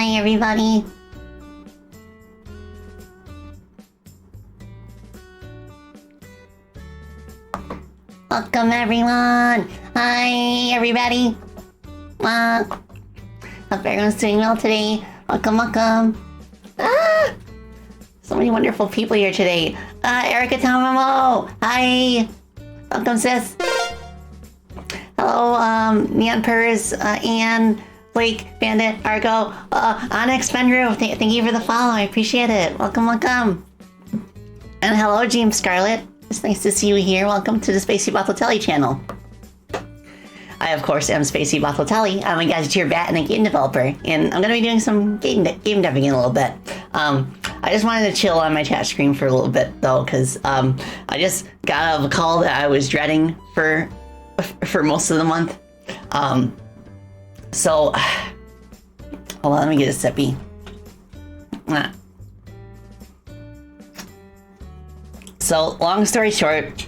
Hi, everybody. Welcome, everyone. Hi, everybody. Hope everyone's doing well today. Welcome, welcome. So many wonderful people here today. Erica Tamamo. Hi. Welcome, sis. Hello, Neon Purrs, Anne, Blake, Bandit, Argo, Onyx, Fenru. Thank you for the follow. I appreciate it. Welcome, welcome. And hello, James Scarlett. It's nice to see you here. Welcome to the Spacey Bottletelli channel. I, of course, am Spacey Bottletelli. I'm a Gadgeteer Bat and a game developer, and I'm going to be doing some game deving in a little bit. I just wanted to chill on my chat screen for a little bit, though, because I just got out of a call that I was dreading for most of the month. So, hold on, let me get a sippy. So, long story short,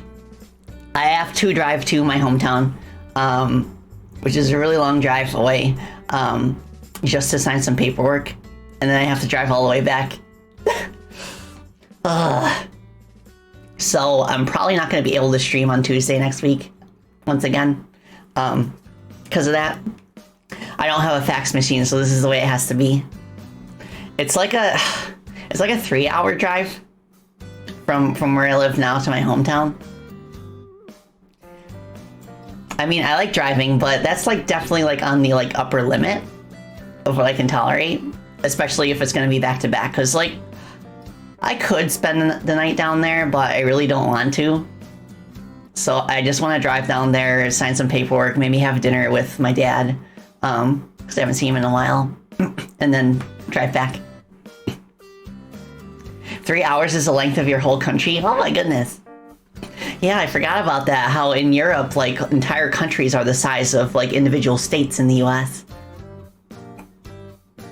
I have to drive to my hometown, which is a really long drive away, just to sign some paperwork, and then I have to drive all the way back. So, I'm probably not going to be able to stream on Tuesday next week, once again, because of that. I don't have a fax machine, so this is the way it has to be. It's like a 3-hour drive from where I live now to my hometown. I mean, I like driving, but that's like definitely like on the like upper limit of what I can tolerate, especially if it's going to be back to back, because like I could spend the night down there, but I really don't want to. So I just want to drive down there, sign some paperwork, maybe have dinner with my dad, because I haven't seen him in a while, and then drive back. 3 hours is the length of your whole country? Oh my goodness. Yeah, I forgot about that. How in Europe, like, entire countries are the size of, like, individual states in the US.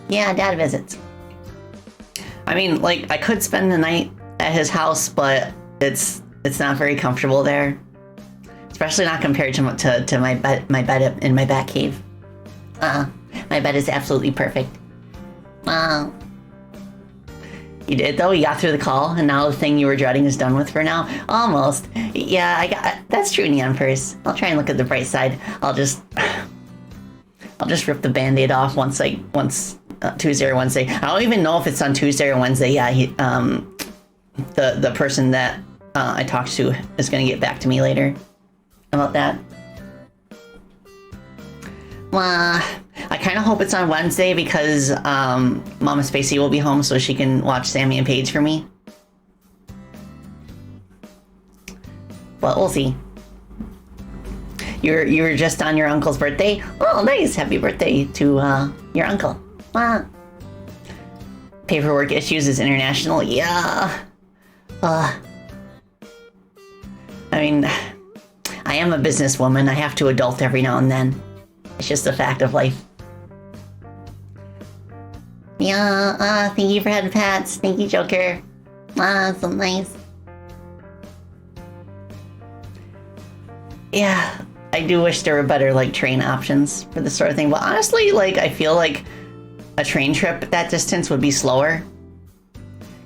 Yeah, dad visits. I mean, like, I could spend the night at his house, but it's not very comfortable there. Especially not compared to my bed in my bat cave. My bed is absolutely perfect. Wow. You did, though? You got through the call, and now the thing you were dreading is done with for now? Almost. Yeah, that's true, Neon Purse. I'll try and look at the bright side. I'll just rip the Band-Aid off once Tuesday or Wednesday. I don't even know if it's on Tuesday or Wednesday. Yeah, the person that I talked to is going to get back to me later about that. I kind of hope it's on Wednesday because Mama Spacey will be home so she can watch Sammy and Paige for me. But we'll see. You were just on your uncle's birthday? Oh, nice! Happy birthday to your uncle. Wow. Paperwork issues is international? Yeah. I mean, I am a businesswoman. I have to adult every now and then. It's just a fact of life. Yeah, thank you for head pats. Thank you, Joker. So nice. Yeah, I do wish there were better, like, train options for this sort of thing. But honestly, like, I feel like a train trip at that distance would be slower.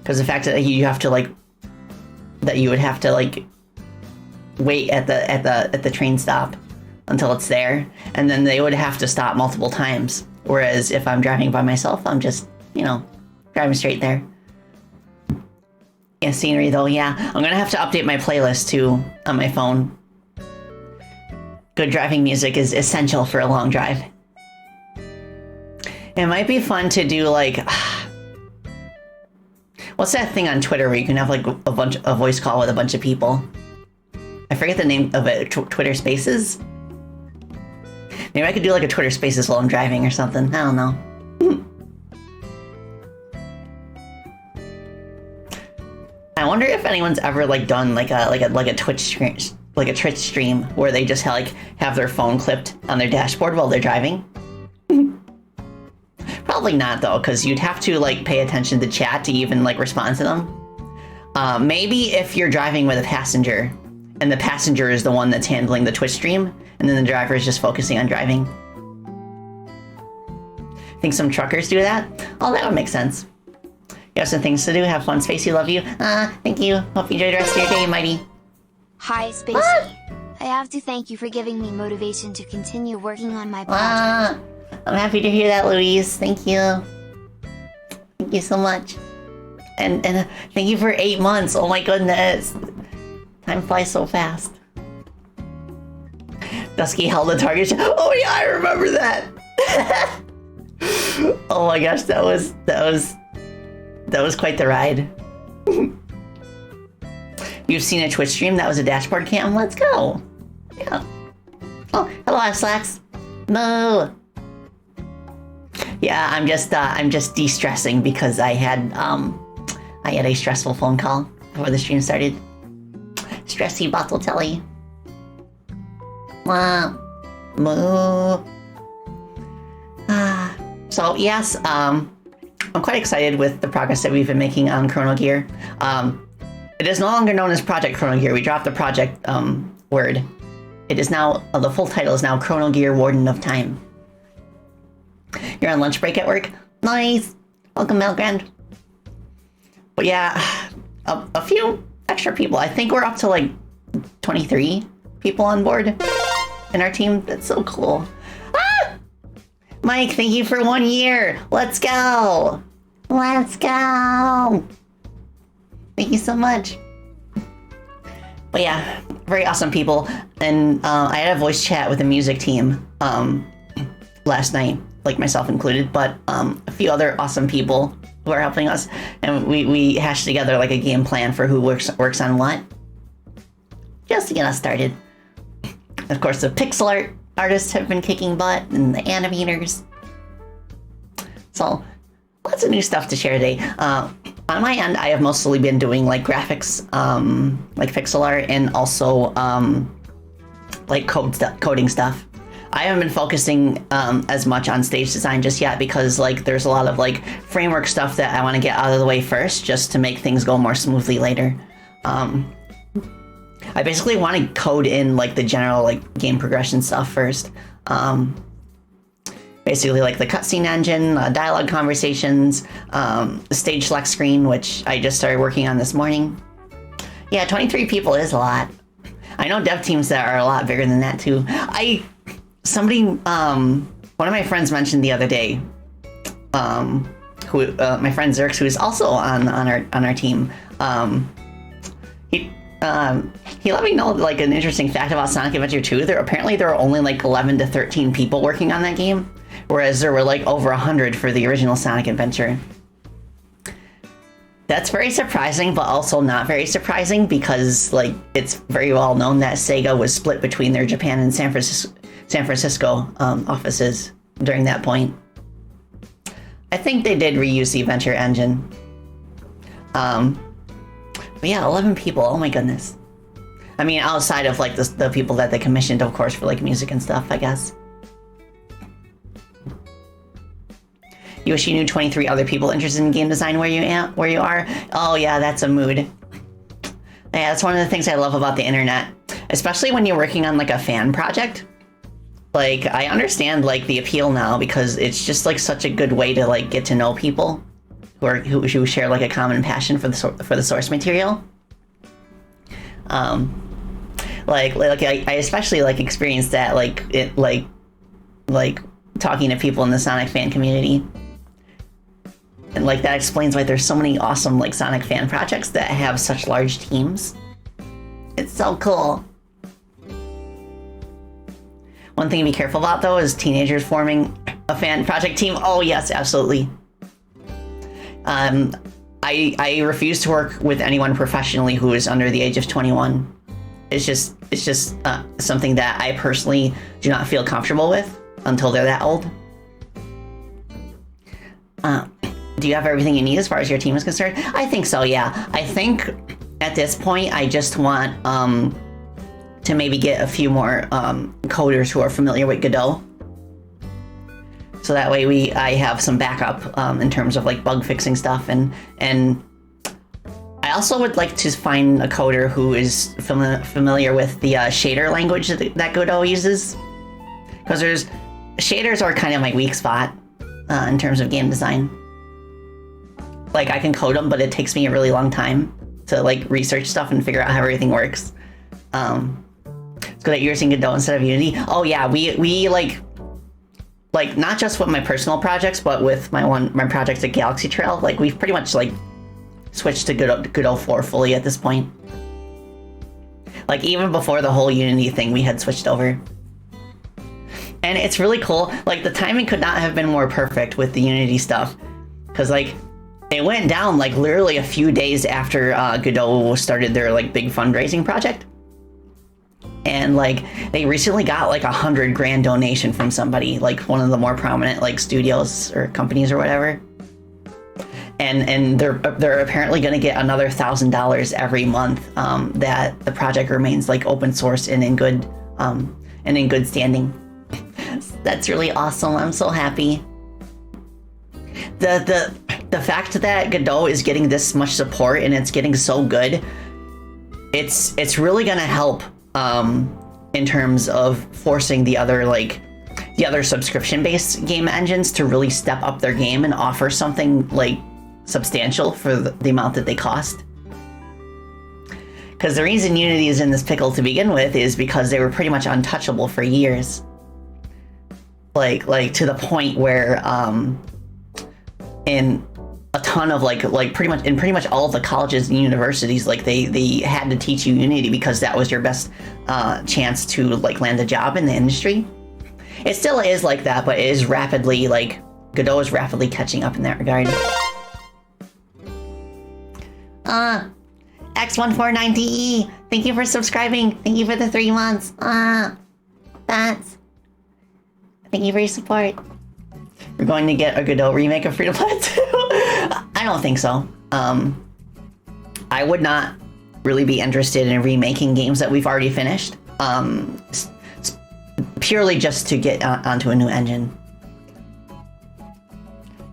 Because the fact that you would have to, like, wait at the train stop until it's there, and then they would have to stop multiple times. Whereas if I'm driving by myself, I'm just, driving straight there. Yeah, scenery though, yeah. I'm gonna have to update my playlist too on my phone. Good driving music is essential for a long drive. It might be fun to do like, what's that thing on Twitter where you can have like a voice call with a bunch of people? I forget the name of it. Twitter Spaces? Maybe I could do like a Twitter Spaces while I'm driving or something. I don't know. I wonder if anyone's ever like done like a Twitch stream where they just have their phone clipped on their dashboard while they're driving. Probably not though, because you'd have to like pay attention to chat to even like respond to them. Maybe if you're driving with a passenger and the passenger is the one that's handling the Twitch stream, and then the driver is just focusing on driving. think some truckers do that. Oh, that would make sense. You have some things to do. Have fun, Spacey. Love you. Thank you. Hope you enjoy the rest of your day, Mighty. Hi, Spacey. I have to thank you for giving me motivation to continue working on my project. I'm happy to hear that, Louise. Thank you. Thank you so much. And thank you for 8 months. Oh my goodness. Time flies so fast. Dusky held the target. Oh yeah, I remember that. Oh my gosh, that was quite the ride. You've seen a Twitch stream that was a dashboard cam. Let's go. Yeah. Oh, hello, Slacks. No. Yeah, I'm just de-stressing because I had a stressful phone call before the stream started. Stressy bottle telly. Moo. So yes, I'm quite excited with the progress that we've been making on Chrono Gear. It is no longer known as Project Chrono Gear. We dropped the project word. It is now, the full title is now Chrono Gear Warden of Time. You're on lunch break at work? Nice! Welcome, Melgrand. But yeah, a few extra people. I think we're up to like 23 people on board in our team. That's so cool. Mike, thank you for 1 year. Let's go. Let's go. Thank you so much. But yeah, very awesome people. And I had a voice chat with the music team last night, like myself included, but a few other awesome people who are helping us. And we hashed together like a game plan for who works on what, just to get us started. Of course, the pixel art artists have been kicking butt, and the animators. So lots of new stuff to share today. On my end, I have mostly been doing like graphics, like pixel art, and also like coding stuff. I haven't been focusing as much on stage design just yet because like there's a lot of like framework stuff that I want to get out of the way first, just to make things go more smoothly later. I basically want to code in like the general like game progression stuff first. Basically like the cutscene engine, dialogue conversations, the stage select screen, which I just started working on this morning. Yeah, 23 people is a lot. I know dev teams that are a lot bigger than that too. One of my friends mentioned the other day, my friend Zerx, who is also on our team, he let me know like an interesting fact about Sonic Adventure 2. There are only like 11 to 13 people working on that game, whereas there were like over 100 for the original Sonic Adventure. That's very surprising, but also not very surprising because like it's very well known that Sega was split between their Japan and San Francisco offices during that point. I think they did reuse the Adventure engine. But yeah, 11 people. Oh my goodness. I mean, outside of like the people that they commissioned, of course, for like music and stuff, I guess. You wish you knew 23 other people interested in game design where you are. Oh yeah, that's a mood. Yeah, that's one of the things I love about the internet, especially when you're working on like a fan project. Like, I understand like the appeal now because it's just like such a good way to like get to know people who share like a common passion for the source material. I especially like experienced that like talking to people in the Sonic fan community. And like that explains why there's so many awesome like Sonic fan projects that have such large teams. It's so cool. One thing to be careful about though is teenagers forming a fan project team. Oh yes, absolutely. I refuse to work with anyone professionally who is under the age of 21. It's just something that I personally do not feel comfortable with until they're that old. Do you have everything you need as far as your team is concerned? I think so, yeah. I think at this point, I just want to maybe get a few more coders who are familiar with Godot. So that way I have some backup in terms of like bug fixing stuff, and I also would like to find a coder who is familiar with the shader language that Godot uses, because shaders are kind of my weak spot. in terms of game design. Like, I can code them, but it takes me a really long time to like research stuff and figure out how everything works. It's good that you're using Godot instead of Unity. Oh yeah, we like not just with my personal projects, but with my projects at Galaxy Trail, like we've pretty much like switched to Godot 4 fully at this point. Like even before the whole Unity thing, we had switched over. And it's really cool. Like the timing could not have been more perfect with the Unity stuff, because like it went down like literally a few days after Godot started their like big fundraising project. And like they recently got like $100 grand donation from somebody, like one of the more prominent like studios or companies or whatever. And they're apparently going to get another $1,000 every month that the project remains like open source and in good standing. That's really awesome. I'm so happy. The fact that Godot is getting this much support and it's getting so good, it's really going to help in terms of forcing the other subscription-based game engines to really step up their game and offer something like substantial for the amount that they cost. Because the reason Unity is in this pickle to begin with is because they were pretty much untouchable for years. Like to the point where in a ton of pretty much all of the colleges and universities, like they had to teach you Unity because that was your best chance to like land a job in the industry. It still is like that, but it is rapidly Godot is rapidly catching up in that regard. X149DE, thank you for subscribing. Thank you for the 3 months. Thank you for your support. We're going to get a Godot remake of Free to Play 2. I don't think so. I would not really be interested in remaking games that we've already finished. Purely just to get onto a new engine.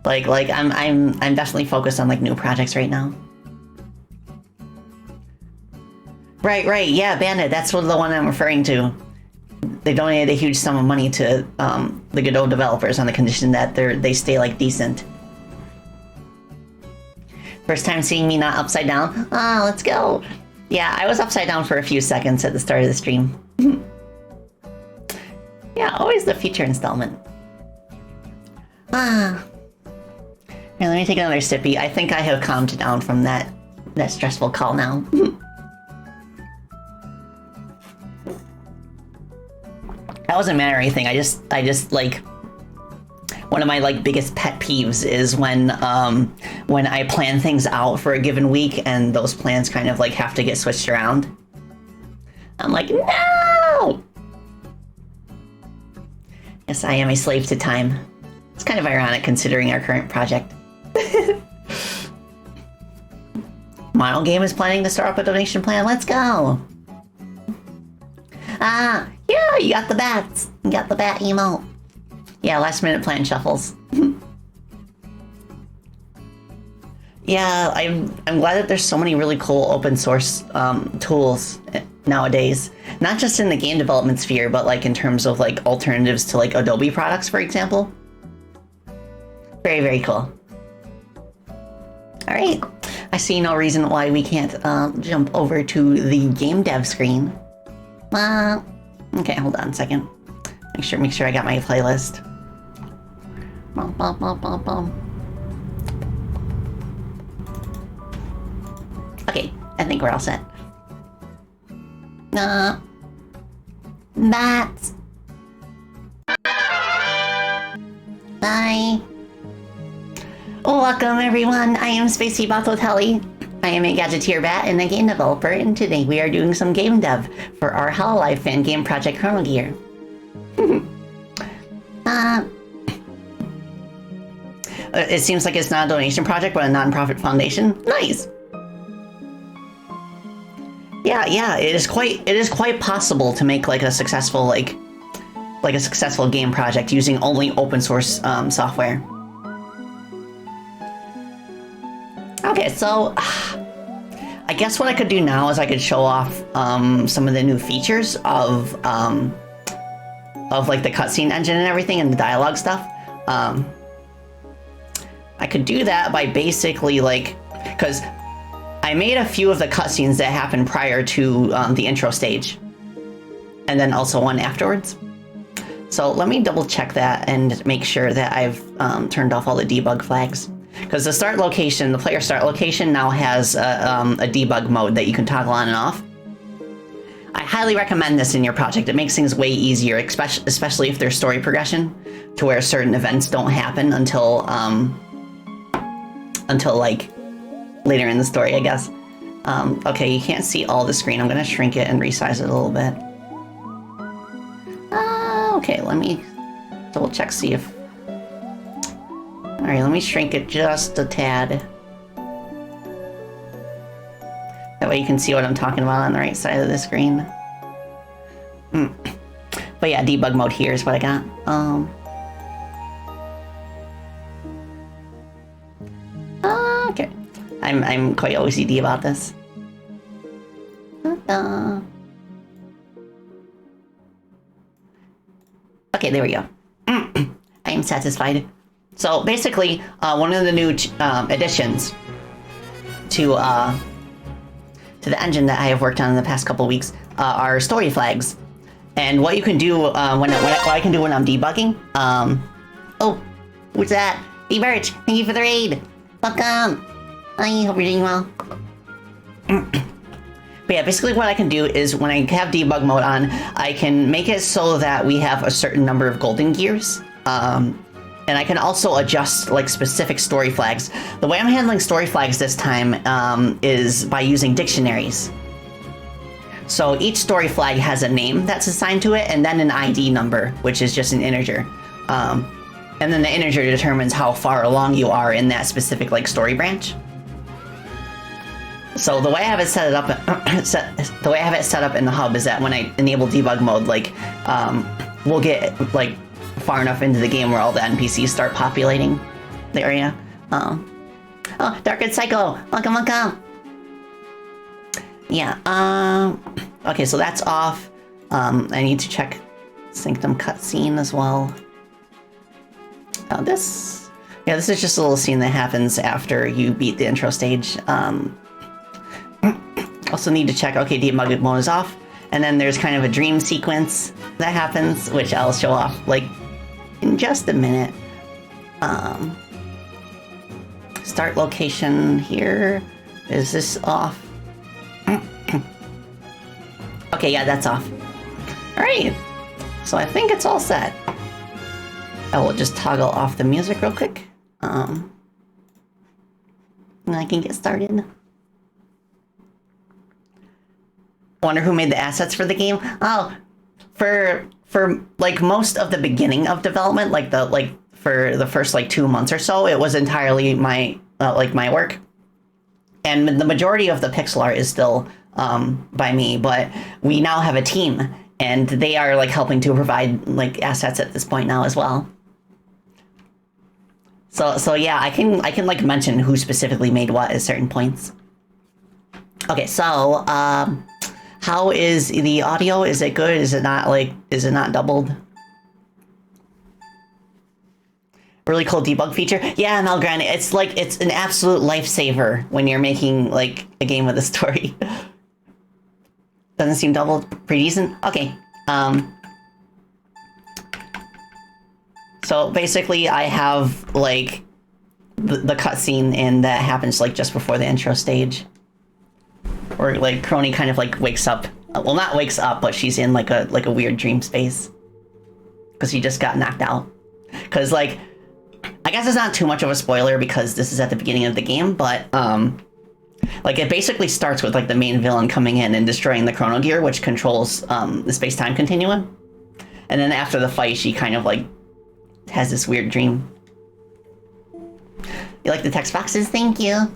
I'm definitely focused on like new projects right now. Right, yeah, Bandit, that's the one I'm referring to. They donated a huge sum of money to the Godot developers on the condition that they stay like decent. First time seeing me not upside down? Let's go. Yeah, I was upside down for a few seconds at the start of the stream. Yeah, always the future installment. Here, let me take another sippy. I think I have calmed down from that stressful call now. That wasn't mad or anything. I just like, one of my like biggest pet peeves is when I plan things out for a given week and those plans kind of like have to get switched around. I'm like, no! Yes, I am a slave to time. It's kind of ironic considering our current project. Mono Game is planning to start up a donation plan. Let's go! Yeah, you got the bats. You got the bat emote. Yeah, last minute plan shuffles. Yeah, I'm glad that there's so many really cool open source tools nowadays. Not just in the game development sphere, but like in terms of like alternatives to like Adobe products, for example. Very, very cool. All right, I see no reason why we can't jump over to the game dev screen. Okay, hold on a second. Make sure I got my playlist. Bum, bum, bum, bum, bum. Okay, I think we're all set. Bats. Bye. Welcome everyone, I am Spacey Batotelli. I am a Gadgeteer Bat and a game developer, and today we are doing some game dev for our hololive fan game project Chrono Gear. It seems like it's not a donation project, but a non-profit foundation. Nice. Yeah, it is quite possible to make like a successful game project using only open source software. Okay, so I guess what I could do now is I could show off some of the new features of like the cutscene engine and everything and the dialogue stuff. I could do that by basically like, because I made a few of the cutscenes that happened prior to the intro stage, and then also one afterwards. So let me double check that and make sure that I've turned off all the debug flags. Because the start location, the player start location now has a debug mode that you can toggle on and off. I highly recommend this in your project. It makes things way easier, especially if there's story progression, to where certain events don't happen until like later in the story, I guess. Okay, you can't see all the screen. I'm gonna shrink it and resize it a little bit. Okay, let me double check, see if... Alright, let me shrink it just a tad. That way you can see what I'm talking about on the right side of the screen. But yeah, debug mode here is what I got. Okay. I'm quite OCD about this. Okay, there we go. I am satisfied. So basically, one of the new additions to the engine that I have worked on in the past couple weeks are story flags. And what you can do what I can do when I'm debugging. Oh, what's that? Hey Birch, thank you for the raid. Welcome. I hope you're doing well. But yeah, basically what I can do is when I have debug mode on, I can make it so that we have a certain number of golden gears. And I can also adjust like specific story flags. The way I'm handling story flags this time is by using dictionaries. So each story flag has a name that's assigned to it, and then an ID number, which is just an integer. And then the integer determines how far along you are in that specific like story branch. So the way I have it set up in the hub is that when I enable debug mode, like we'll get like far enough into the game where all the NPCs start populating the area. Oh, Dark Psycho, welcome. Yeah. Okay, so that's off. I need to check Sanctum cutscene as well. This is just a little scene that happens after you beat the intro stage. Also need to check, okay, debug mode is off. And then there's kind of a dream sequence that happens, which I'll show off, like, in just a minute. Start location here. Is this off? Okay, yeah, that's off. Alright, so I think it's all set. I will just toggle off the music real quick. And I can get started. Wonder who made the assets for the game? Oh, for like most of the beginning of development, for the first like 2 months or so, it was entirely my work, and the majority of the pixel art is still by me. But we now have a team, and they are like helping to provide like assets at this point now as well. So yeah, I can like mention who specifically made what at certain points. Okay, so how is the audio? Is it good? Is it not doubled? Really cool debug feature. Yeah, Melgren, it's an absolute lifesaver when you're making like a game with a story. Doesn't seem doubled. Pretty decent. Okay. So basically I have like the cutscene, and that happens like just before the intro stage. Or like Crony kind of like wakes up. Well, not wakes up, but she's in like a weird dream space. Because she just got knocked out. Because like, I guess it's not too much of a spoiler because this is at the beginning of the game, but like it basically starts with like the main villain coming in and destroying the Chrono Gear, which controls the space-time continuum. And then after the fight, she kind of like has this weird dream. You like the text boxes? Thank you.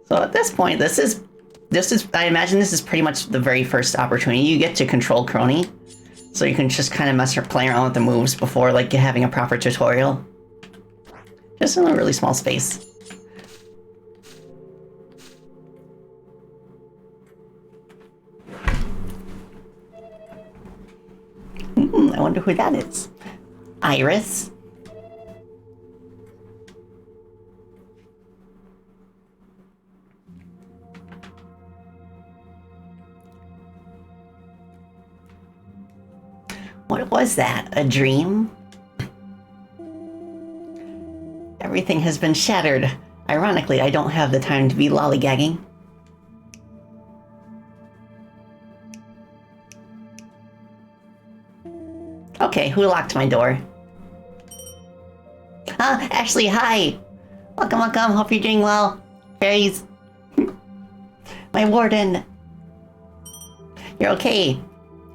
So at this point, this is I imagine this is pretty much the very first opportunity you get to control Crony. So you can just kind of play around with the moves before like having a proper tutorial. Just in a really small space. I wonder who that is. Iris. What was that? A dream? Everything has been shattered. Ironically, I don't have the time to be lollygagging. Okay, who locked my door? Ah, Ashley, hi! Welcome, welcome, hope you're doing well. Fairies. My warden. You're okay.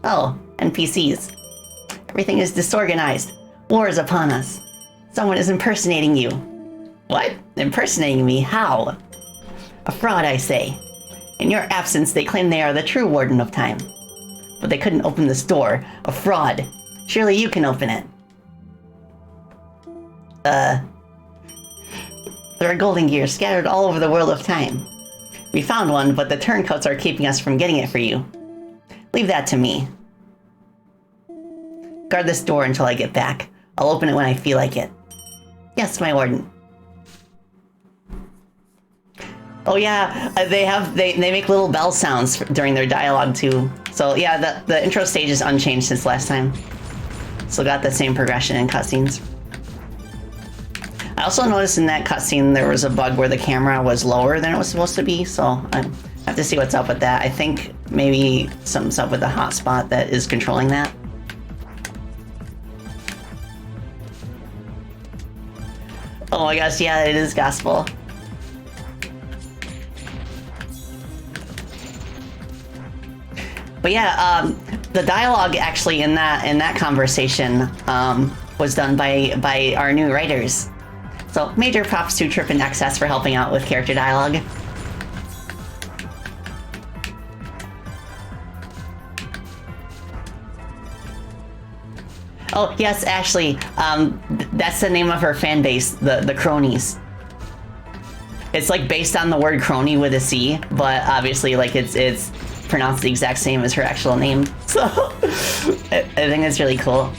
Oh, NPCs. Everything is disorganized. War is upon us. Someone is impersonating you. What? Impersonating me? How? A fraud, I say. In your absence, they claim they are the true Warden of Time. But they couldn't open this door. A fraud. Surely you can open it. There are golden gears scattered all over the world of time. We found one, but the turncoats are keeping us from getting it for you. Leave that to me. Guard this door until I get back. I'll open it when I feel like it. Yes, my warden. Oh yeah, they make little bell sounds during their dialogue too. So yeah, the intro stage is unchanged since last time. Still got the same progression in cutscenes. I also noticed in that cutscene there was a bug where the camera was lower than it was supposed to be, so I have to see what's up with that. I think maybe something's up with the hotspot that is controlling that. Oh my gosh, yeah, it is gospel. But yeah, the dialogue actually in that conversation was done by our new writers. So major props to Trip and XS for helping out with character dialogue. Oh yes, Ashley, that's the name of her fan base, the Cronies. It's like based on the word crony with a C, but obviously like it's pronounced the exact same as her actual name. So I think that's really cool.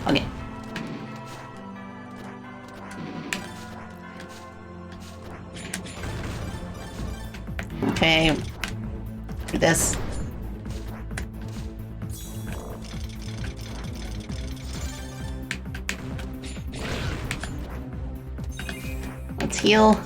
Okay. Okay. Do this. Let's heal.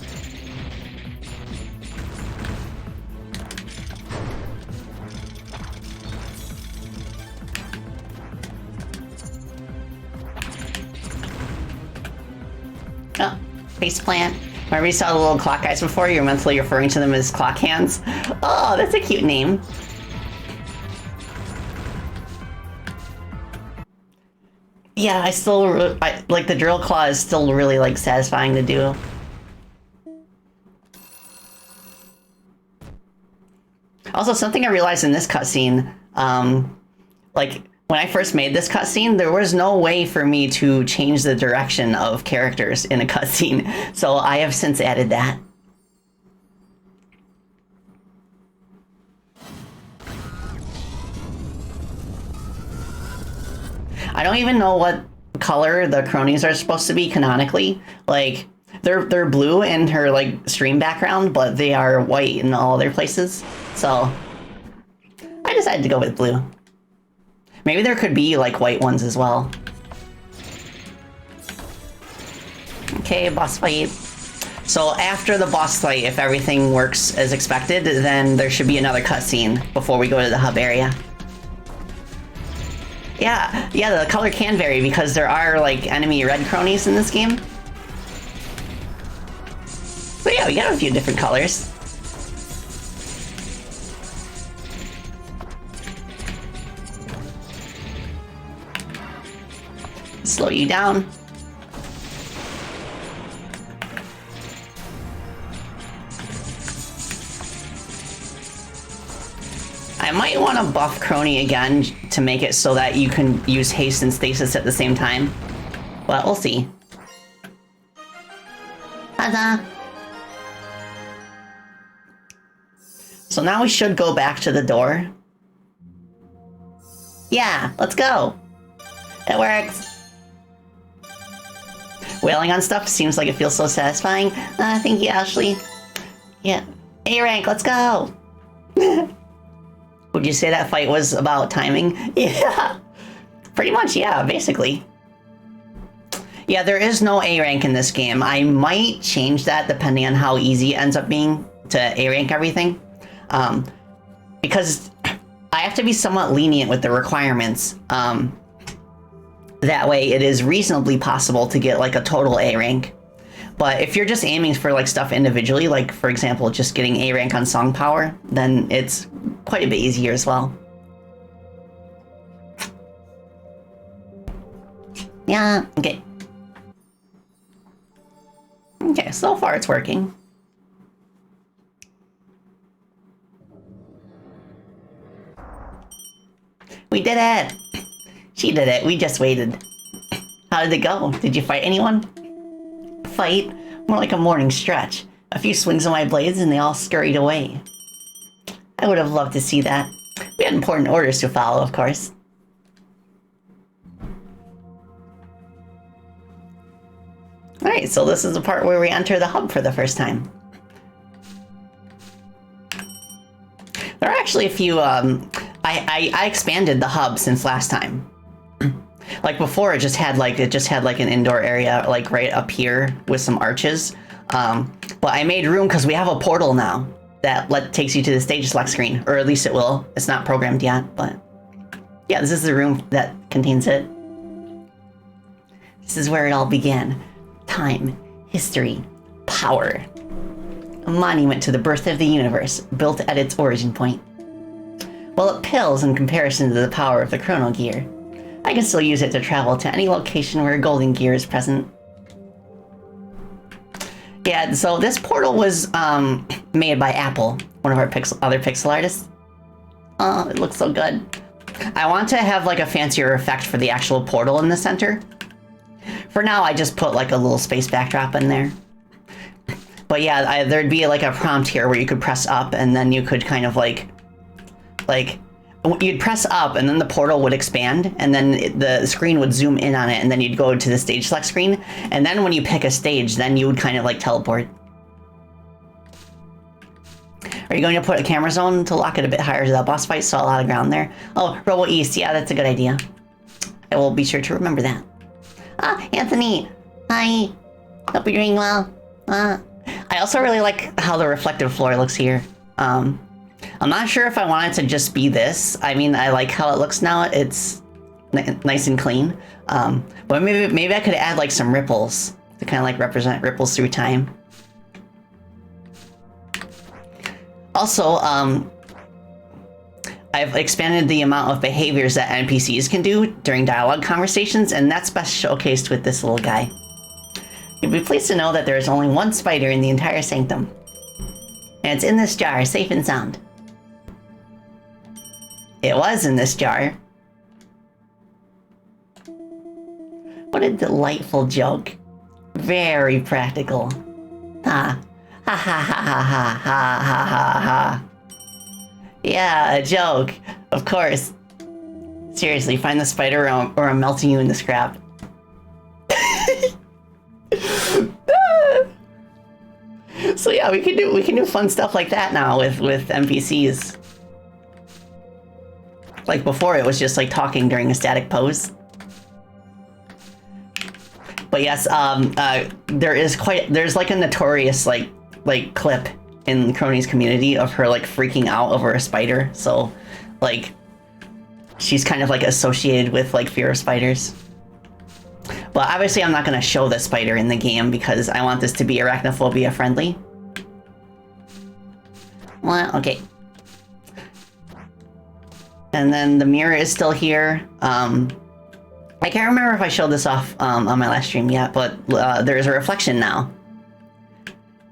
Oh, faceplant. Remember you saw the little clock guys before? You're mentally referring to them as clock hands. Oh, that's a cute name. Yeah, I like the drill claw is still really like satisfying to do. Also, something I realized in this cutscene, like when I first made this cutscene, there was no way for me to change the direction of characters in a cutscene, so I have since added that. I don't even know what color the cronies are supposed to be canonically. Like, they're blue in her like stream background, but they are white in all other places. So I decided to go with blue. Maybe there could be like white ones as well. Okay, boss fight. So after the boss fight, if everything works as expected, then there should be another cutscene before we go to the hub area. Yeah, the color can vary because there are like enemy red cronies in this game. But yeah, we got a few different colors. Slow you down. I might want to buff Crony again to make it so that you can use haste and stasis at the same time. But we'll see. Huzzah! So now we should go back to the door. Yeah, let's go. It works. Wailing on stuff seems like it feels so satisfying. Thank you, Ashley. Yeah. A rank, let's go. Would you say that fight was about timing? Yeah. Pretty much, yeah, basically. Yeah, there is no A rank in this game. I might change that depending on how easy it ends up being to A rank everything. Because I have to be somewhat lenient with the requirements. That way it is reasonably possible to get like a total A rank. But if you're just aiming for like stuff individually, like for example, just getting A rank on song power, then it's quite a bit easier as well. Yeah, okay. Okay, so far it's working. We did it! She did it, we just waited. How did it go? Did you fight anyone? Fight? More like a morning stretch. A few swings of my blades and they all scurried away. I would have loved to see that. We had important orders to follow, of course. Alright, so this is the part where we enter the hub for the first time. There are actually a few, I expanded the hub since last time. Like before, it just had like an indoor area like right up here with some arches. But I made room because we have a portal now that takes you to the stage select screen, or at least it will. It's not programmed yet, but yeah, this is the room that contains it. This is where it all began. Time, history, power. A monument to the birth of the universe, built at its origin point. Well, it pales in comparison to the power of the Chrono Gear. I can still use it to travel to any location where a golden gear is present. Yeah, so this portal was made by Apple, one of our other pixel artists. Oh, it looks so good. I want to have like a fancier effect for the actual portal in the center. For now, I just put like a little space backdrop in there. But yeah, there'd be like a prompt here where you could press up and then you could kind of like you'd press up and then the portal would expand and then the screen would zoom in on it and then you'd go to the stage select screen. And then when you pick a stage, then you would kind of like teleport. Are you going to put a camera zone to lock it a bit higher to that boss fight? Saw a lot of ground there. Oh, Robo East. Yeah, that's a good idea. I will be sure to remember that. Ah, Anthony. Hi. Hope you're doing well. I also really like how the reflective floor looks here. I'm not sure if I want it to just be this. I mean, I like how it looks now. It's nice and clean. But maybe I could add like some ripples to kind of like represent ripples through time. Also, I've expanded the amount of behaviors that NPCs can do during dialogue conversations, and that's best showcased with this little guy. You'll be pleased to know that there is only one spider in the entire sanctum. And it's in this jar, safe and sound. It was in this jar. What a delightful joke. Very practical. Ha. Ha ha ha ha ha ha ha ha ha. Yeah, a joke. Of course. Seriously, find the spider or I'm melting you in the scrap. So yeah, we can do fun stuff like that now with NPCs. Like before, it was just like talking during a static pose. But yes, there's like a notorious like clip in Crony's community of her like freaking out over a spider. So like she's kind of like associated with like fear of spiders. But obviously I'm not going to show the spider in the game because I want this to be arachnophobia friendly. Well, okay. And then the mirror is still here. I can't remember if I showed this off on my last stream yet, but there's a reflection now.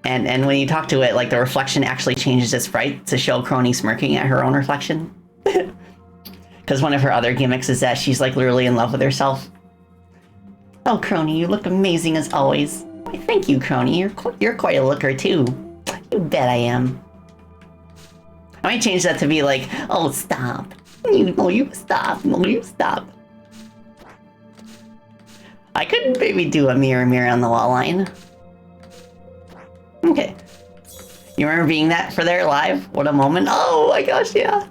And when you talk to it, like the reflection actually changes its sprite to show Crony smirking at her own reflection. Because one of her other gimmicks is that she's like literally in love with herself. Oh, Crony, you look amazing as always. Why, thank you, Crony. You're quite a looker too. You bet I am. I might change that to be like, oh, stop. You stop. No, you stop. I could maybe do a mirror on the wall line. Okay. You remember being that for there live? What a moment. Oh my gosh, yeah.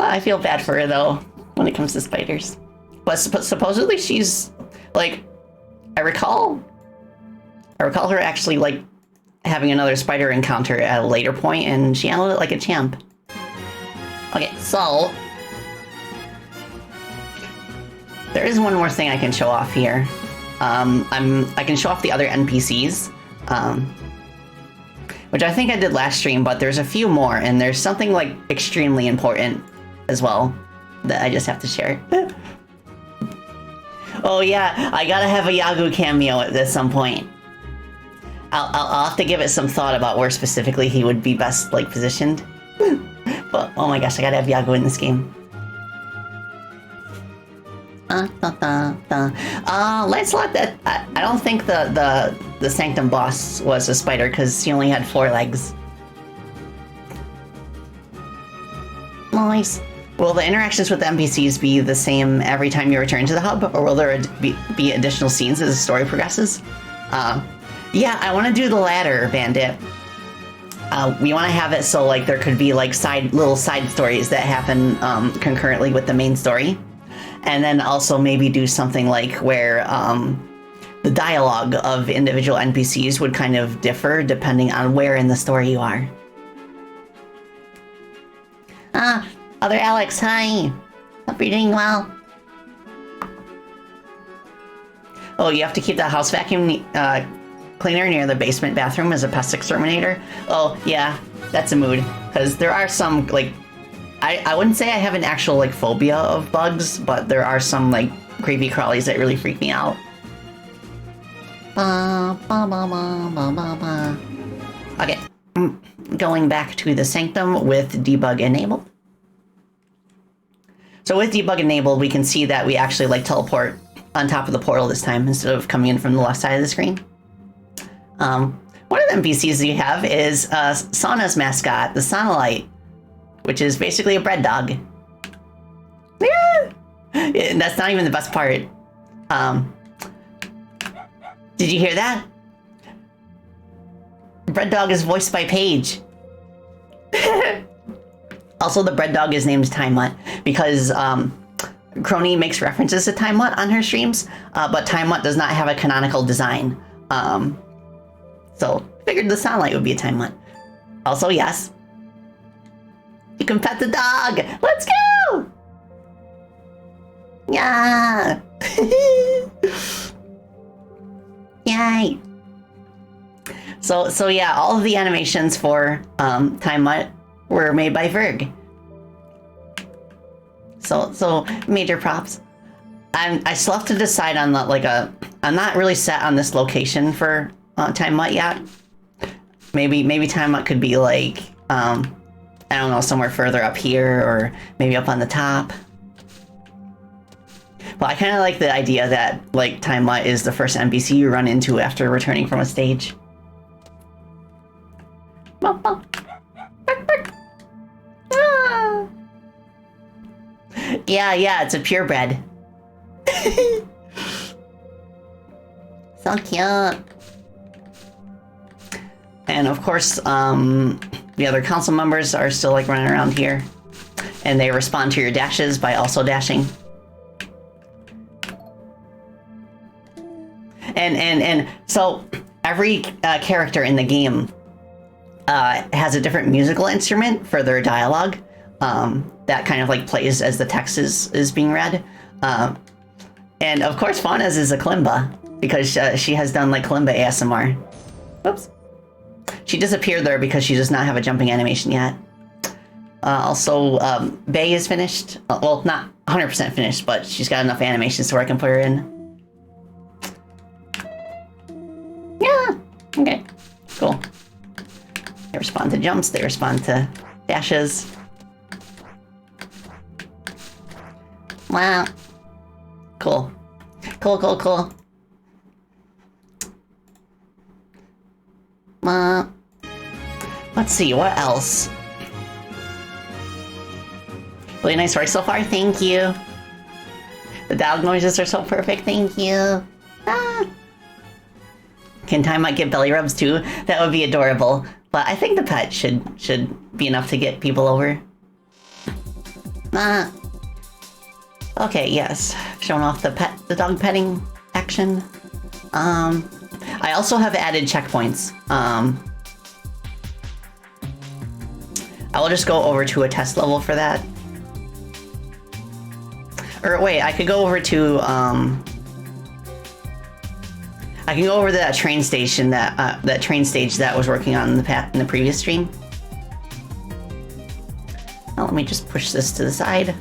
I feel bad for her though when it comes to spiders. But supposedly she's like, I recall her actually like having another spider encounter at a later point, and she handled it like a champ. Okay, so there is one more thing I can show off here. I can show off the other NPCs, which I think I did last stream, but there's a few more, and there's something like extremely important as well that I just have to share. Oh yeah, I gotta have a Yagu cameo at some point. I'll have to give it some thought about where specifically he would be best like positioned. But oh my gosh, I gotta have Yagu in this game. Lancelot, that I don't think the Sanctum boss was a spider because he only had 4 legs. Nice. Will the interactions with the NPCs be the same every time you return to the hub, or will there be additional scenes as the story progresses? Yeah, I want to do the latter, Bandit. We want to have it so like there could be like little side stories that happen concurrently with the main story. And then also maybe do something like where the dialogue of individual NPCs would kind of differ depending on where in the story you are. Other Alex, hi. Hope you're doing well. Oh, you have to keep that house vacuum cleaner near the basement bathroom as a pest exterminator. Oh, yeah, that's a mood. Because there are some, like, I wouldn't say I have an actual, like, phobia of bugs, but there are some, like, creepy crawlies that really freak me out. Okay, going back to the Sanctum with debug enabled. So with debug enabled, we can see that we actually, like, teleport on top of the portal this time instead of coming in from the left side of the screen. One of the NPCs you have is Sauna's mascot, the Sonalite, which is basically a bread dog. Yeah! And that's not even the best part. Did you hear that? Bread dog is voiced by Paige. Also, the bread dog is named Timut because Crony makes references to Timut on her streams, but Timut does not have a canonical design. So figured the Sunlight would be a Timut. Also, yes, you can pet the dog. Let's go! Yeah! Yay! So yeah, all of the animations for Timut were made by Verg. So major props. I still have to decide on I'm not really set on this location for Timut yet. Maybe Timut could be like I don't know, somewhere further up here or maybe up on the top. But I kind of like the idea that like Timut is the first NPC you run into after returning from a stage. Yeah, it's a purebred. So cute. And of course, the other council members are still like running around here, and they respond to your dashes by also dashing. And so every character in the game has a different musical instrument for their dialogue that kind of like plays as the text is being read. And of course, Fauna's is a kalimba because she has done like kalimba ASMR. Oops. She disappeared there because she does not have a jumping animation yet. Also, Bae is finished. Well, not 100% finished, but she's got enough animations to where I can put her in. Yeah. Okay. Cool. They respond to jumps. They respond to dashes. Wow. Cool. Cool. Let's see, what else? Really nice work so far, thank you. The dog noises are so perfect, thank you. Can Timut get belly rubs too? That would be adorable. But I think the pet should be enough to get people over. Okay, yes. Showing off the dog petting action. I also have added checkpoints. I will just go over to a test level for that. Or wait, I could go over to I can go over to that train station that train stage that I was working on in the previous stream. Now let me just push this to the side.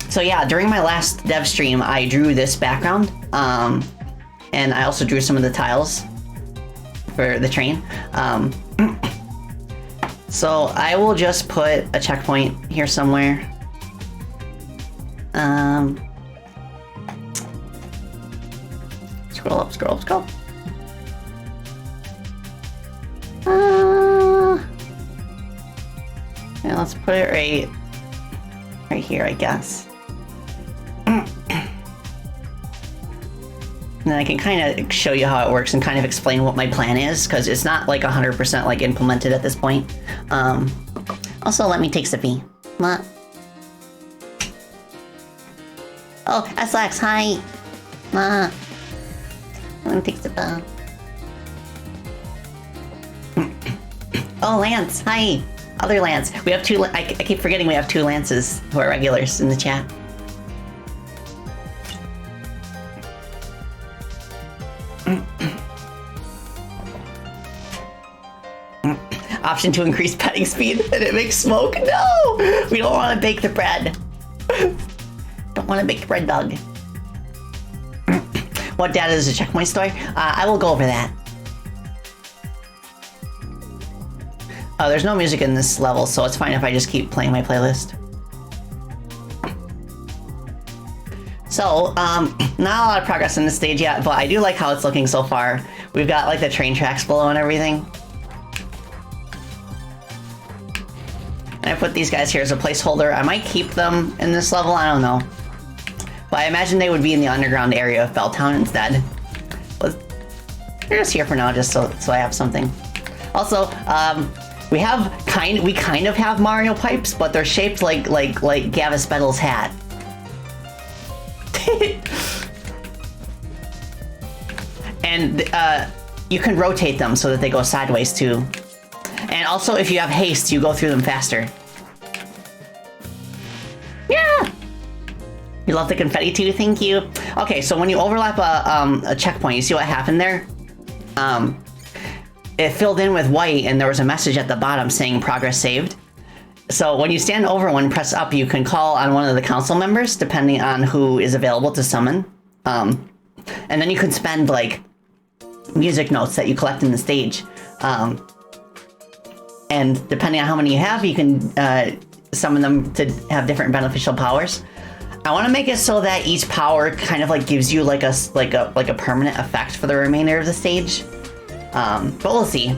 So yeah, during my last dev stream, I drew this background, and I also drew some of the tiles for the train. So I will just put a checkpoint here somewhere. Scroll up, scroll up, scroll. Yeah, let's put it right here, I guess. And then I can kind of show you how it works and kind of explain what my plan is, because it's not like 100% like implemented at this point. Also, let me take sippy. What? Oh, SLX, hi. Let me take sippy. Oh, Lance, hi. Other Lance. We have two. I keep forgetting we have two Lances who are regulars in the chat. Option to increase petting speed, and it makes smoke. No, we don't want to bake the bread. Don't want to bake the bread, dog. What data does a checkpoint store? I will go over that. Oh, there's no music in this level, so it's fine if I just keep playing my playlist. So, not a lot of progress in this stage yet, but I do like how it's looking so far. We've got like the train tracks below and everything. And I put these guys here as a placeholder. I might keep them in this level, I don't know. But I imagine they would be in the underground area of Belltown instead. But they're just here for now, just so I have something. Also, we kind of have Mario pipes, but they're shaped like Gavis Bettle's hat. And you can rotate them so that they go sideways too. And also, if you have haste, you go through them faster. Yeah! You love the confetti too? Thank you. Okay, so when you overlap a checkpoint, you see what happened there? It filled in with white, and there was a message at the bottom saying progress saved. So when you stand over one, press up, you can call on one of the council members, depending on who is available to summon. And then you can spend, like, music notes that you collect in the stage. And depending on how many you have, you can summon them to have different beneficial powers. I want to make it so that each power kind of like gives you like a permanent effect for the remainder of the stage. But we'll see.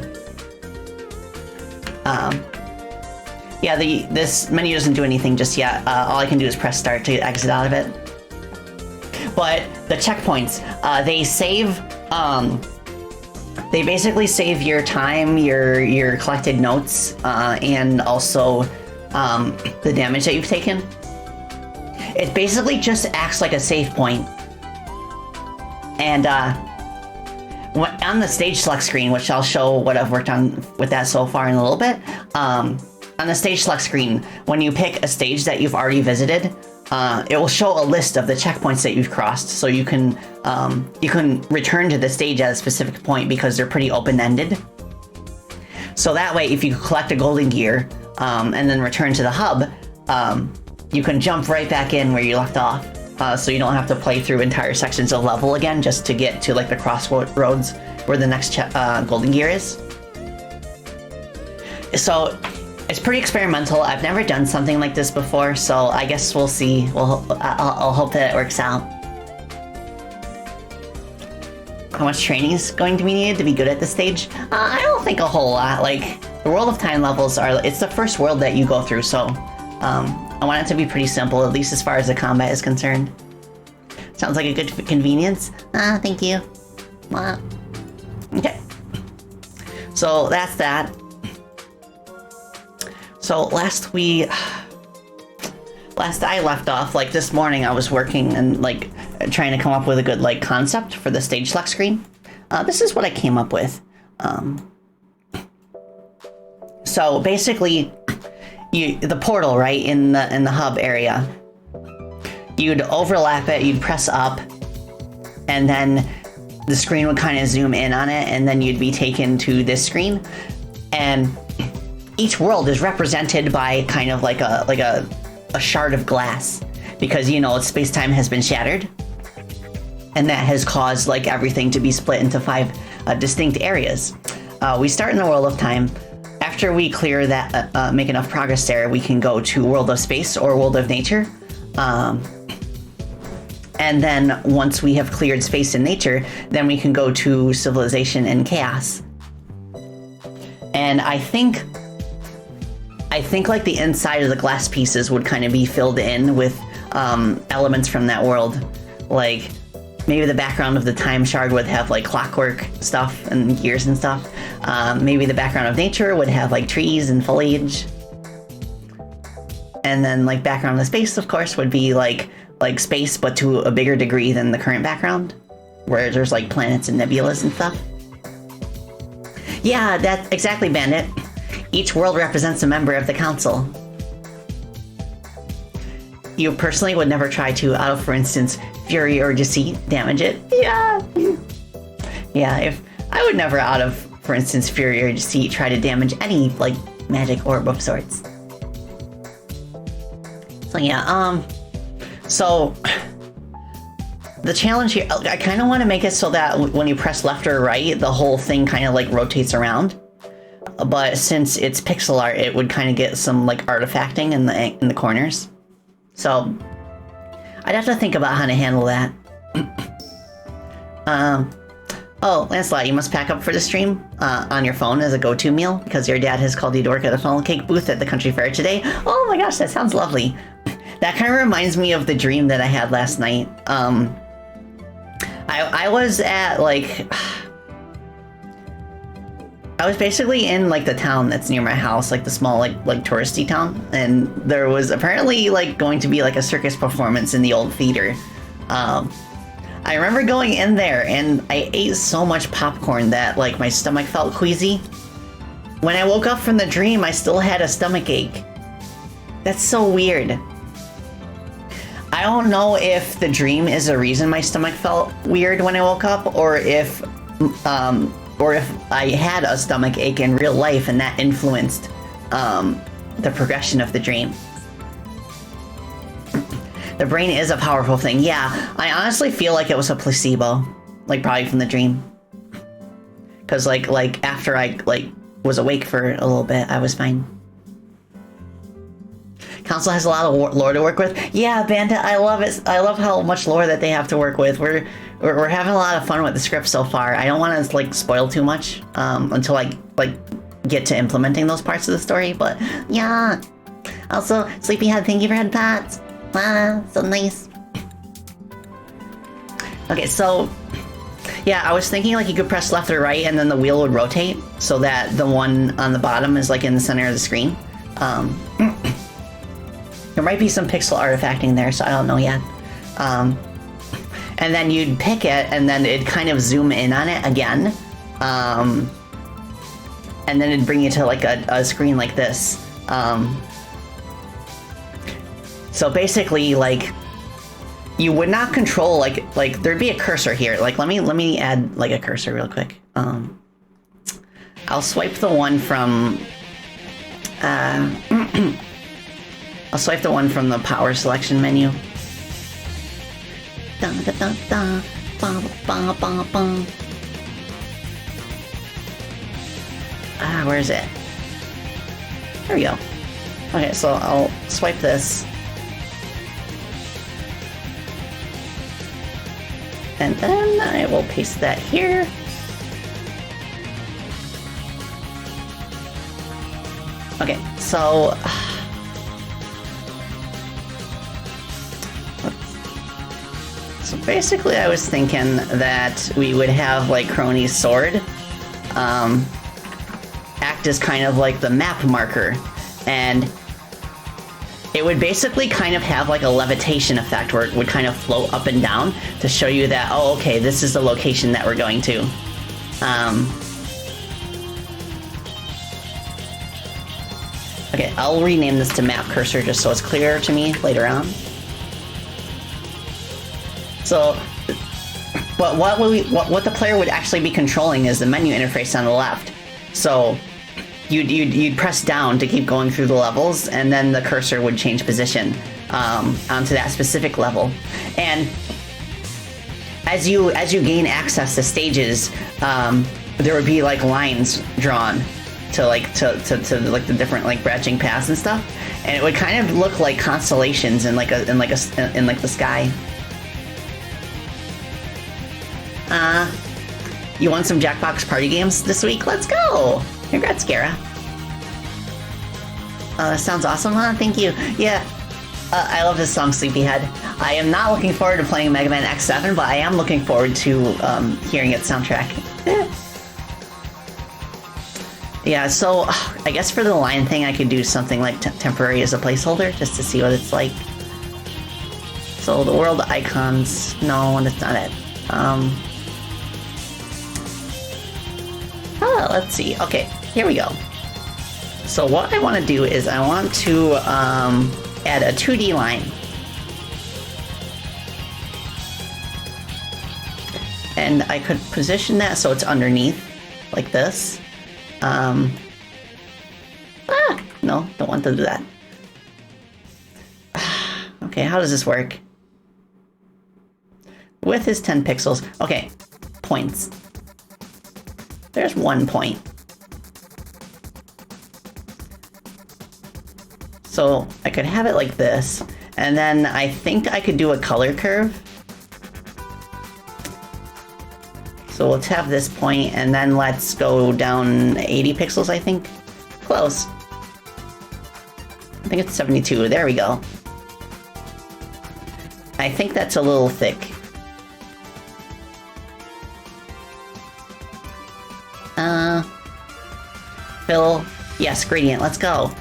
Yeah, this menu doesn't do anything just yet. All I can do is press start to exit out of it. But the checkpoints, they save. They basically save your time, your collected notes, and also the damage that you've taken. It basically just acts like a save point. And on the stage select screen, which I'll show what I've worked on with that so far in a little bit, on the stage select screen, when you pick a stage that you've already visited, it will show a list of the checkpoints that you've crossed, so you can return to the stage at a specific point because they're pretty open-ended. So that way, if you collect a golden gear and then return to the hub, you can jump right back in where you left off. So you don't have to play through entire sections of level again just to get to like the crossroads where the next golden gear is. So it's pretty experimental. I've never done something like this before, so I guess we'll see. I'll hope that it works out. How much training is going to be needed to be good at this stage? I don't think a whole lot. Like, the World of Time levels it's the first world that you go through, so I want it to be pretty simple, at least as far as the combat is concerned. Sounds like a good convenience. Thank you. Okay. So that's that. So last we last I left off, like this morning, I was working and like trying to come up with a good like concept for the stage select screen. This is what I came up with. So basically, the portal right in the hub area, you'd overlap it, you'd press up, and then the screen would kind of zoom in on it, and then you'd be taken to this screen, and each world is represented by kind of like a shard of glass, because you know space-time has been shattered, and that has caused like everything to be split into 5 distinct areas. We start in the world of time. After we clear that, make enough progress there, we can go to world of space or world of nature. And then once we have cleared space and nature, then we can go to civilization and chaos. And I think like the inside of the glass pieces would kind of be filled in with elements from that world. Like maybe the background of the time shard would have like clockwork stuff and gears and stuff. Maybe the background of nature would have like trees and foliage. And then like background of the space, of course, would be like space, but to a bigger degree than the current background, where there's like planets and nebulas and stuff. Yeah, that's exactly, Bandit. Each world represents a member of the council. You personally would never try to, out of, for instance, fury or deceit, damage it. Yeah. Yeah, if I would never, out of, for instance, fury or deceit, try to damage any like magic orb of sorts. So yeah, so the challenge here, I kind of want to make it so that when you press left or right, the whole thing kind of like rotates around. But since it's pixel art, it would kind of get some like artifacting in the corners. So I'd have to think about how to handle that. Oh, Lancelot, you must pack up for the stream on your phone as a go-to meal because your dad has called you to work at a funnel cake booth at the country fair today. Oh my gosh, that sounds lovely. That kind of reminds me of the dream that I had last night. I was at like... I was basically in like the town that's near my house, like the small like touristy town, and there was apparently like going to be like a circus performance in the old theater. I remember going in there and I ate so much popcorn that like my stomach felt queasy. When I woke up from the dream, I still had a stomach ache. That's so weird. I don't know if the dream is the reason my stomach felt weird when I woke up, or if I had a stomach ache in real life and that influenced the progression of the dream. The brain is a powerful thing. Yeah, I honestly feel like it was a placebo, like probably from the dream. Cause like after I was awake for a little bit, I was fine. Council has a lot of lore to work with. Yeah, Bandit, I love it. I love how much lore that they have to work with. We're having a lot of fun with the script so far. I don't want to like spoil too much until I like get to implementing those parts of the story. But yeah. Also, Sleepyhead, thank you for head pats. Ah, so nice. Okay, so yeah, I was thinking like you could press left or right, and then the wheel would rotate so that the one on the bottom is like in the center of the screen. There might be some pixel artifacting there, so I don't know yet. And then you'd pick it, and then it'd kind of zoom in on it again. And then it'd bring you to like a screen like this. So basically, like, you would not control, like there'd be a cursor here. Like, let me add like a cursor real quick. I'll swipe the one from, I'll swipe the one from the power selection menu. Da, da, da, da, ba, ba, ba, ba. Where is it? There we go. Okay, so I'll swipe this. And then I will paste that here. Okay, so... So basically I was thinking that we would have like Crony's sword act as kind of like the map marker, and it would basically kind of have like a levitation effect where it would kind of float up and down to show you that, oh, okay, this is the location that we're going to. Okay, I'll rename this to map cursor just so it's clearer to me later on. So, but what the player would actually be controlling is the menu interface on the left. So, you'd press down to keep going through the levels, and then the cursor would change position onto that specific level. And as you gain access to stages, there would be like lines drawn to like the different like branching paths and stuff, and it would kind of look like constellations in the sky. You want some Jackbox party games this week? Let's go! Congrats, Gara. That sounds awesome, huh? Thank you. Yeah, I love this song, Sleepyhead. I am not looking forward to playing Mega Man X7, but I am looking forward to hearing its soundtrack. Yeah, so I guess for the line thing, I could do something like temporary as a placeholder, just to see what it's like. So the world icons, no, that's not it. Let's see. Okay, here we go. So what I want to do is I want to add a 2D line. And I could position that so it's underneath, like this. No, don't want to do that. Okay, how does this work? Width is 10 pixels. Okay, points. There's 1 point. So I could have it like this, and then I think I could do a color curve. So let's have this point, and then let's go down 80 pixels, I think. Close. I think it's 72. There we go. I think that's a little thick. Fill. Yes, gradient. Let's go.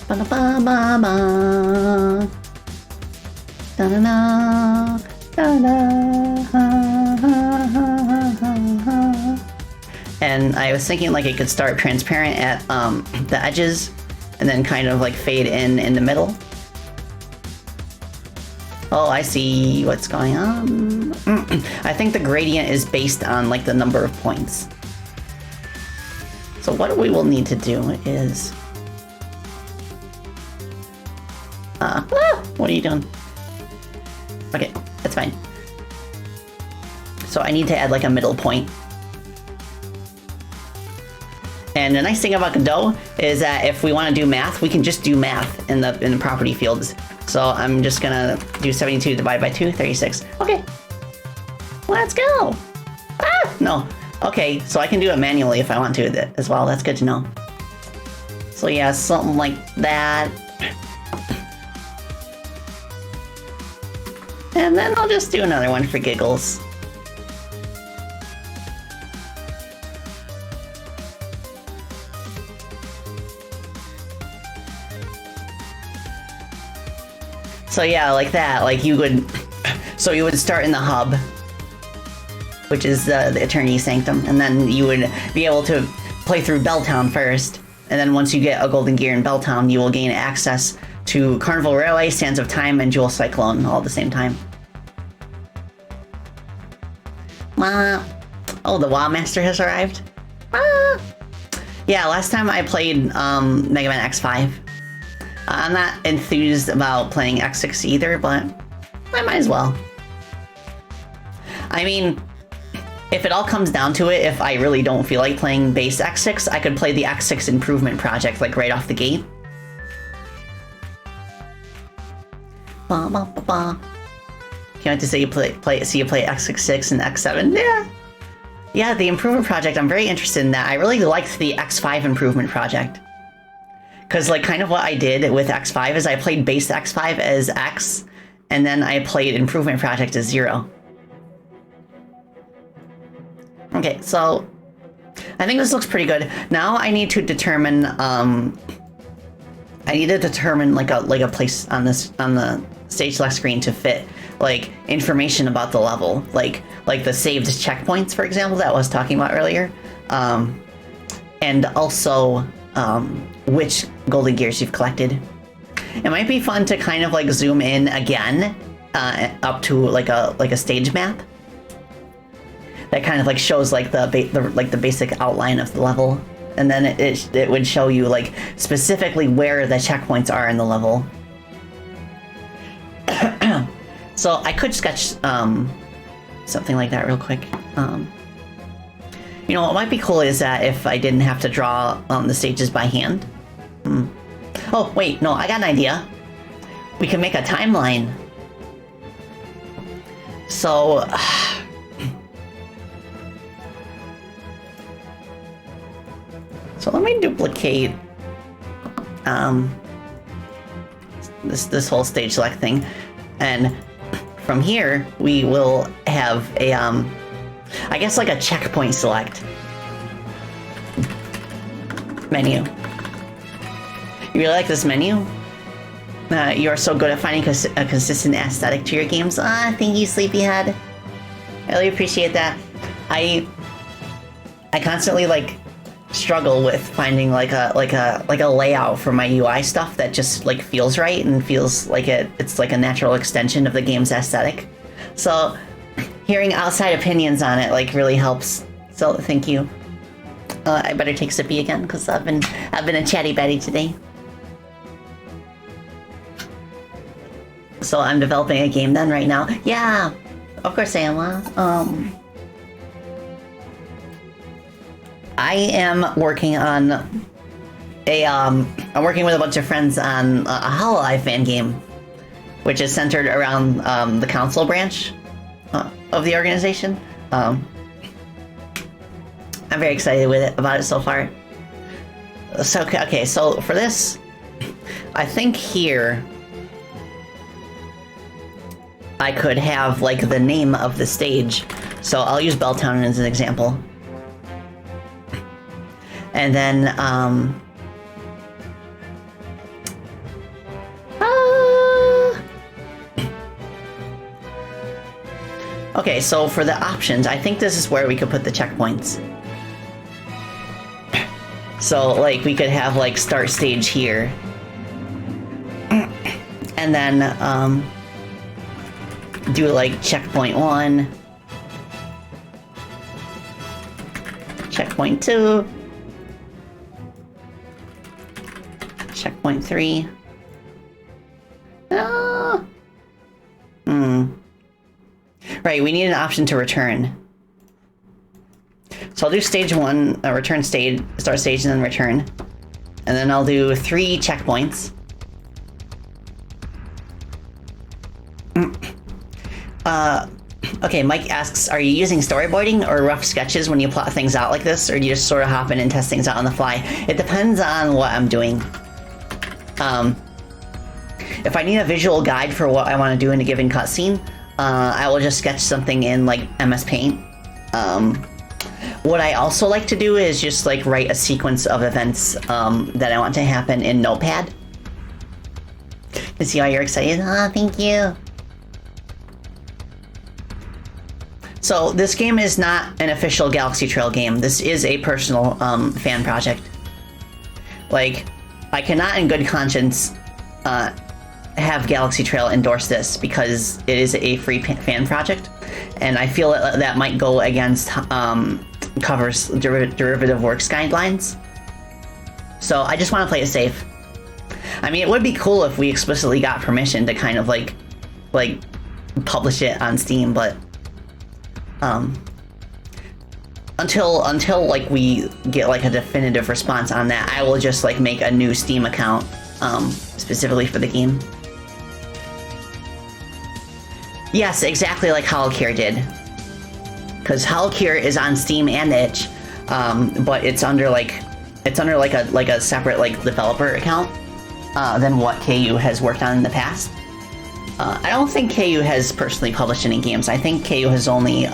Ba-da-ba-ba-ba. Da-da-da. And I was thinking like it could start transparent at the edges and then kind of like fade in the middle. Oh, I see what's going on. I think the gradient is based on like the number of points. So what we will need to do is... what are you doing? Okay, that's fine. So I need to add like a middle point. And the nice thing about Godot is that if we want to do math, we can just do math in the property fields. So I'm just gonna do 72 divided by 2, 36. Okay, let's go. No. Okay, so I can do it manually if I want to as well. That's good to know. So yeah, something like that. And then I'll just do another one for giggles. So yeah, like that, like you would, so you would start in the hub, which is the Eternity Sanctum, and then you would be able to play through Belltown first, and then once you get a Golden Gear in Belltown, you will gain access to Carnival Railway, Sands of Time, and Jewel Cyclone all at the same time. Oh, the WoW Master has arrived. Yeah, last time I played Mega Man X5. I'm not enthused about playing X6 either, but I might as well. I mean, if it all comes down to it, if I really don't feel like playing base X6, I could play the X6 Improvement Project, like, right off the gate. Ba, ba, ba, ba. Can't wait to see you play X66 and X7. Yeah. Yeah, the Improvement Project, I'm very interested in that. I really liked the X5 Improvement Project. Because, like, kind of what I did with X5 is I played base X5 as X, and then I played Improvement Project as 0. Okay, so I think this looks pretty good. Now I need to determine I need to determine like a place on the stage select screen to fit like information about the level, like the saved checkpoints, for example, that I was talking about earlier, and also which golden gears you've collected. It might be fun to kind of like zoom in again up to like a stage map that kind of like shows like the basic outline of the level, and then it would show you like specifically where the checkpoints are in the level. So I could sketch something like that real quick. You know, what might be cool is that if I didn't have to draw the stages by hand. Oh, wait, no, I got an idea. We can make a timeline. So... So let me duplicate this whole stage select thing, and from here we will have a I guess like a checkpoint select menu. You really like this menu? You are so good at finding a consistent aesthetic to your games. Thank you, Sleepyhead. I really appreciate that. I constantly like struggle with finding like a layout for my UI stuff that just like feels right and feels like it's like a natural extension of the game's aesthetic. So hearing outside opinions on it like really helps. So thank you. I better take Sippy again because I've been a chatty Betty today. So I'm developing a game then right now. Yeah, of course I am. I am working on I'm working with a bunch of friends on a hololive fangame, which is centered around the council branch of the organization. I'm very excited about it so far. So okay, so for this, I think here I could have like the name of the stage. So I'll use Belltown as an example. And then, okay, so for the options, I think this is where we could put the checkpoints. So, like, we could have, like, start stage here. And then, do, like, checkpoint 1. Checkpoint 2. Checkpoint 3. Right, we need an option to return. So I'll do stage 1, return stage, start stage, and then return. And then I'll do 3 checkpoints. Okay, Mike asks, are you using storyboarding or rough sketches when you plot things out like this, or do you just sort of hop in and test things out on the fly? It depends on what I'm doing. If I need a visual guide for what I want to do in a given cutscene, I will just sketch something in like MS Paint. What I also like to do is just like write a sequence of events that I want to happen in Notepad. To see why you're excited. Thank you. So this game is not an official Galaxy Trail game. This is a personal fan project. Like, I cannot in good conscience have Galaxy Trail endorse this because it is a free fan project, and I feel that might go against Cover's derivative works guidelines. So I just want to play it safe. I mean, it would be cool if we explicitly got permission to kind of like publish it on Steam, but until like we get like a definitive response on that, I will just like make a new Steam account specifically for the game. Yes, exactly like Hololive did. Because Hololive is on Steam and itch, but it's under like a separate like developer account than what KU has worked on in the past. I don't think KU has personally published any games. I think KU has only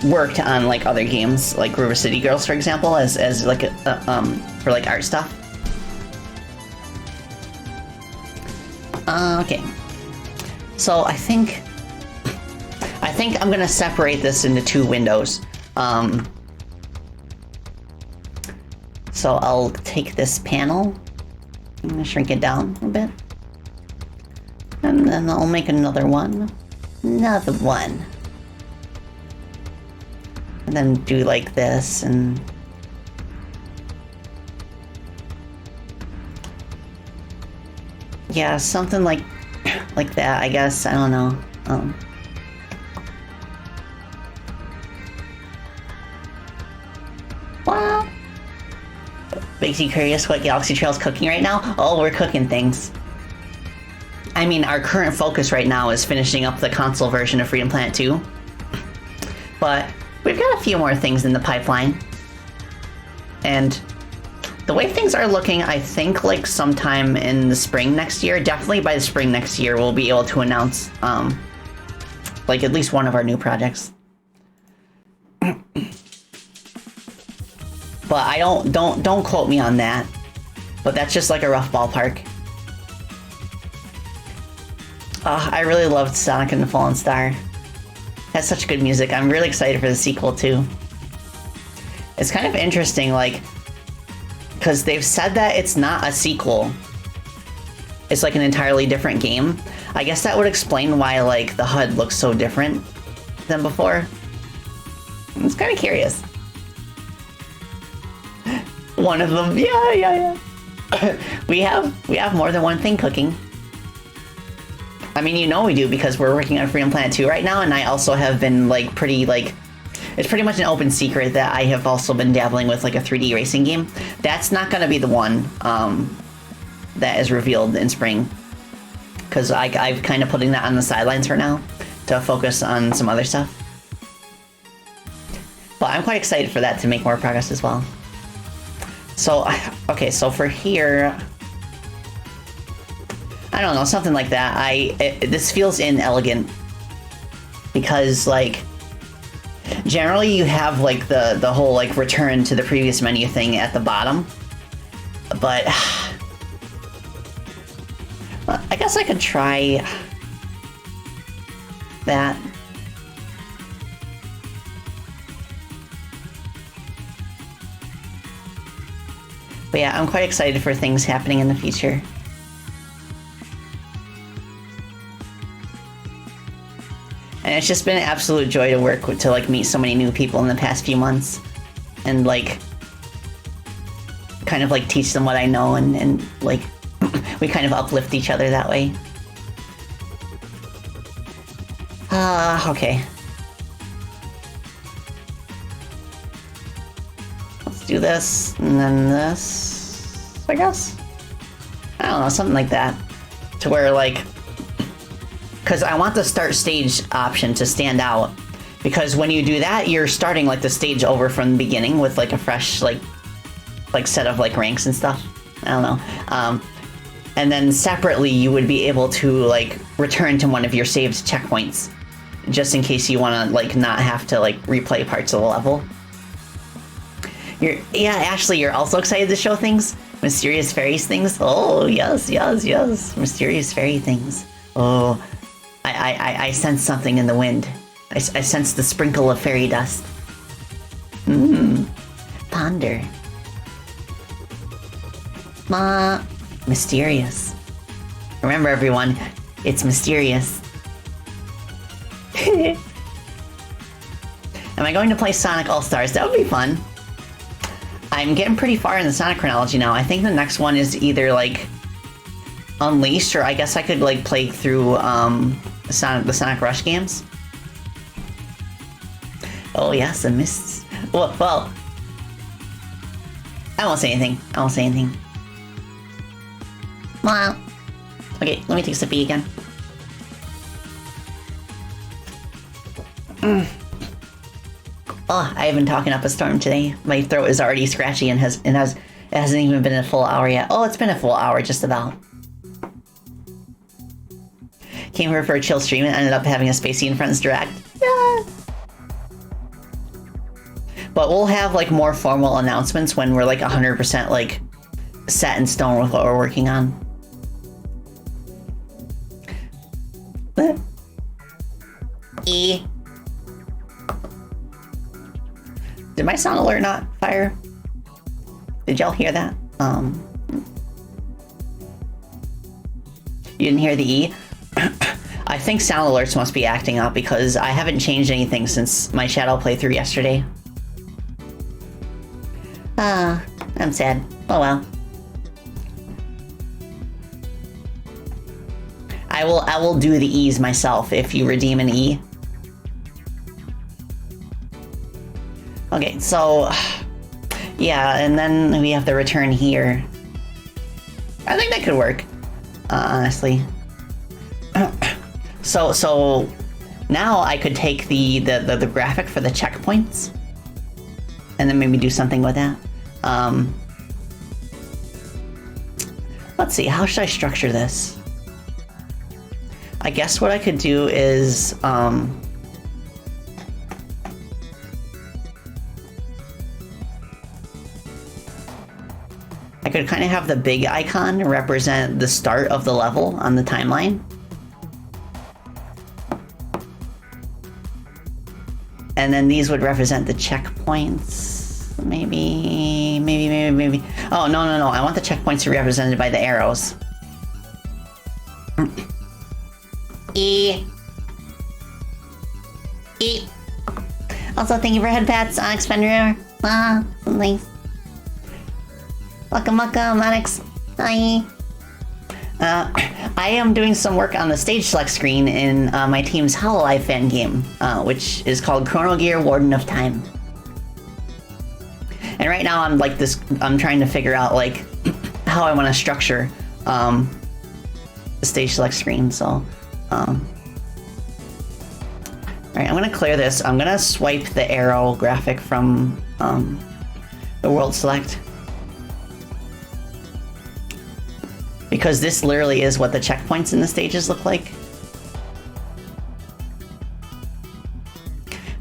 worked on like other games, like River City Girls, for example, as like for like art stuff. Okay. So I think I'm gonna separate this into 2 windows. So I'll take this panel, I'm gonna shrink it down a bit, and then I'll make another one, and then do like this, and yeah, something like that, I guess. I don't know. Well, makes you curious what Galaxy Trail's cooking right now? Oh, we're cooking things. I mean, our current focus right now is finishing up the console version of Freedom Planet 2. But we've got a few more things in the pipeline. And the way things are looking, I think like sometime in the spring next year, definitely by the spring next year, we'll be able to announce like at least one of our new projects. But I don't quote me on that. But that's just like a rough ballpark. I really loved Sonic and the Fallen Star. Has such good music. I'm really excited for the sequel too. It's kind of interesting, like, because they've said that it's not a sequel. It's like an entirely different game. I guess that would explain why like the HUD looks so different than before. It's kind of curious. One of them, yeah. we have more than one thing cooking. I mean, you know we do, because we're working on Freedom Planet 2 right now, and I also have been like pretty like, it's pretty much an open secret that I have also been dabbling with like a 3D racing game. That's not gonna be the one that is revealed in spring, because I've kind of putting that on the sidelines for now to focus on some other stuff. But I'm quite excited for that to make more progress as well. So, okay, so for here, I don't know, something like that. This feels inelegant because, like, generally you have like the whole like return to the previous menu thing at the bottom, but I guess I could try that. But yeah, I'm quite excited for things happening in the future. And it's just been an absolute joy to work with, to like meet so many new people in the past few months. And like, kind of like teach them what I know, and like, we kind of uplift each other that way. Okay. Let's do this, and then this, I guess? I don't know, something like that. To where like, because I want the start stage option to stand out. Because when you do that, you're starting like the stage over from the beginning with like a fresh like set of like ranks and stuff. I don't know. And then separately, you would be able to like return to one of your saved checkpoints, just in case you want to like not have to like replay parts of the level. Yeah, Ashley, you're also excited to show things? Mysterious fairies things? Oh, yes. Mysterious fairy things. Oh, I sense something in the wind. I sense the sprinkle of fairy dust. Ponder. Mysterious. Remember, everyone, it's mysterious. Am I going to play Sonic All-Stars? That would be fun. I'm getting pretty far in the Sonic chronology now. I think the next one is either like Unleashed, or I guess I could like play through the Sonic Rush games. Oh yes, the mists. Well, I won't say anything. Well, okay, let me take a sippy again. Oh, I have been talking up a storm today. My throat is already scratchy and it hasn't even been a full hour yet. Oh, it's been a full hour, just about. Came here for a chill stream and ended up having a Spacey and Friends direct. Yeah. But we'll have like more formal announcements when we're like 100% like set in stone with what we're working on. E. Did my sound alert not fire? Did y'all hear that? You didn't hear the E? I think sound alerts must be acting up because I haven't changed anything since my Shadow playthrough yesterday. I'm sad. Oh well. I will do the E's myself if you redeem an E. Okay, so yeah, and then we have the return here. I think that could work, honestly. So now I could take the graphic for the checkpoints, and then maybe do something with that. Let's see, how should I structure this? I guess what I could do is I could kind of have the big icon represent the start of the level on the timeline. And then these would represent the checkpoints. Maybe. Oh, no. I want the checkpoints to be represented by the arrows. E. Also, thank you for head pats, Onyx Fenrir. Nice. Welcome, Onyx. Hi. I am doing some work on the stage select screen in my team's hololive fan game, which is called Chrono Gear Warden of Time. And right now I'm trying to figure out like how I want to structure the stage select screen. So, all right, I'm gonna clear this. I'm gonna swipe the arrow graphic from the world select. Because this literally is what the checkpoints in the stages look like.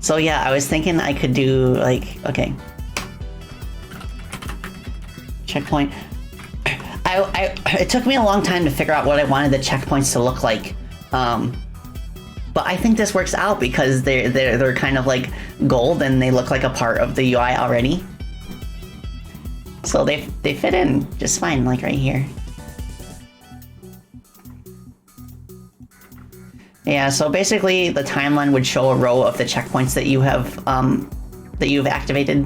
So yeah, I was thinking I could do like, okay. Checkpoint. It took me a long time to figure out what I wanted the checkpoints to look like. But I think this works out because they're kind of like gold and they look like a part of the UI already. So they fit in just fine, like right here. Yeah, so basically the timeline would show a row of the checkpoints that you have activated.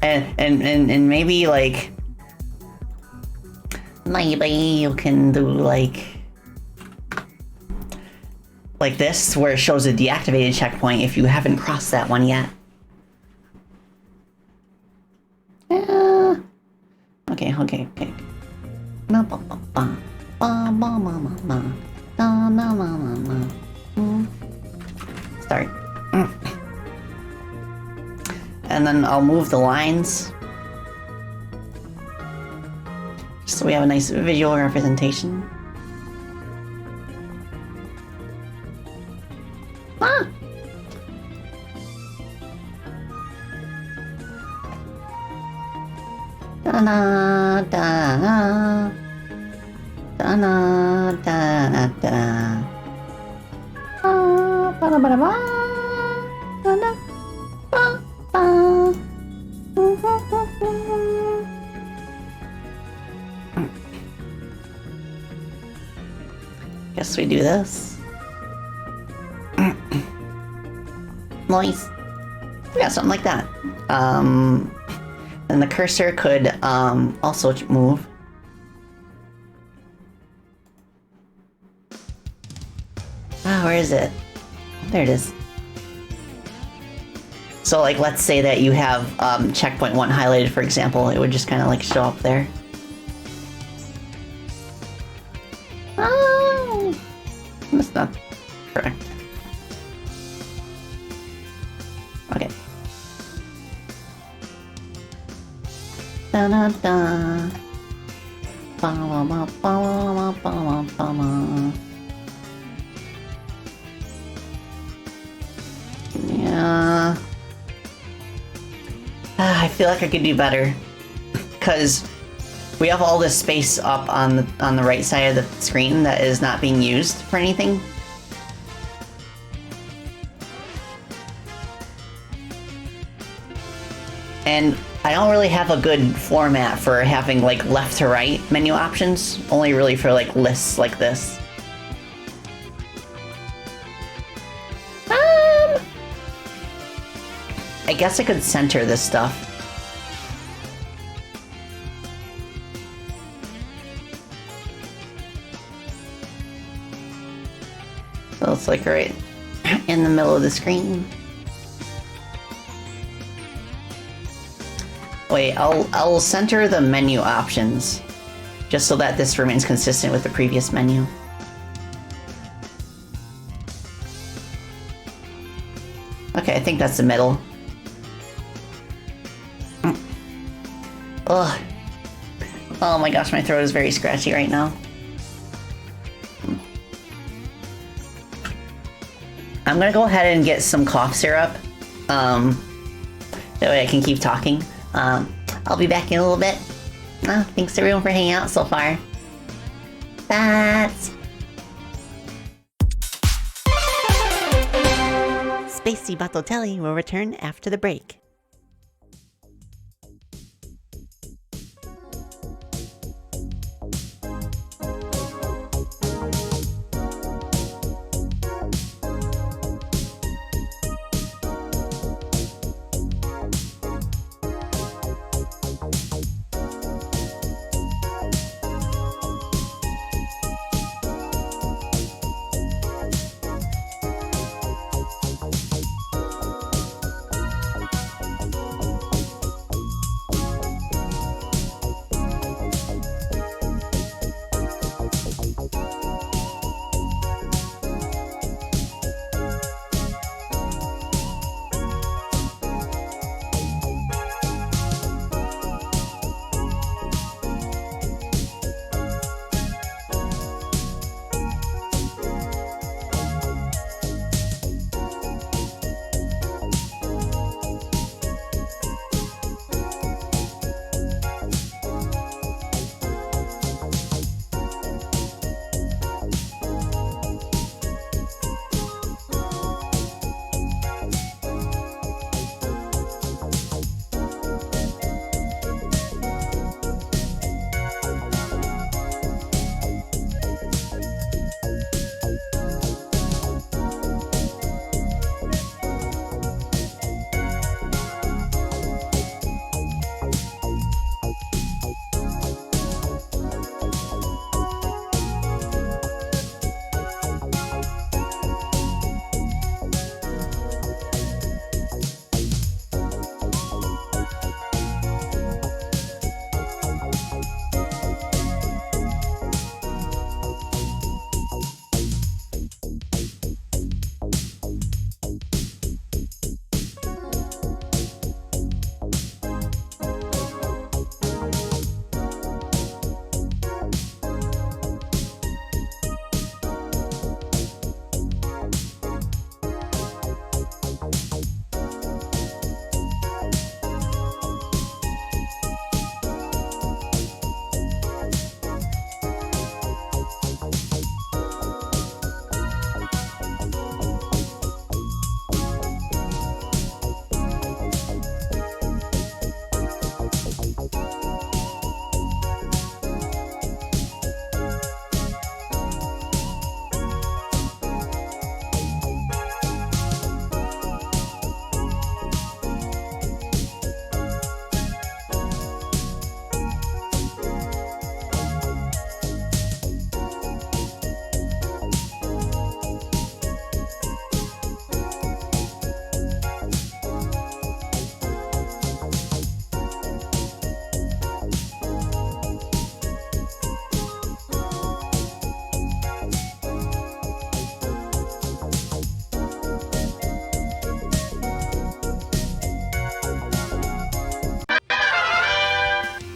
And maybe like maybe you can do like this where it shows a deactivated checkpoint if you haven't crossed that one yet. Okay. Start. And then I'll move the lines just so we have a nice visual representation. Da-na-da-na. Da-na-da-da. Ba-da-ba-da-ba. Da-na-ba-ba. Guess we do this. Nice. Yeah, something like that. And the cursor could also move. Where is it? There it is. So like, let's say that you have checkpoint 1 highlighted, for example, it would just kind of like show up there. Oh, that's not correct. Okay. Da da da. Ba ba ba ba ba ba ba ba. Yeah. I feel like I could do better because we have all this space up on the right side of the screen that is not being used for anything. And I don't really have a good format for having like left to right menu options, only really for like lists like this. I guess I could center this stuff. So it's like right in the middle of the screen. Wait, I'll center the menu options just so that this remains consistent with the previous menu. Okay, I think that's the middle. Ugh. Oh my gosh, my throat is very scratchy right now. I'm gonna go ahead and get some cough syrup. That way I can keep talking. I'll be back in a little bit. Thanks everyone for hanging out so far. That's... Spacey Bottotelli will return after the break.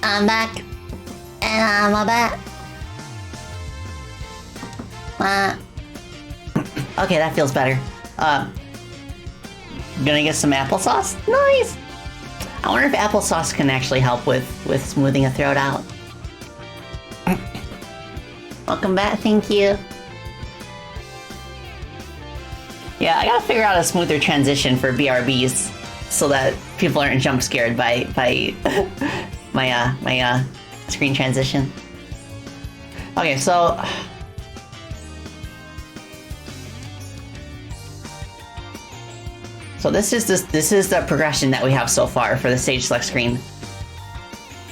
I'm back. And I'm a bat. Okay, that feels better. Gonna get some applesauce? Nice! I wonder if applesauce can actually help with smoothing a throat out. Welcome back, thank you. Yeah, I gotta figure out a smoother transition for BRBs so that people aren't jump scared by my screen transition. Okay, so this is the progression that we have so far for the stage select screen.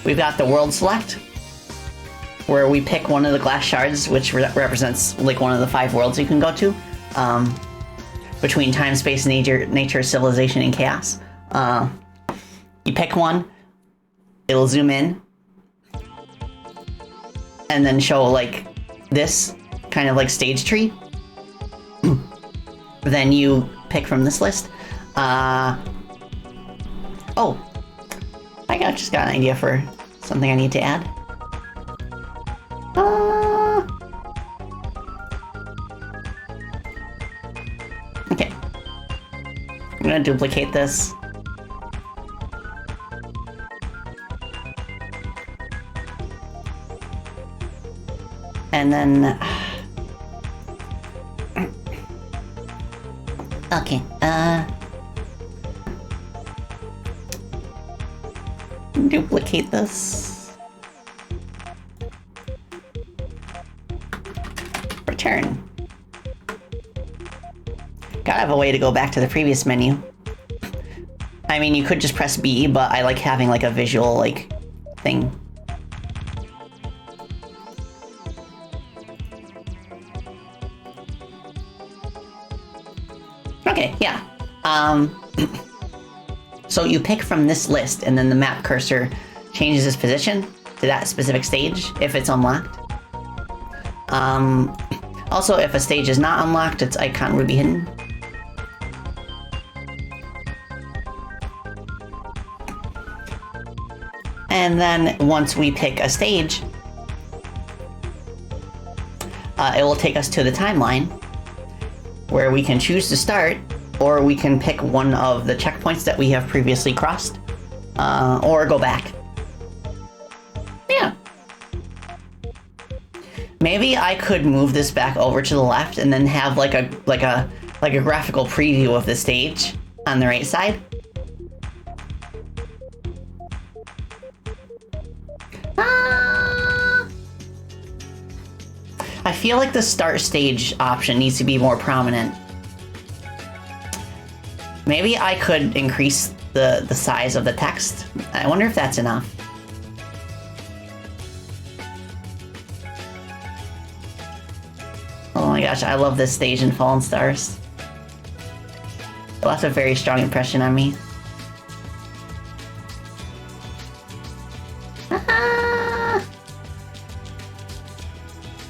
We've got the world select, where we pick one of the glass shards, which represents like one of the 5 worlds you can go to, between time, space, nature, civilization, and chaos. You pick one, it'll zoom in, and then show like this kind of like stage tree. Then you pick from this list. Oh, I just got an idea for something I need to add. Okay. I'm gonna duplicate this. And then... okay, duplicate this. Return. Gotta have a way to go back to the previous menu. I mean, you could just press B, but I like having like a visual like thing. Okay, yeah. So you pick from this list, and then the map cursor changes its position to that specific stage if it's unlocked. Also, if a stage is not unlocked, its icon would be hidden. And then once we pick a stage, it will take us to the timeline, where we can choose to start, or we can pick one of the checkpoints that we have previously crossed, or go back. Yeah. Maybe I could move this back over to the left and then have like a graphical preview of the stage on the right side. I feel like the start stage option needs to be more prominent. Maybe I could increase the size of the text. I wonder if that's enough. Oh my gosh, I love this stage in Fallen Stars. It left a very strong impression on me.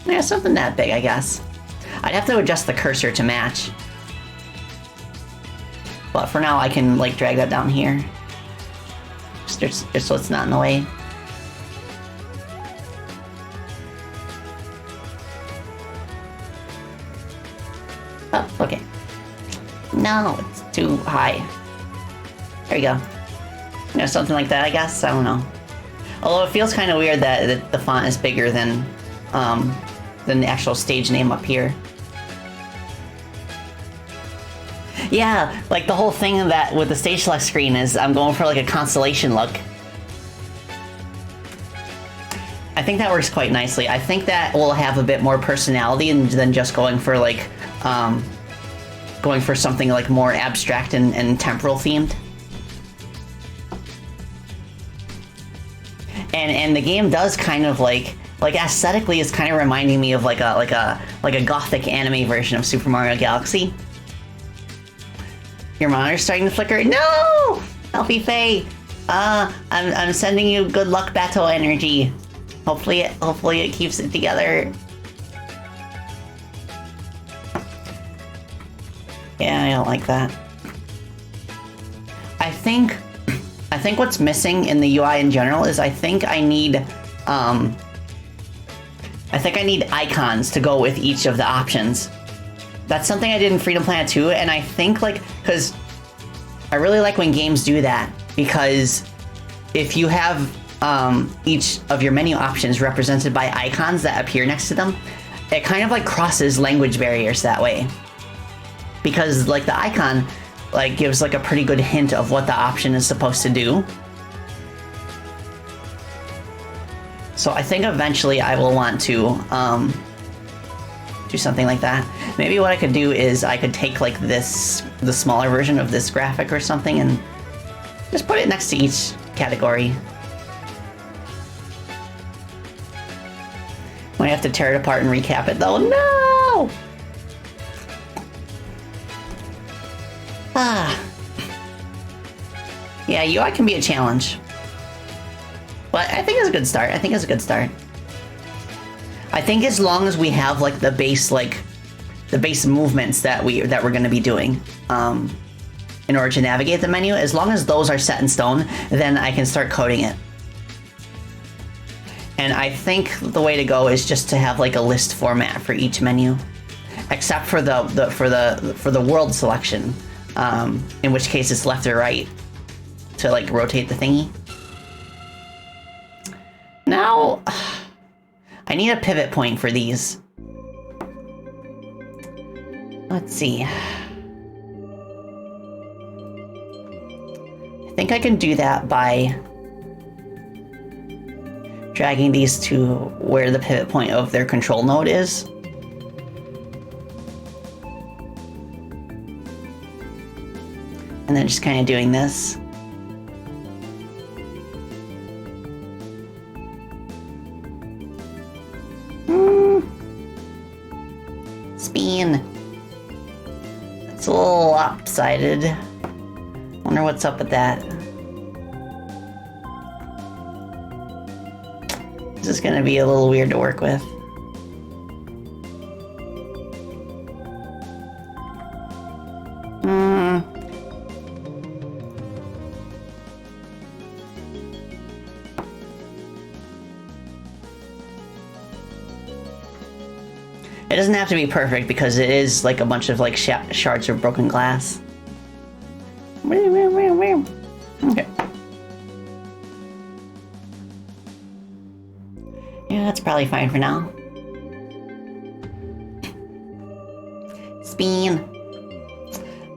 Yeah, something that big, I guess. I'd have to adjust the cursor to match. But for now, I can, like, drag that down here. Just so it's not in the way. Oh, okay. No, it's too high. There we go. You know, something like that, I guess? I don't know. Although it feels kind of weird that the font is bigger than the actual stage name up here. Yeah, like the whole thing that with the stage select screen is I'm going for like a constellation look. I think that works quite nicely. I think that will have a bit more personality than just going for like something like more abstract and temporal themed. And the game does kind of like aesthetically is kind of reminding me of like a gothic anime version of Super Mario Galaxy. Your monitor's starting to flicker. No! Alfie Faye! I'm sending you good luck battle energy. Hopefully it keeps it together. Yeah, I don't like that. I think what's missing in the UI in general is I think I need icons to go with each of the options. That's something I did in Freedom Planet 2, and I think because I really like when games do that, because if you have each of your menu options represented by icons that appear next to them, it kind of like crosses language barriers that way. Because like the icon like gives like a pretty good hint of what the option is supposed to do. So I think eventually I will want to do something like that. Maybe what I could do is I could take like this, the smaller version of this graphic or something, and just put it next to each category. Might have to tear it apart and recap it though. No! Yeah, UI can be a challenge. But I think it's a good start. I think it's a good start. I think as long as we have like the base movements that we're going to be doing in order to navigate the menu, as long as those are set in stone, then I can start coding it. And I think the way to go is just to have like a list format for each menu, except for the world selection, in which case it's left or right to like rotate the thingy. Now, I need a pivot point for these. Let's see. I think I can do that by dragging these to where the pivot point of their control node is. And then just kind of doing this. Spin. It's a little lopsided. Wonder what's up with that. This is gonna be a little weird to work with. It doesn't have to be perfect because it is like a bunch of like shards of broken glass. Okay. Yeah, that's probably fine for now. Spin.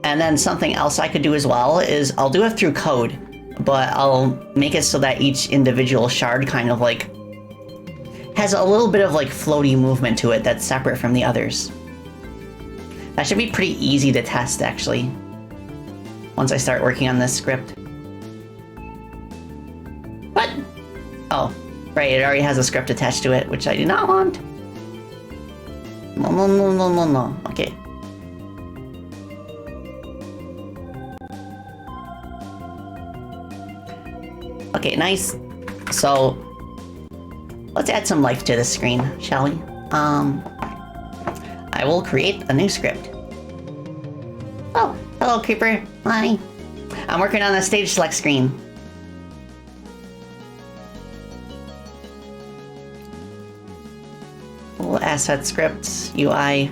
And then something else I could do as well is I'll do it through code, but I'll make it so that each individual shard kind of like has a little bit of like floaty movement to it that's separate from the others. That should be pretty easy to test actually, once I start working on this script. What? Oh, right, it already has a script attached to it, which I do not want. No. Okay. Okay, nice. So, let's add some life to this screen, shall we? I will create a new script. Oh, hello, Creeper. Hi. I'm working on the stage select screen. Full asset script, UI.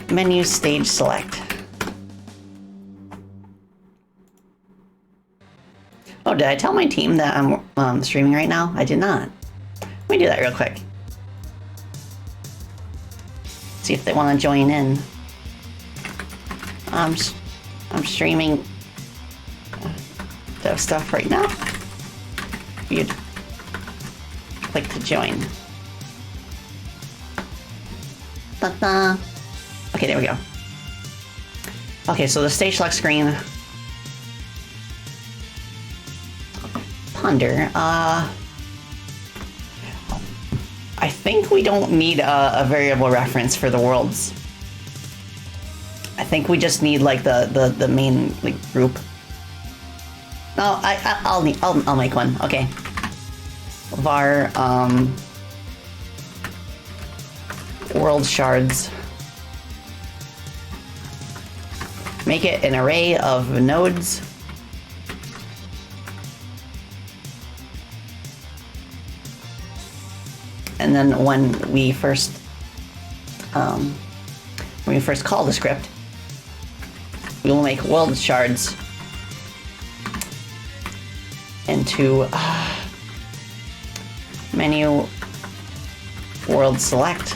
Menu stage select. Oh, did I tell my team that I'm streaming right now? I did not. Let me do that real quick. See if they want to join in. I'm streaming dev stuff right now. You'd click to join. Ta-da. Okay, there we go. Okay, so the stage select screen. Ponder. I think we don't need a variable reference for the worlds. I think we just need like the main like group. No, I'll make one. Okay. Var world shards. Make it an array of nodes. And then when we first call the script, we will make world shards into menu world select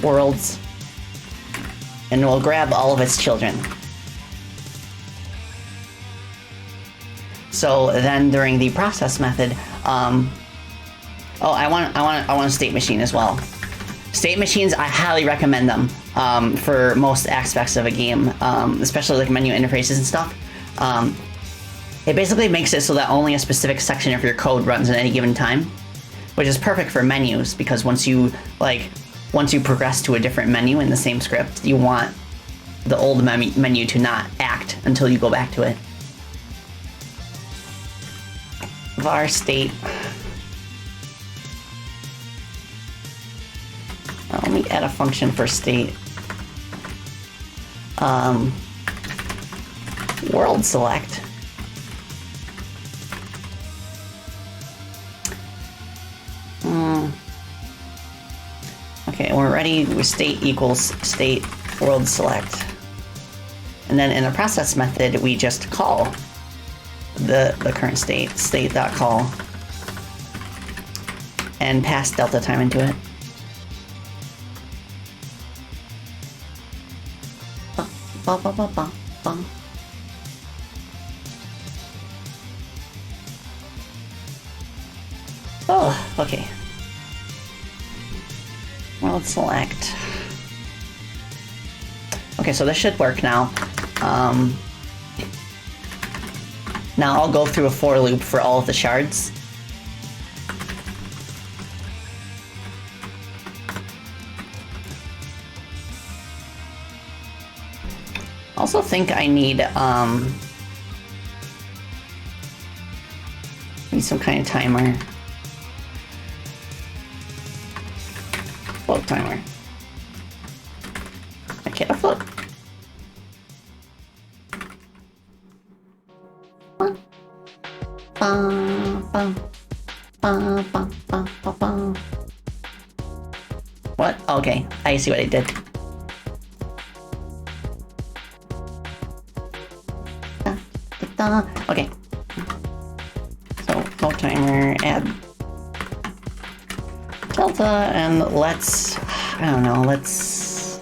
worlds and we'll grab all of its children. So then during the process method, oh, I want a state machine as well. State machines, I highly recommend them for most aspects of a game, especially like menu interfaces and stuff. It basically makes it so that only a specific section of your code runs at any given time, which is perfect for menus because once you progress to a different menu in the same script, you want the old menu to not act until you go back to it. Var state. Let me add a function for state. World select. Okay, we're ready with state equals state world select. And then in the process method, we just call the current state.call, and pass delta time into it. Oh, okay. World select. Okay, so this should work now. Now I'll go through a for loop for all of the shards. Also think I need some kind of timer. Float timer. I can't float. What? Okay, I see what I did. Okay. So, float timer, add delta, and let's, I don't know, let's,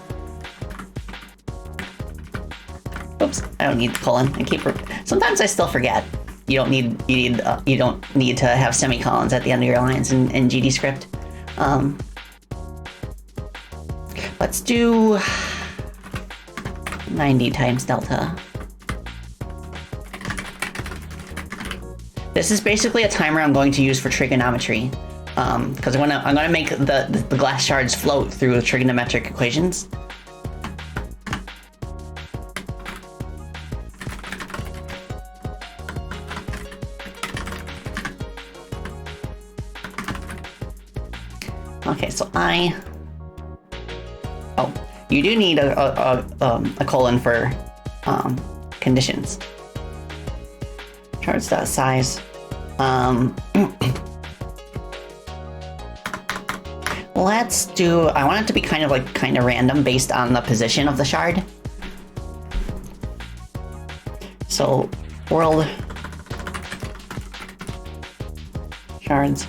oops, I don't need colon. Sometimes I still forget. You don't need to have semicolons at the end of your lines in GDScript. Let's do 90 times delta. This is basically a timer I'm going to use for trigonometry, because I'm gonna make the glass shards float through trigonometric equations. Okay, so you do need a colon for conditions. Shards.size. Let's do, I want it to be kind of random based on the position of the shard. So, world shards.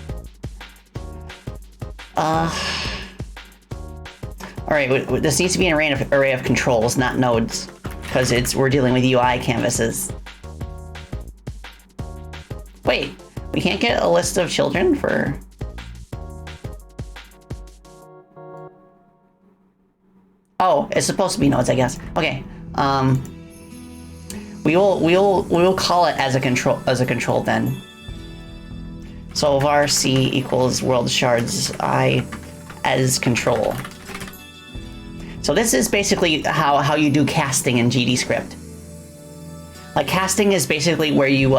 Alright, this needs to be an array of controls, not nodes, because we're dealing with UI canvases. Wait, we can't get a list of children for... Oh, it's supposed to be nodes, I guess. Okay. We will call it as a control then. So var c equals world shards I as control. So this is basically how you do casting in GDScript. Like, casting is basically where you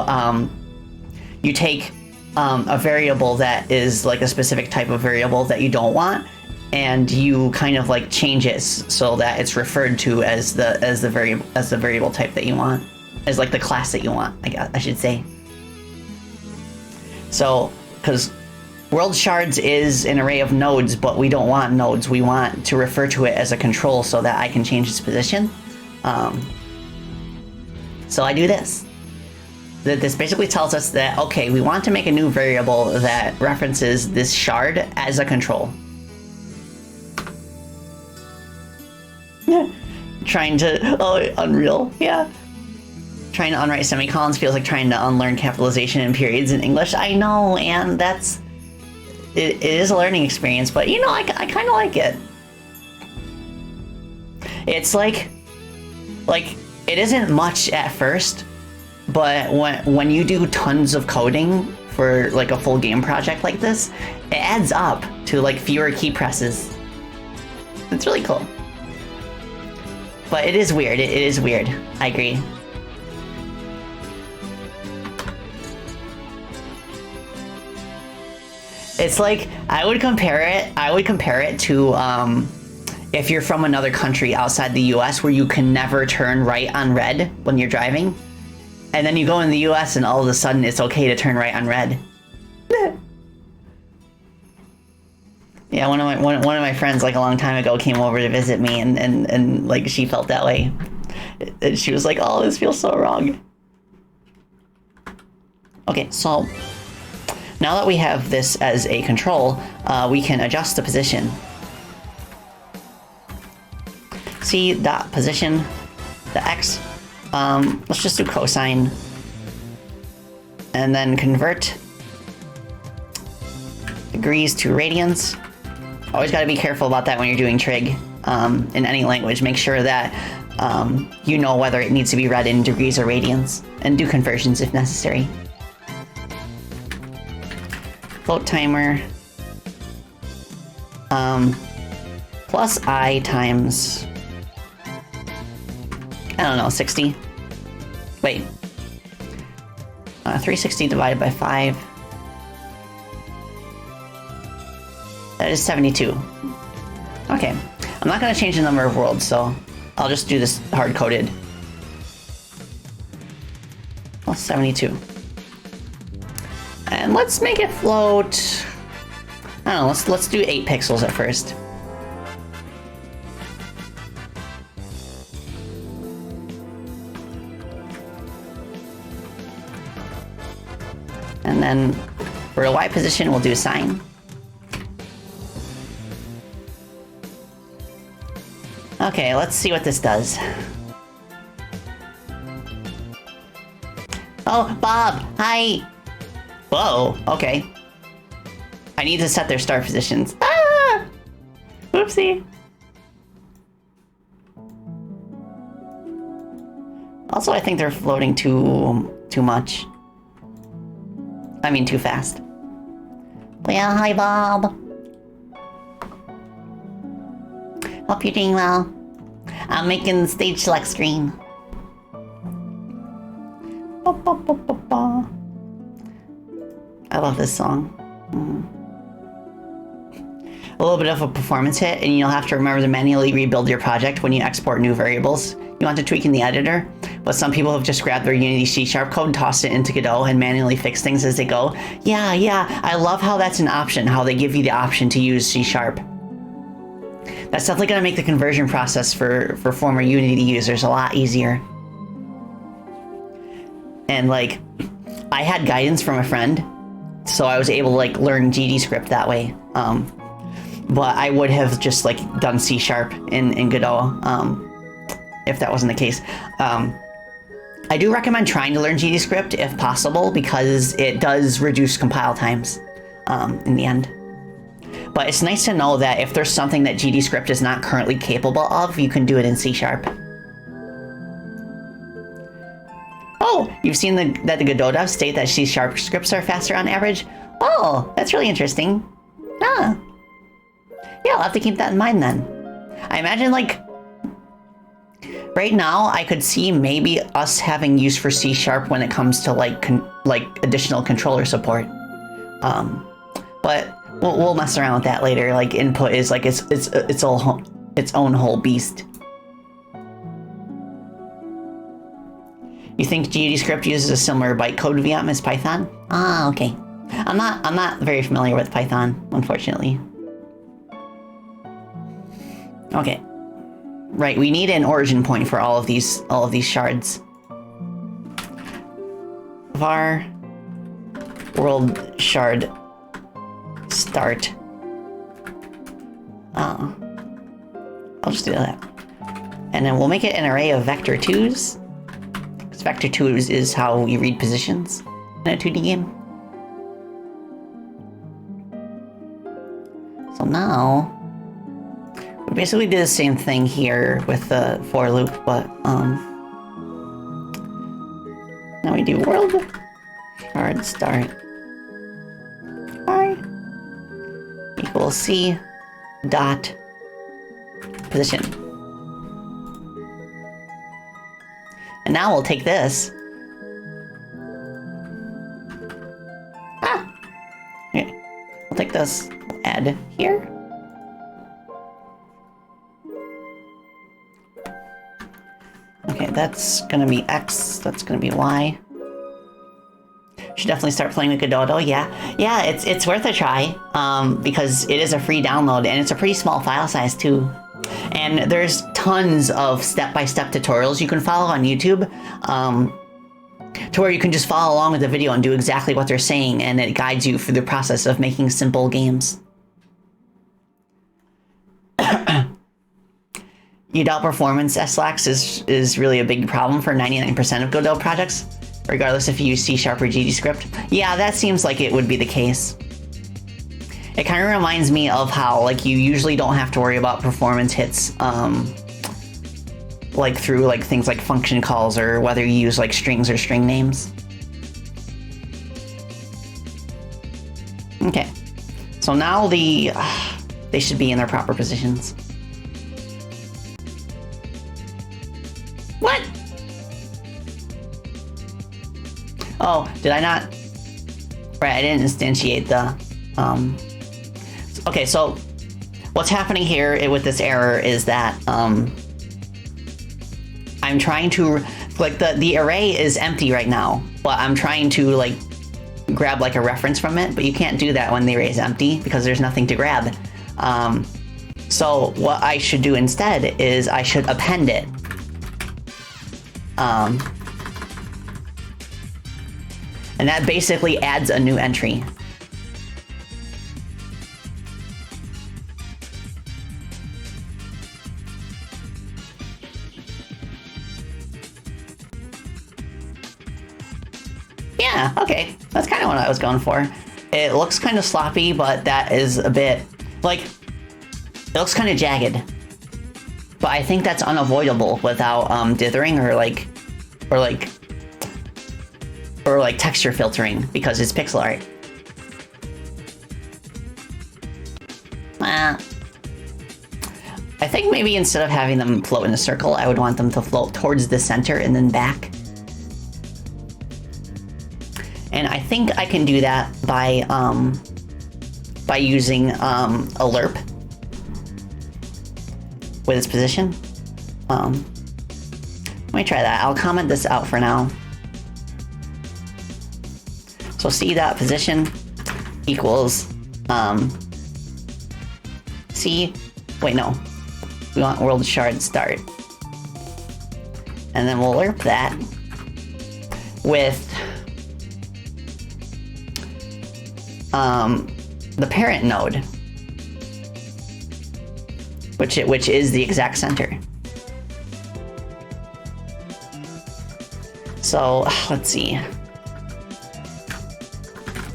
take a variable that is like a specific type of variable that you don't want, and you kind of like change it so that it's referred to as the variable type that you want, as like the class that you want, I should say. So, because world shards is an array of nodes, but we don't want nodes. We want to refer to it as a control so that I can change its position. So I do this. This basically tells us that, okay, we want to make a new variable that references this shard as a control. Trying to, Unreal, yeah. Trying to unwrite semicolons feels like trying to unlearn capitalization and periods in English. I know, and it is a learning experience, but you know, I kind of like it. It's like, it isn't much at first, but when you do tons of coding for like a full game project like this, it adds up to like fewer key presses. It's really cool. But it is weird. It is weird. I agree. It's like, I would compare it to if you're from another country outside the US where you can never turn right on red when you're driving. And then you go in the US and all of a sudden it's okay to turn right on red. Yeah, one of my friends like a long time ago came over to visit me and like she felt that way. And she was like, "Oh, this feels so wrong." Okay, so now that we have this as a control, we can adjust the position. C dot position, the X. Let's just do cosine. And then convert degrees to radians. Always got to be careful about that when you're doing trig in any language. Make sure that you know whether it needs to be read in degrees or radians, and do conversions if necessary. Float timer plus I times, I don't know, 60. Wait. 360 divided by 5. That is 72. Okay. I'm not going to change the number of worlds, so I'll just do this hard-coded. Plus 72. And let's make it float. I don't know, let's do 8 pixels at first. And then for the Y position, we'll do sine. Okay, let's see what this does. Oh, Bob, hi. Whoa, okay. I need to set their start positions. Ah! Oopsie. Also, I think they're floating too much. I mean, too fast. Well, hi, Bob. Hope you're doing well. I'm making the stage select screen. Ba, ba, ba, ba, ba. I love this song. A little bit of a performance hit, and you'll have to remember to manually rebuild your project when you export new variables you want to tweak in the editor. But some people have just grabbed their Unity C# code, tossed it into Godot, and manually fix things as they go. Yeah, I love how that's an option, how they give you the option to use C#. That's definitely going to make the conversion process for former Unity users a lot easier. And like, I had guidance from a friend, so I was able to like learn GDScript that way. But I would have just like done C# in Godot if that wasn't the case. I do recommend trying to learn GDScript if possible, because it does reduce compile times in the end. But it's nice to know that if there's something that GDScript is not currently capable of, you can do it in C#. Oh, you've seen that the Godot devs state that C# scripts are faster on average? Oh, that's really interesting. Ah. Yeah, I'll have to keep that in mind then. I imagine, like, right now, I could see maybe us having use for C# when it comes to, like, additional controller support. But we'll mess around with that later. Like, input is, like, its own whole beast. You think GDScript uses a similar bytecode VM as Python? Ah, okay. I'm not very familiar with Python, unfortunately. Okay. Right, we need an origin point for all of these shards. Var world shard start. I'll just do that. And then we'll make it an array of vector 2s. Because vector 2s is how we read positions in a 2D game. So now, we basically did the same thing here with the for loop, but now we do world shard start y equals c dot position. And now we'll take this. Okay, we'll take this, add here. Okay, that's gonna be X, that's gonna be Y. Should definitely start playing with Godot. Yeah, it's worth a try because it is a free download and it's a pretty small file size too. And there's tons of step-by-step tutorials you can follow on YouTube to where you can just follow along with the video and do exactly what they're saying, and it guides you through the process of making simple games. UDAL performance SLAX is really a big problem for 99% of Godot projects, regardless if you use C# or GDScript. Yeah, that seems like it would be the case. It kind of reminds me of how, like, you usually don't have to worry about performance hits, like through like things like function calls or whether you use like strings or string names. Okay, so now they should be in their proper positions. What? Oh, did I not? Right, I didn't instantiate the, okay, so what's happening here with this error is that, I'm trying to, like, the array is empty right now, but I'm trying to, like, grab, like, a reference from it, but you can't do that when the array is empty because there's nothing to grab. So what I should do instead is I should append it. And that basically adds a new entry. Yeah, okay, that's kind of what I was going for. It looks kind of sloppy, but that is a bit, like, it looks kind of jagged. But I think that's unavoidable without dithering or texture filtering because it's pixel art. I think maybe instead of having them float in a circle, I would want them to float towards the center and then back. And I think I can do that by using a lerp with its position. Let me try that. I'll comment this out for now. So C dot position equals C. Wait, no. We want world shard start, and then we'll lerp that with the parent node, which is the exact center. So let's see.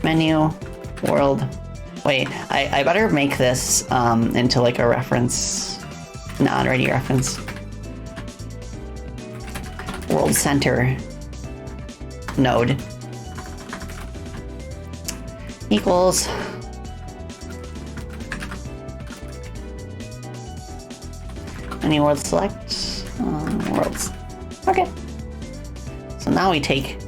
Menu, world. Wait, I better make this into like a reference, non-ready reference. World center node equals any world select worlds. Okay. So now we take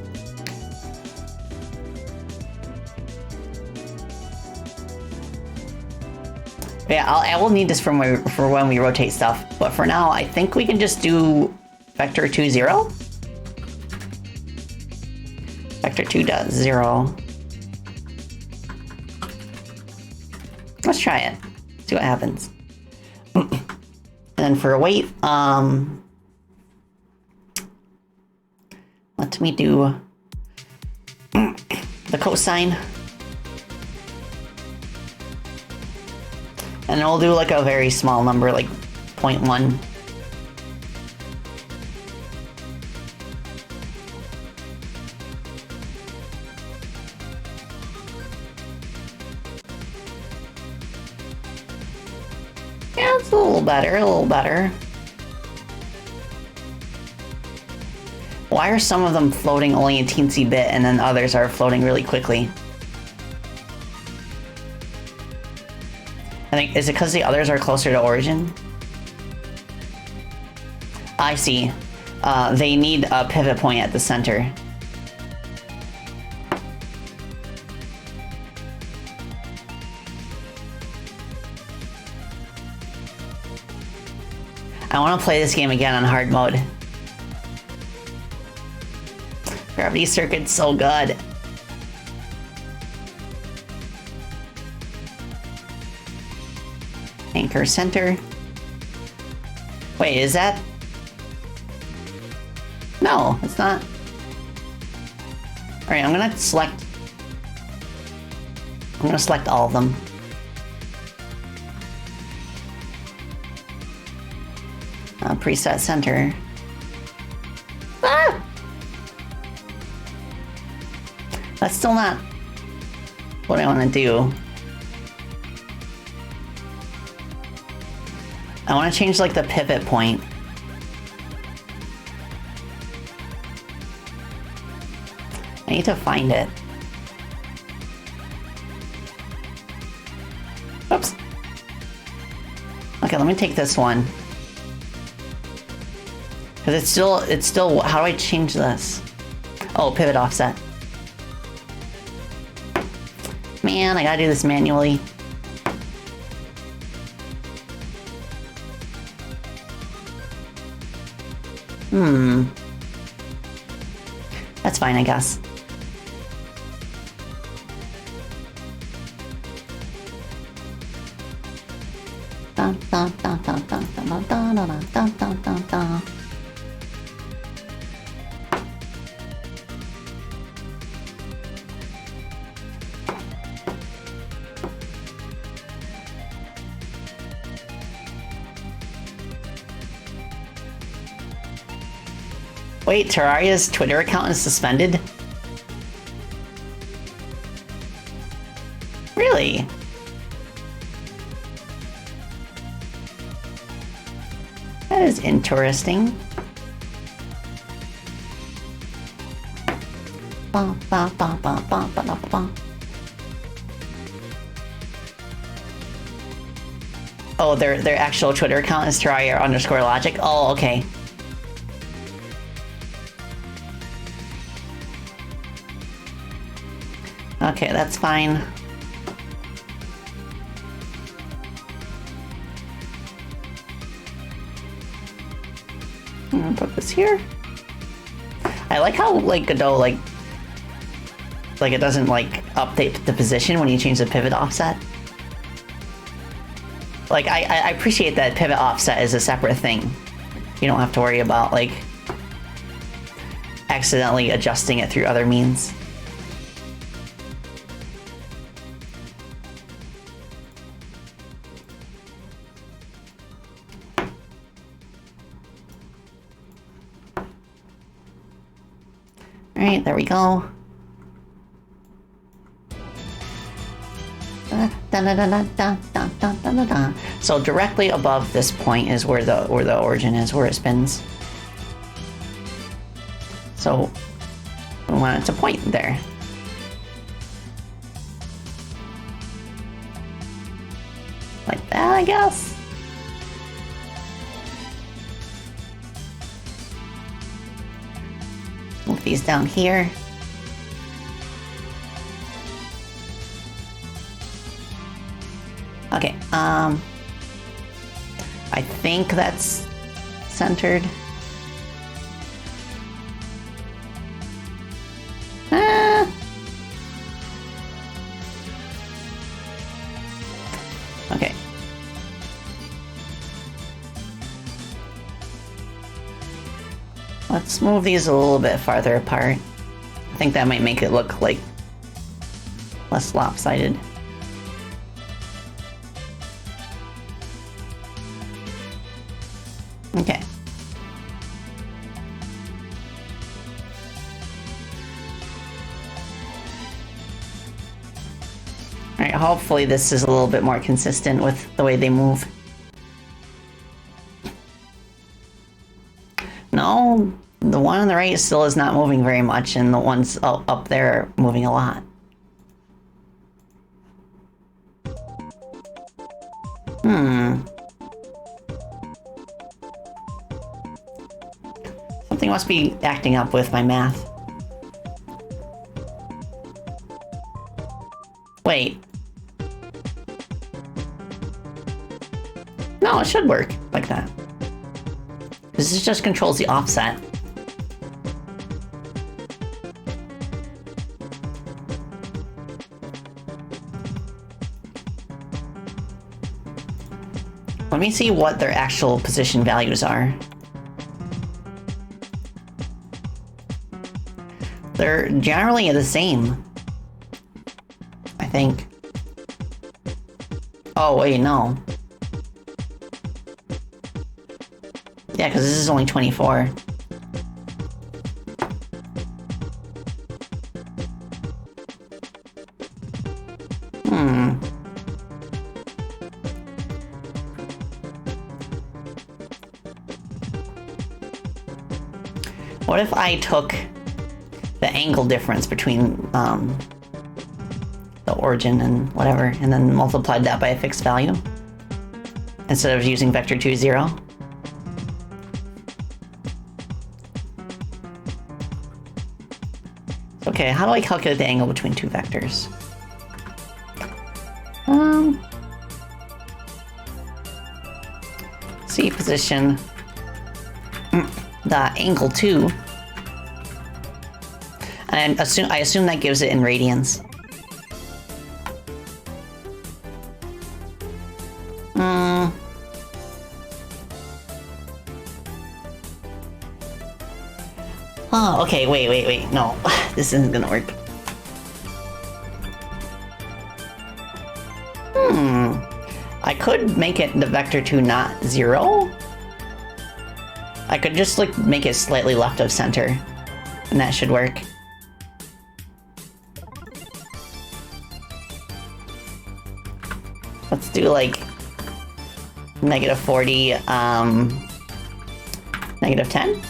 I will need this for when we rotate stuff, but for now I think we can just do vector 2 0. Vector 2.0. Let's try it. See what happens. And then for weight, let me do the cosine. And we'll do like a very small number, like 0.1. It's a little better, a little better. Why are some of them floating only a teensy bit and then others are floating really quickly? I think, is it because the others are closer to origin? I see. They need a pivot point at the center. I want to play this game again on hard mode. Gravity circuit's so good. Anchor center. Wait, is that? No, it's not. Alright, I'm gonna select all of them. Preset center. Ah! That's still not what I want to do. I want to change like the pivot point. I need to find it. Oops. Okay, let me take this one. Because it's still, how do I change this? Oh, pivot offset. Man, I gotta do this manually. That's fine, I guess. Dun, dun, dun, dun, dun, dun, dun, dun, dun, dun, dun, dun. Wait, Terraria's Twitter account is suspended? Really? That is interesting. Ba, ba, ba, ba, ba, ba, ba, ba. Oh, their actual Twitter account is Terraria_logic? Oh, okay. Okay, that's fine. I'm gonna put this here. I like how, like, Godot, like it doesn't, like, update the position when you change the pivot offset. Like, I appreciate that pivot offset is a separate thing. You don't have to worry about, like, accidentally adjusting it through other means. Alright, there we go. So directly above this point is where the origin is, where it spins. So we want it to point there. Like that, I guess. Move these down here. Okay, I think that's centered. Okay. Let's move these a little bit farther apart. I think that might make it look like less lopsided. Okay. Alright, hopefully this is a little bit more consistent with the way they move. one on the right still is not moving very much, and the ones up there are moving a lot. Something must be acting up with my math. Wait. No, it should work like that. This just controls the offset. Let me see what their actual position values are. They're generally the same, I think. Oh, wait, no. Yeah, because this is only 24. What if I took the angle difference between the origin and whatever, and then multiplied that by a fixed value instead of using vector 2, 0? Okay, how do I calculate the angle between two vectors? C position the angle 2, and I assume that gives it in radians. Oh, okay, wait, no, this isn't gonna work. I could make it the vector 2 not 0. I could just, like, make it slightly left of center, and that should work. Let's do, like, negative 40, negative 10?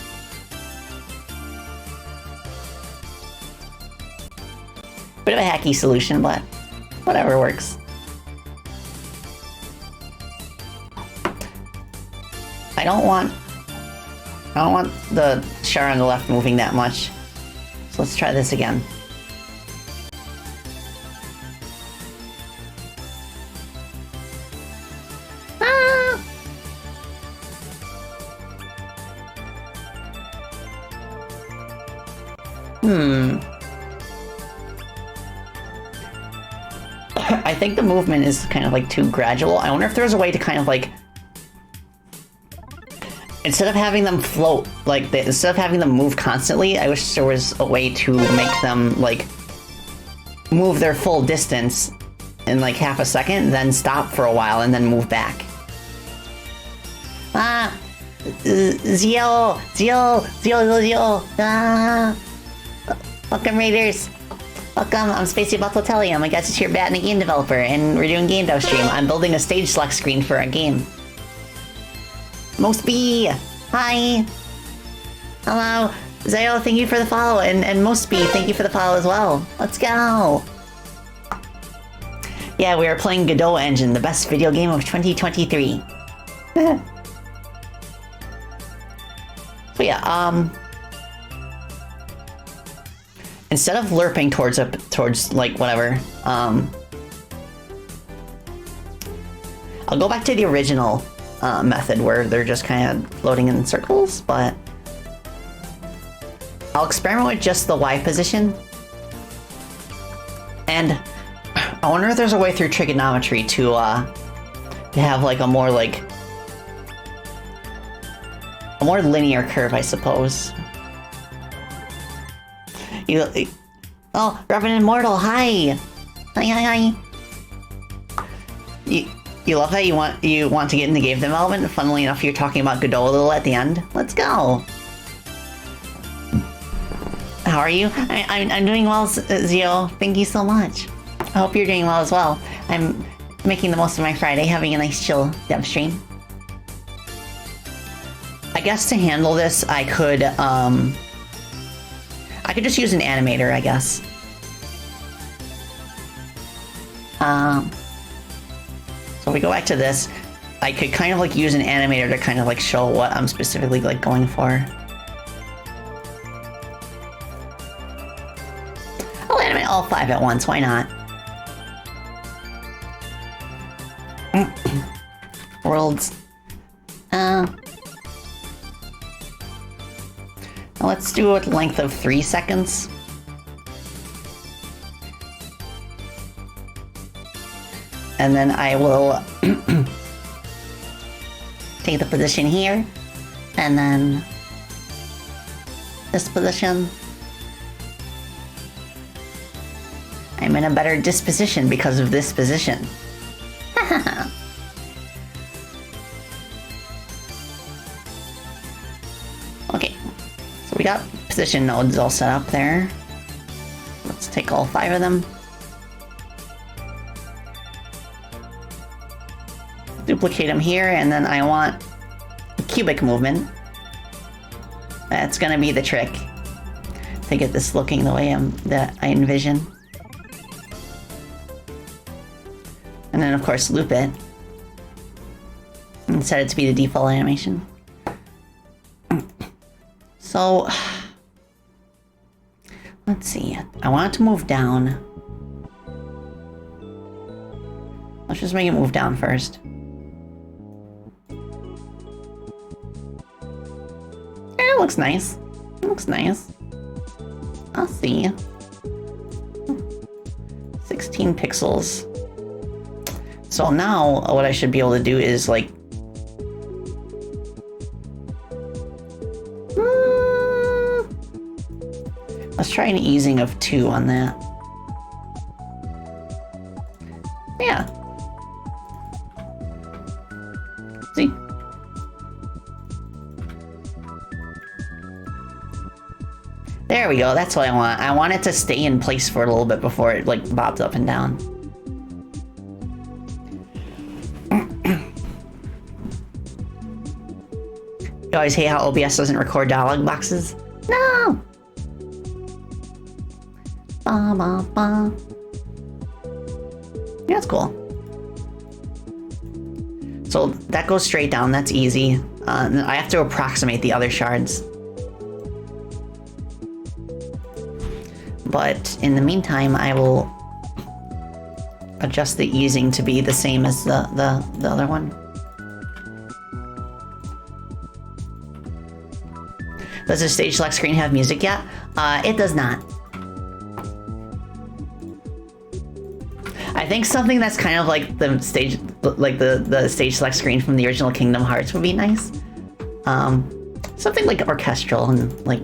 Bit of a hacky solution, but whatever works. I don't want the char on the left moving that much. So let's try this again. Ah! I think the movement is kind of like too gradual. I wonder if there's a way to kind of like, instead of having them float, like, instead of having them move constantly, I wish there was a way to make them, like, move their full distance in, like, half a second, then stop for a while, and then move back. Ah! Zio! Ah! Welcome, Raiders! Welcome, I'm Spacey Bottlotelium. I'm a guest here, Bat, and a game developer, and we're doing Game Dev Stream. I'm building a stage select screen for a game. Mostby! Hi! Hello! Zayo, thank you for the follow, and Mostby, thank you for the follow as well. Let's go! Yeah, we are playing Godot Engine, the best video game of 2023. So yeah, instead of lerping towards like whatever, I'll go back to the original method where they're just kind of floating in circles, but I'll experiment with just the Y position. And I wonder if there's a way through trigonometry to have like a more linear curve, I suppose. Oh, Reverend Immortal, hi! Hi. You love how you want to get into game development? Funnily enough, you're talking about Godot a little at the end. Let's go! How are you? I'm doing well, Zio. Thank you so much. I hope you're doing well as well. I'm making the most of my Friday, having a nice chill dev stream. I guess to handle this, I could I could just use an animator, I guess. So if we go back to this, I could kind of like use an animator to kind of like show what I'm specifically like going for. I'll animate all 5 at once, why not? Worlds. Now let's do a length of 3 seconds. And then I will take the position here, and then this position. I'm in a better disposition because of this position. Okay, so we got position nodes all set up there. Let's take all 5 of them. Duplicate them here, and then I want a cubic movement. That's gonna be the trick to get this looking the way that I envision. And then of course loop it and set it to be the default animation. So let's see, I want it to move down. Let's just make it move down first. It looks nice. It looks nice. I'll see. 16 pixels. So now what I should be able to do is like... let's try an easing of 2 on that. Yeah. See? There we go, that's what I want. I want it to stay in place for a little bit before it like bobs up and down. You always hate how OBS doesn't record dialogue boxes? No! Ba, ba, ba. Yeah, that's cool. So that goes straight down, that's easy. I have to approximate the other shards. But in the meantime, I will adjust the easing to be the same as the other one. Does the stage select screen have music yet? It does not. I think something that's kind of like the stage, like the stage select screen from the original Kingdom Hearts would be nice. Something like orchestral and like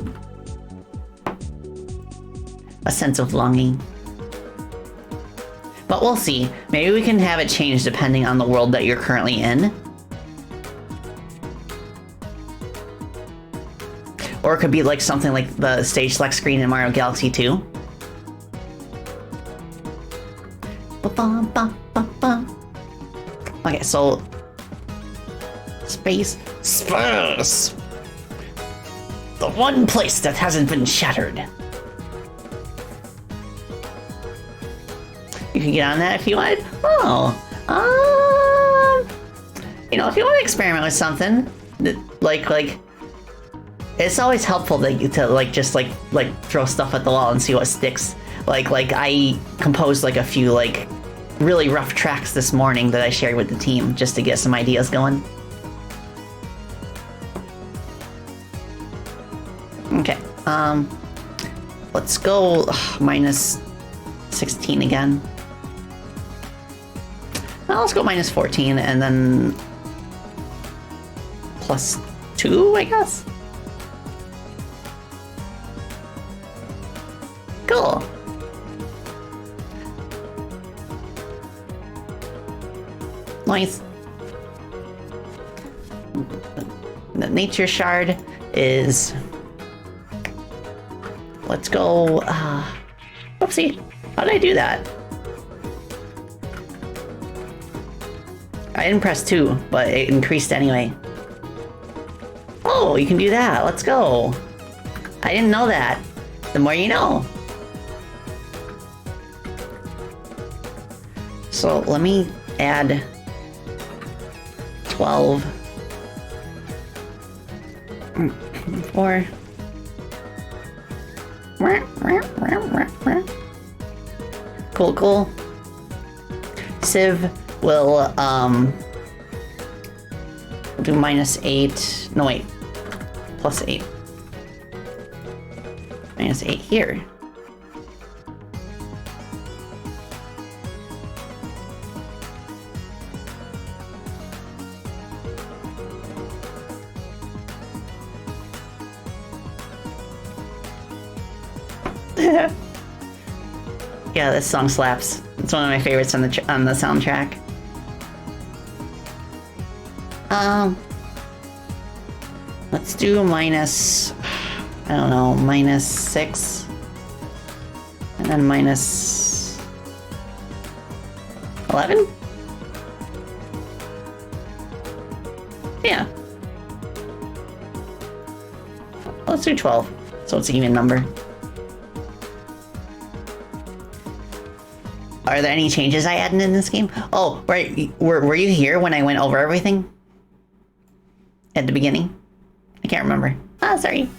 a sense of longing. But we'll see. Maybe we can have it change depending on the world that you're currently in. Or it could be like something like the stage select screen in Mario Galaxy 2. Okay, so space. The one place that hasn't been shattered. You can get on that if you want. Oh, you know, if you want to experiment with something, like, it's always helpful to like just like throw stuff at the wall and see what sticks. Like I composed like a few like really rough tracks this morning that I shared with the team just to get some ideas going. Okay, let's go minus 16 again. Well, let's go minus 14 and then plus 2, I guess. Cool. Nice. The nature shard is... Let's go... Oopsie. How did I do that? I didn't press 2, but it increased anyway. Oh, you can do that. Let's go. I didn't know that. The more you know. So let me add 12. 4. Cool, cool. Civ will do -8. No, wait. +8. -8 here. Yeah, this song slaps. It's one of my favorites on the soundtrack. Let's do minus, I don't know, -6, and then -11. Yeah. Let's do 12, so it's an even number. Are there any changes I added in this game? Oh, right. Were you here when I went over everything? At the beginning? I can't remember. Ah, sorry.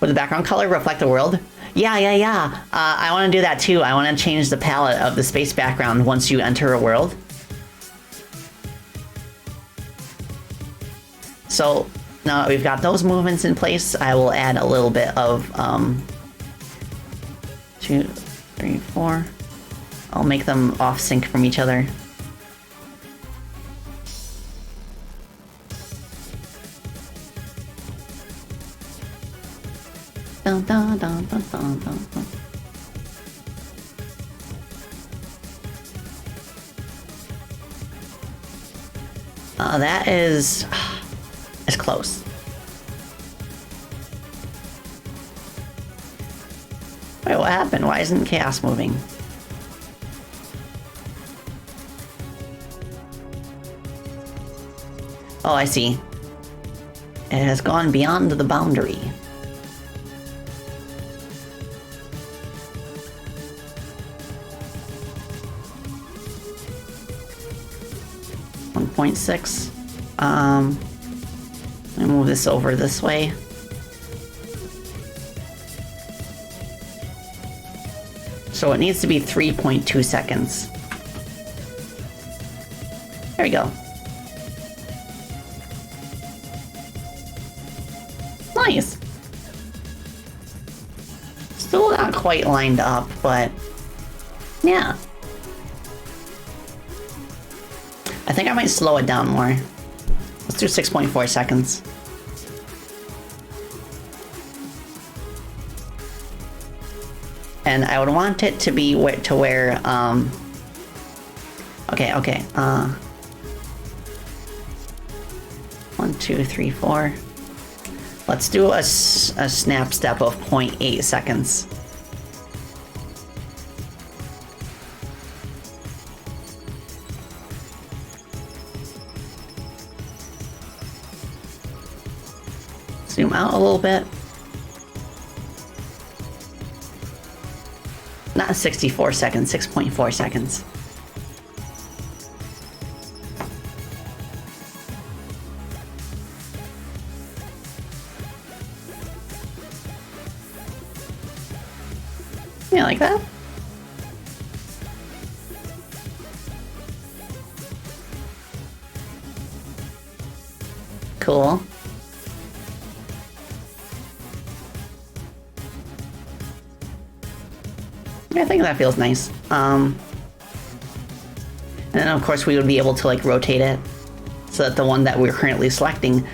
Would the background color reflect the world? Yeah. I want to do that too. I want to change the palette of the space background once you enter a world. So now that we've got those movements in place, I will add a little bit of 2, 3, 4. I'll make them off sync from each other. Dun, dun, dun, dun, dun, dun, dun. That is close. Wait, what happened? Why isn't chaos moving? Oh, I see. It has gone beyond the boundary. .6. Let me move this over this way. So it needs to be 3.2 seconds. There we go. Nice. Still not quite lined up, but yeah. I think I might slow it down more. Let's do 6.4 seconds. And I would want it to be where, okay. 1, 2, 3, 4. Let's do a snap step of 0.8 seconds. Zoom out a little bit. Not 64 seconds, 6.4 seconds. Yeah, like that. Cool. I think that feels nice. And then of course we would be able to like rotate it so that the one that we're currently selecting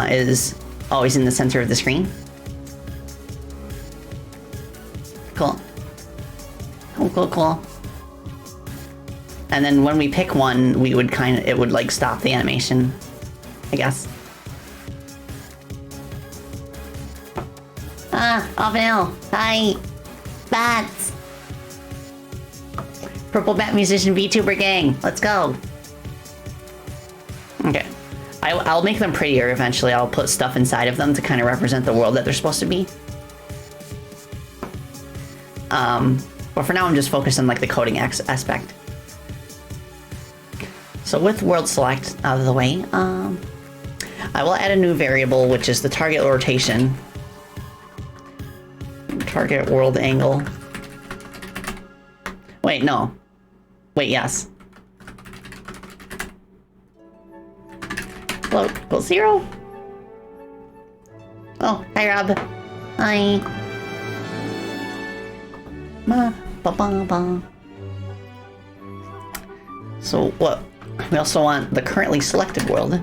is always in the center of the screen. Cool. Cool. And then when we pick one, we would it would like stop the animation, I guess. Ovenel, hi, bats. Purple Bat Musician VTuber Gang, let's go. Okay, I'll make them prettier eventually. I'll put stuff inside of them to kind of represent the world that they're supposed to be. But for now, I'm just focused on like the coding aspect. So with world select out of the way, I will add a new variable, which is the target rotation. Target world angle. Wait, no. Wait, yes. Float equals 0. Oh, hi, Rob. Hi. Ba, ba, ba, ba. So what? We also want the currently selected world.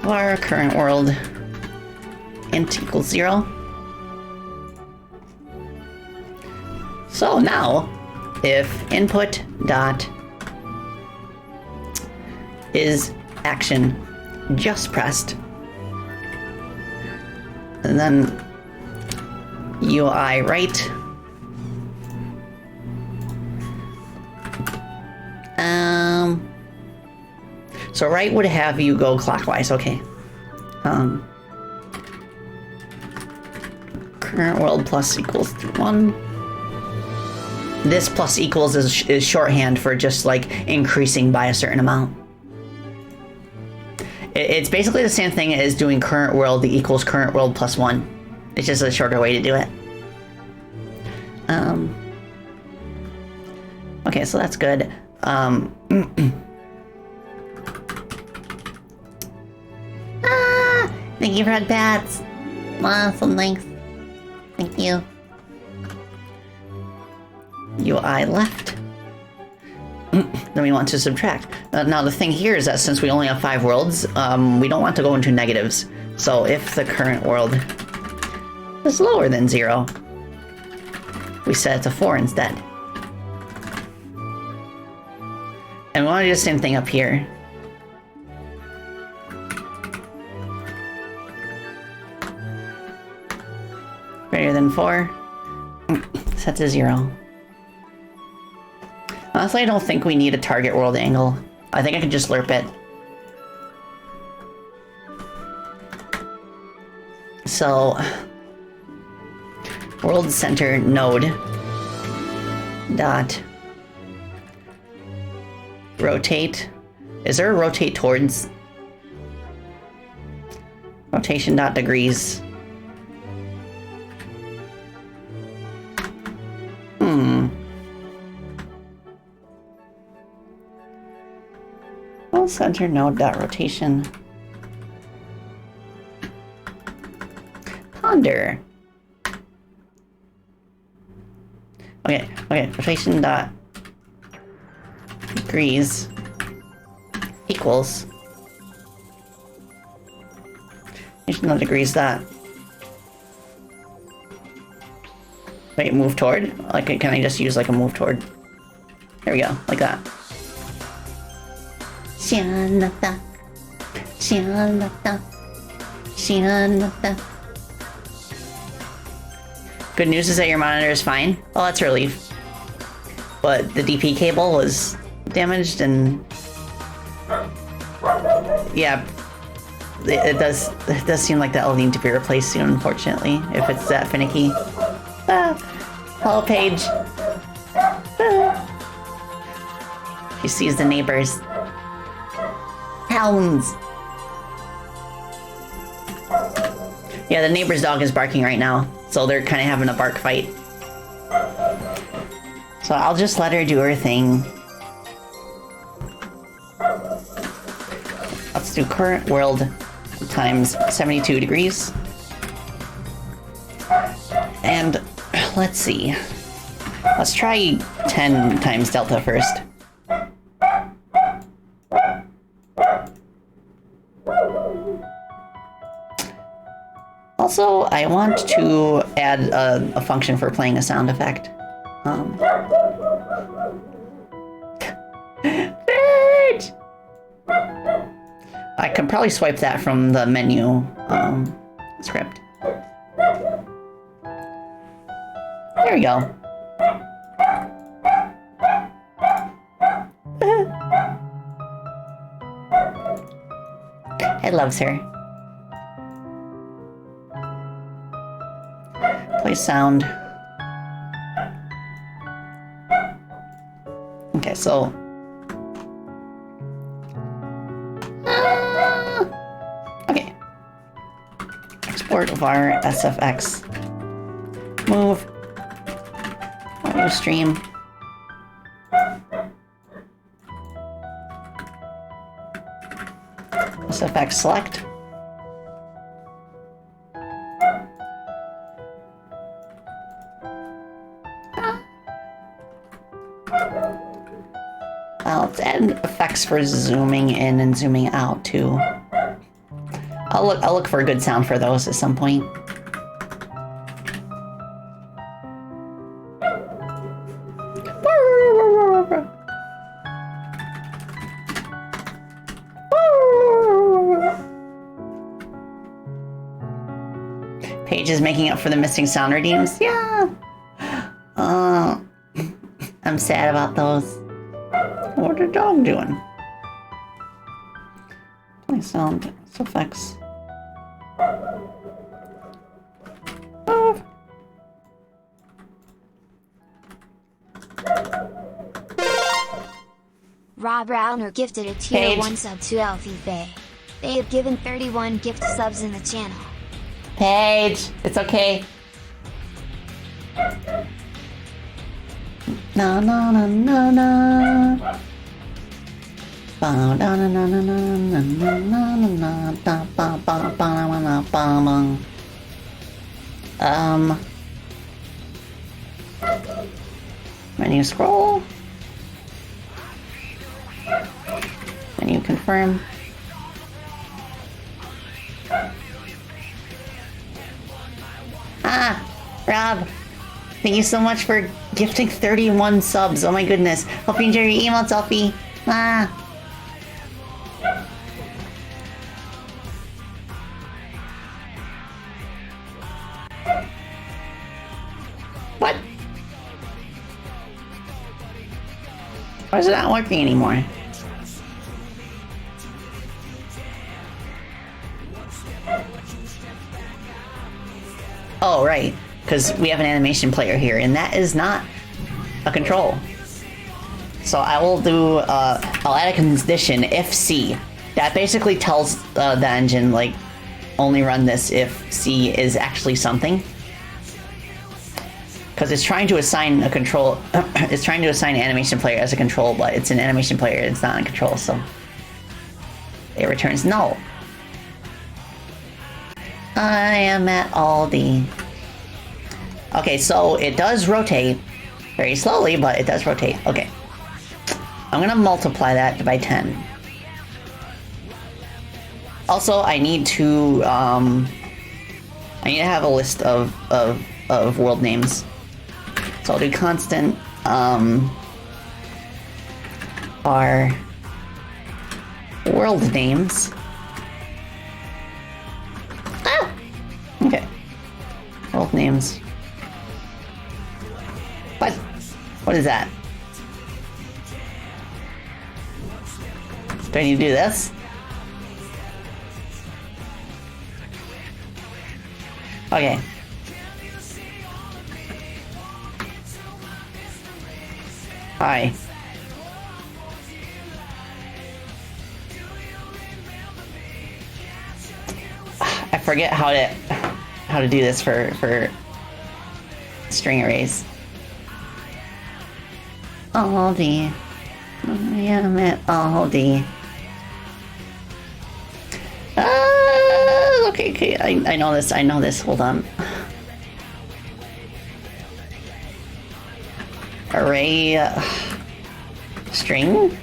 Our current world int equals 0. So now, if input dot is action just pressed, and then UI right, so right would have you go clockwise, okay. Current world plus equals 1. This plus equals is shorthand for just like increasing by a certain amount. It's basically the same thing as doing current world equals current world plus 1. It's just a shorter way to do it. Okay, so that's good. Thank you for red bats. Awesome, thanks. Thank you. UI left. Then we want to subtract. Now the thing here is that since we only have 5 worlds, we don't want to go into negatives. So if the current world is lower than 0, we set it to 4 instead. And we want to do the same thing up here. Greater than 4. Set to 0. Honestly, I don't think we need a target world angle. I think I can just lerp it. So, world center node dot rotate. Is there a rotate towards? Rotation dot degrees. Center node dot rotation. Ponder. Okay, rotation dot degrees equals rotation dot degrees dot. Wait, move toward? Like, can I just use like a move toward? There we go, like that. Shanata. Good news is that your monitor is fine. Well, that's a relief. But the DP cable was damaged and... yeah, it does seem like that'll need to be replaced soon, unfortunately, if it's that finicky. Hello, Paige. She sees the neighbors. Hounds. Yeah, the neighbor's dog is barking right now, so they're kind of having a bark fight. So I'll just let her do her thing. Let's do current world times 72 degrees. And let's see. Let's try 10 times delta first. Also, I want to add a function for playing a sound effect. Bitch! I can probably swipe that from the menu script. There we go. It loves her. Play sound. Okay, so... okay. Export var SFX. Move. Audio stream. SFX select. Let's add effects for zooming in and zooming out too. I'll look for a good sound for those at some point. Paige is making up for the missing sound redeems. Yeah. I'm sad about those. What the dog doing? Play sound effects. Oh. Rob Rauner gifted a tier Paige. 1 sub to Elfie Faye. They have given 31 gift subs in the channel. Paige, it's okay. No, no, no, no, no. Menu scroll. Menu confirm. Ah, Rob, thank you so much for gifting 31 subs. Oh my goodness. Hope you enjoy your email, Selfie. Ah. What? Why is it not working anymore? Oh, right. Because we have an animation player here, and that is not a control. So I will do, I'll add a condition, if C. That basically tells the engine, like, only run this if C is actually something. Because it's trying to assign a control, it's trying to assign animation player as a control, but it's an animation player, it's not a control, so it returns null. I am at Aldi. Okay, so it does rotate very slowly, but it does rotate. Okay. I'm gonna multiply that by 10. Also, I need to have a list of world names. So I'll do constant our world names. Ah! Okay. World names. What? What is that? Do I need to do this? Okay. Hi. I forget how to do this for string arrays. Aldi. I am at Aldi. Okay, I know this, hold on. Array, string?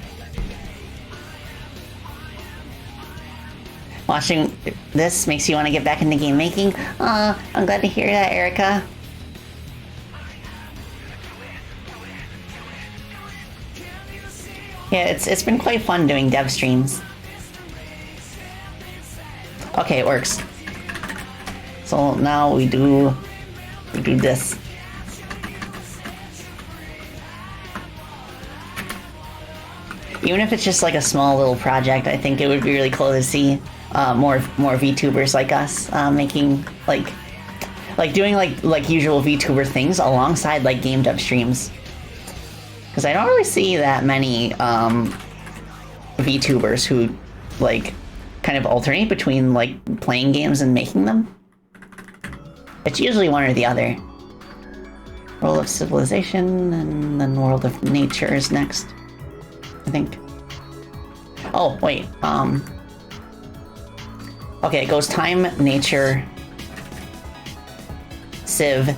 Watching this makes you want to get back into game making? I'm glad to hear that, Erica. Yeah, it's been quite fun doing dev streams. Okay, it works. So now we do this. Even if it's just like a small little project, I think it would be really cool to see more VTubers like us making like like doing like usual VTuber things alongside like game dev streams. Because I don't really see that many VTubers who like kind of alternate between like playing games and making them. It's usually one or the other. World of Civilization and then World of Nature is next, I think. Oh, wait, okay, it goes Time, Nature, Civ,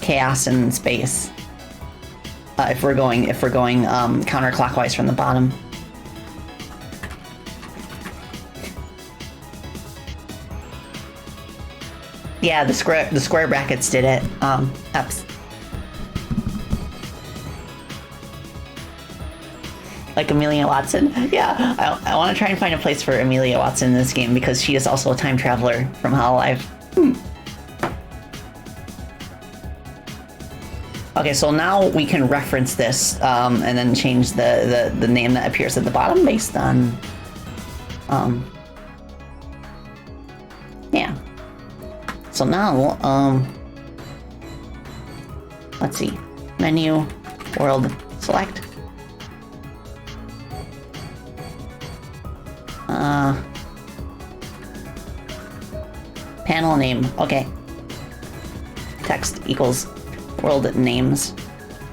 Chaos, and Space. If we're going counterclockwise from the bottom. Yeah, the square brackets did it. Ups. Like Amelia Watson. Yeah, I want to try and find a place for Amelia Watson in this game because she is also a time traveler from Hololive. Okay, so now we can reference this and then change the name that appears at the bottom based on yeah. So now let's see, menu, world, select. Panel name, okay. Text equals world names,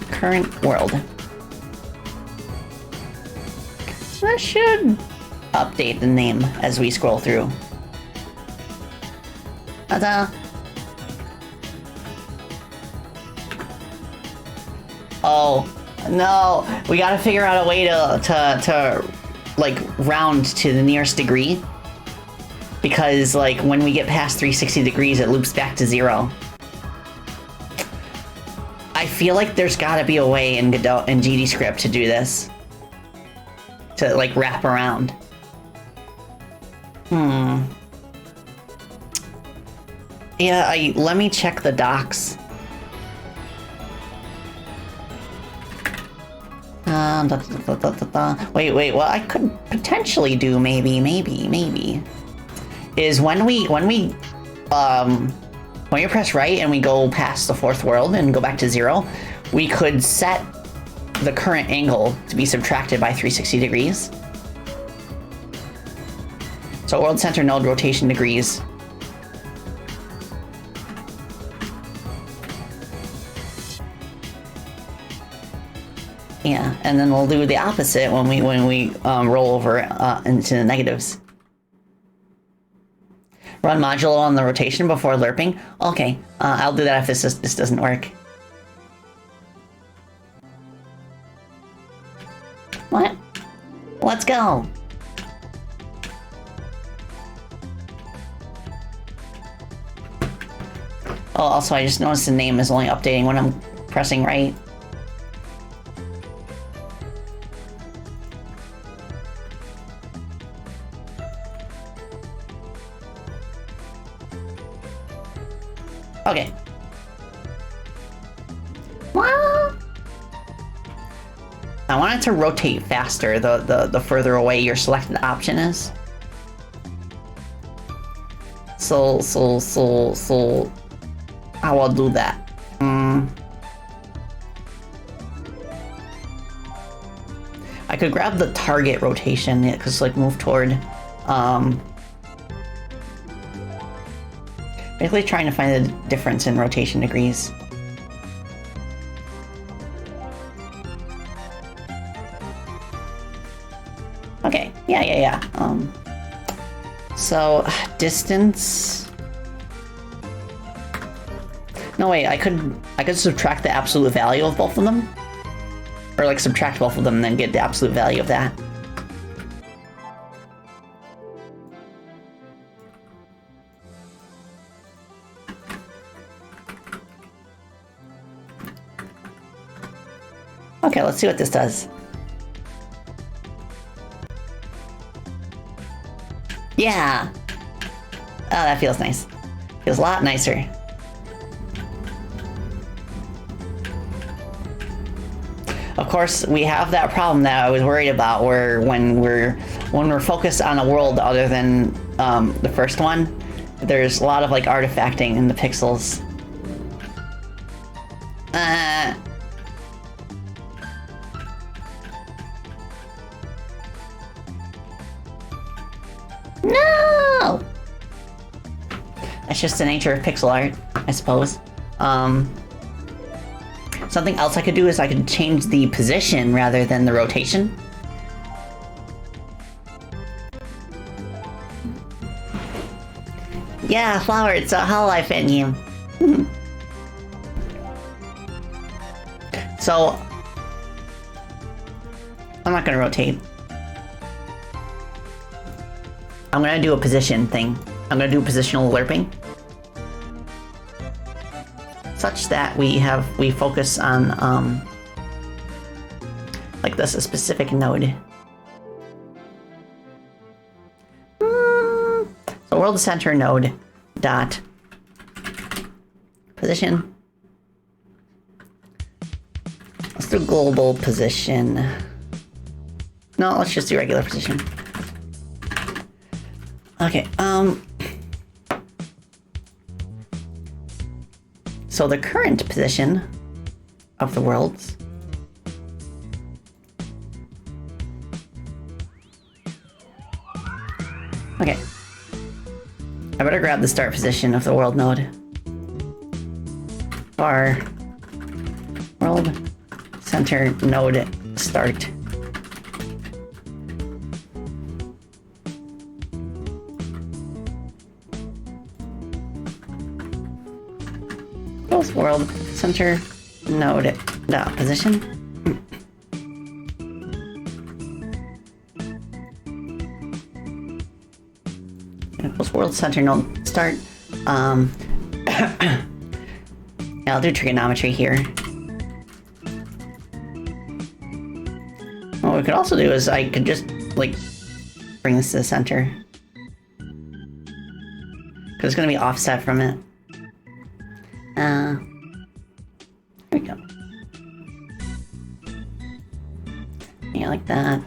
current world. That should update the name as we scroll through. Ta-da! Oh, no, we gotta figure out a way to like round to the nearest degree. Because like when we get past 360 degrees, it loops back to 0. I feel like there's gotta be a way in Godot and GDScript to do this. To like wrap around. Yeah, let me check the docs. Wait, what I could potentially do maybe is when we press right and we go past the 4th world and go back to 0, we could set the current angle to be subtracted by 360 degrees. So world center node rotation degrees. Yeah, and then we'll do the opposite when we roll over into the negatives. Run modulo on the rotation before lerping. Okay, I'll do that if this doesn't work. What? Let's go. Oh, also I just noticed the name is only updating when I'm pressing right. Okay. Well, I want it to rotate faster the further away your selected option is. So I will do that. I could grab the target rotation, yeah, cause like move toward basically trying to find the difference in rotation degrees. Okay, yeah. So distance. No wait, I could subtract the absolute value of both of them, or like subtract both of them and then get the absolute value of that. Okay, let's see what this does. Yeah! Oh, that feels nice. Feels a lot nicer. Of course, we have that problem that I was worried about, where when we're focused on a world other than the first one, there's a lot of like artifacting in the pixels. That's just the nature of pixel art, I suppose. Something else I could do is I could change the position rather than the rotation. Yeah, Flower, it's a hololive fangame. So, I'm not gonna rotate. I'm gonna do a position thing. I'm gonna do positional lerping. Such that we focus on, like this, a specific node. So world center node dot position. Let's do global position. No, let's just do regular position. Okay, so the current position of the worlds okay. I better grab the start position of the world node. Var world center node start. World center node dot position. Equals world center node start. Yeah, I'll do trigonometry here. What we could also do is I could just like bring this to the center, because it's going to be offset from it. There we go. Yeah, like that.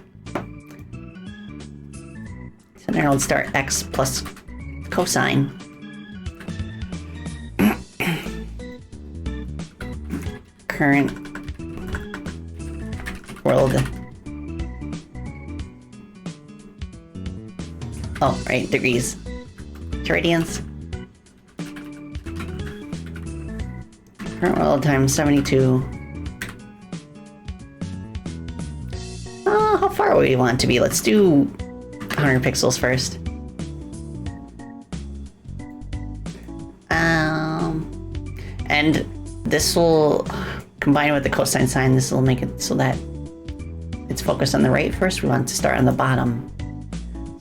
So then I'll start x plus cosine. Current world. Oh, right, degrees. To radians. Current world times 72. How far would we want to be? Let's do 100 pixels first. And this will combine with the cosine sign. This will make it so that it's focused on the right first. We want to start on the bottom.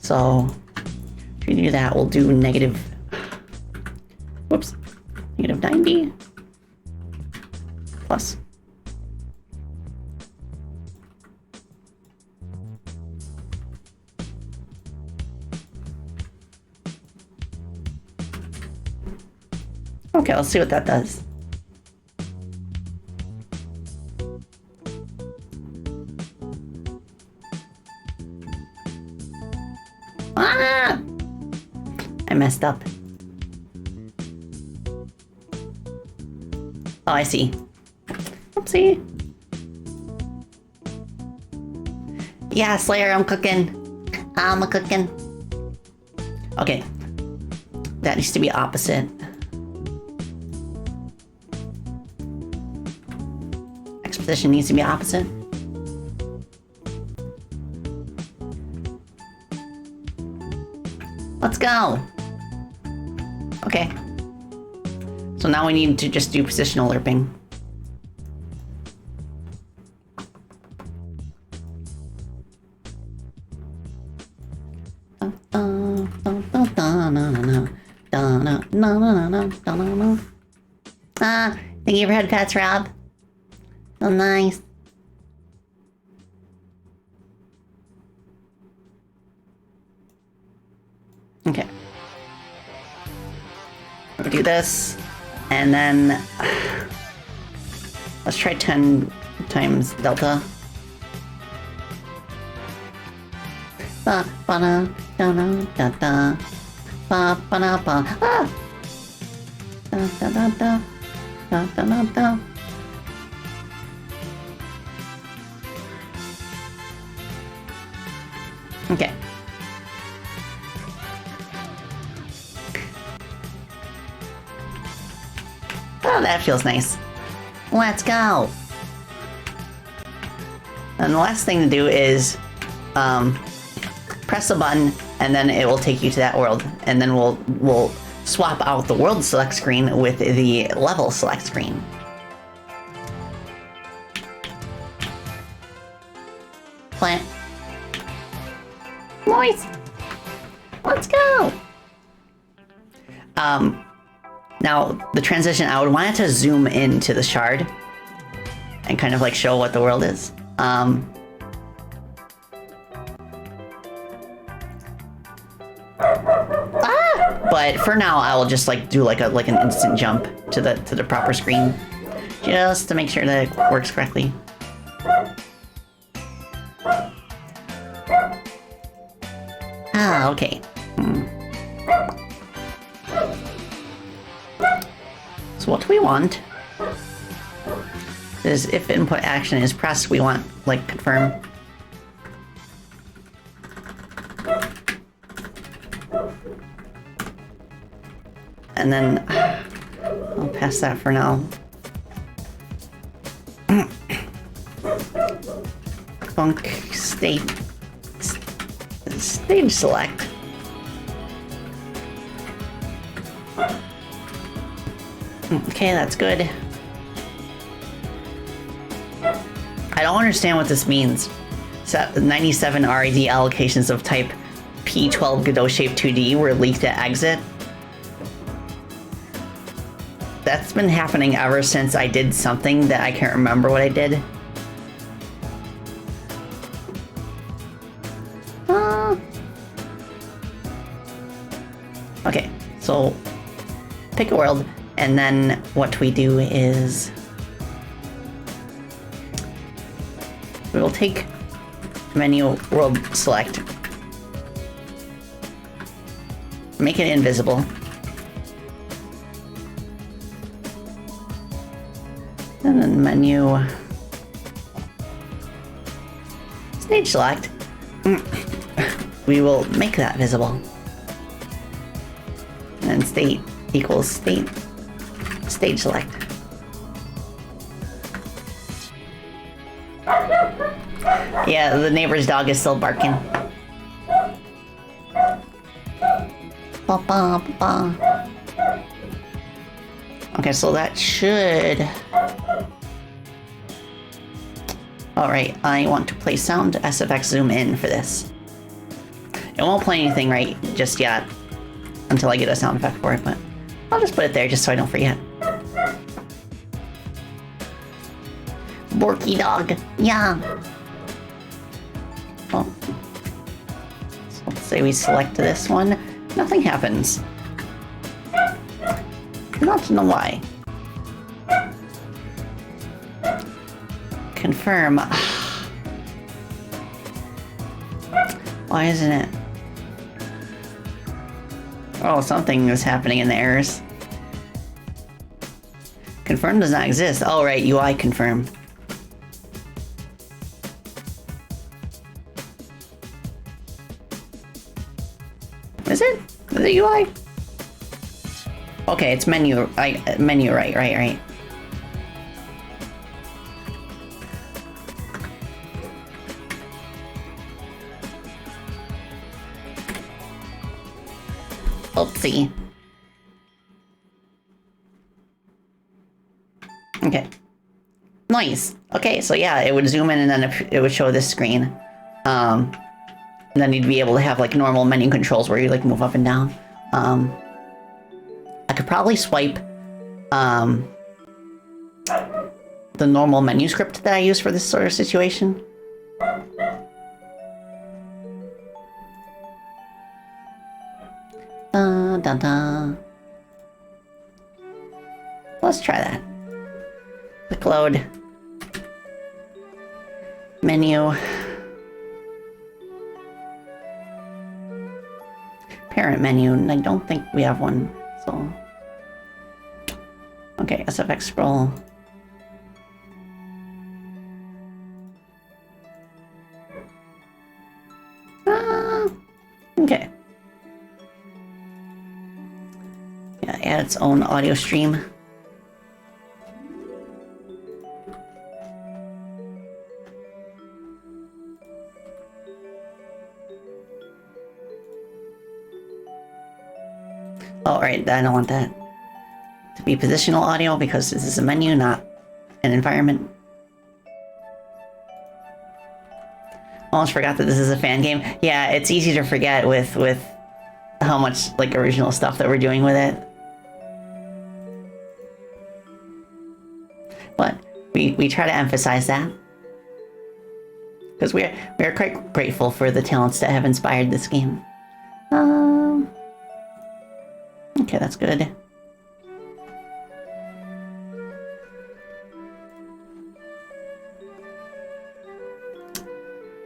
So if we do that, we'll do negative. Whoops, negative 90. Plus. Okay, let's see what that does. Ah! I messed up. Oh, I see. Oopsie. Yeah, Slayer, I'm cooking. I'm cooking. Okay. That needs to be opposite. X position needs to be opposite. Let's go. Okay. So now we need to just do positional lerping. Ah, thank you for head pats, Rob. So nice. Okay. We'll do this, and then let's try 10 times delta. Ba ba da da da da ba ba da ba. Ah! Da da da da da da da da. Okay. Oh, that feels nice. Let's go. And the last thing to do is press a button, and then it will take you to that world. And then we'll swap out the world select screen with the level select screen. Plant. Moist. Let's go. Now the transition, I would want it to zoom into the shard and kind of like show what the world is. But for now, I will just like do like an instant jump to the proper screen, just to make sure that it works correctly. Ah, okay. So what we want is if input action is pressed, we want like confirm. And then I'll pass that for now. Funk stage select. Okay, that's good. I don't understand what this means. Set 97 RID allocations of type P12 Godot shape 2D were leaked at exit. That's been happening ever since I did something that I can't remember what I did. Okay, so pick a world, and then what we do is we will take menu world select, make it invisible, and then menu stage select. We will make that visible. And state equals stage select. Yeah, the neighbor's dog is still barking. Okay, so that should... Alright, I want to play sound SFX zoom in for this. It won't play anything right just yet until I get a sound effect for it, but I'll just put it there just so I don't forget. Borky dog, yeah. Well, so let's say we select this one. Nothing happens. I don't know why. Confirm. Why isn't it? Oh, something is happening in the errors. Confirm does not exist. Oh, right, UI confirm. Is it? Is it UI? Okay, it's menu. Menu, right. Oopsie. Okay. Nice. Okay, so yeah, it would zoom in and then it would show this screen. And then you'd be able to have like normal menu controls where you like move up and down. I could probably swipe the normal menu script that I use for this sort of situation. Let's try that. Click load. Menu. Parent menu, and I don't think we have one, so. Okay, SFX scroll. Okay. Yeah, add its own audio stream. Oh, right, I don't want that to be positional audio because this is a menu, not an environment. Almost forgot that this is a fan game. Yeah, it's easy to forget with how much like original stuff that we're doing with it. But we try to emphasize that because we are quite grateful for the talents that have inspired this game. Okay, that's good.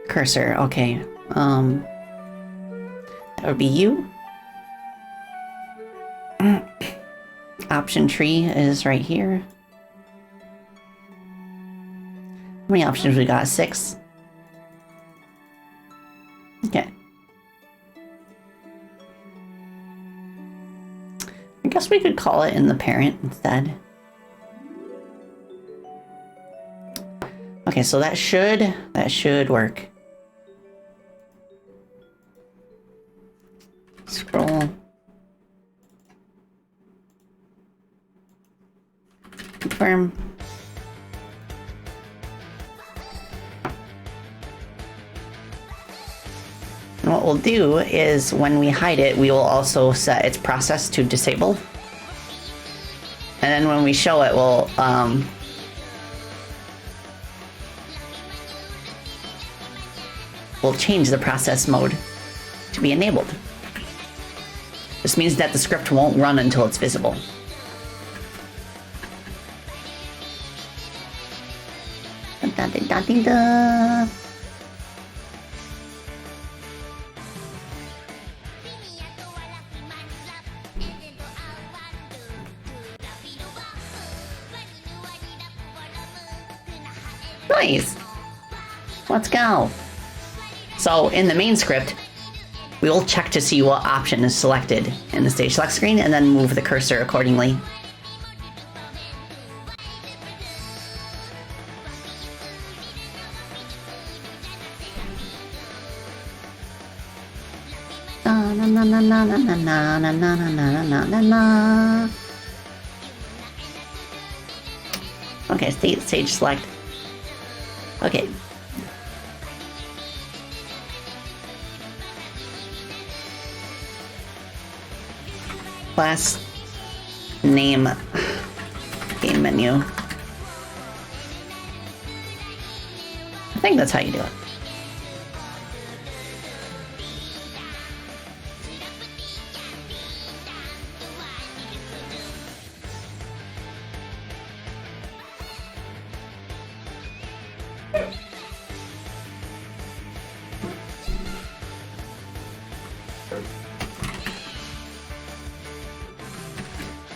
Cursor, okay. That would be you. Option tree is right here. How many options we got? 6. Okay. I guess we could call it in the parent instead. Okay, so that should work. Scroll. Confirm. And what we'll do is when we hide it, we will also set its process to disable. And then when we show it, we'll change the process mode to be enabled. This means that the script won't run until it's visible. Da-da-da-da-da. Nice. Let's go. So in the main script, we will check to see what option is selected in the stage select screen and then move the cursor accordingly. Okay, stage select. Okay. Class name game menu. I think that's how you do it.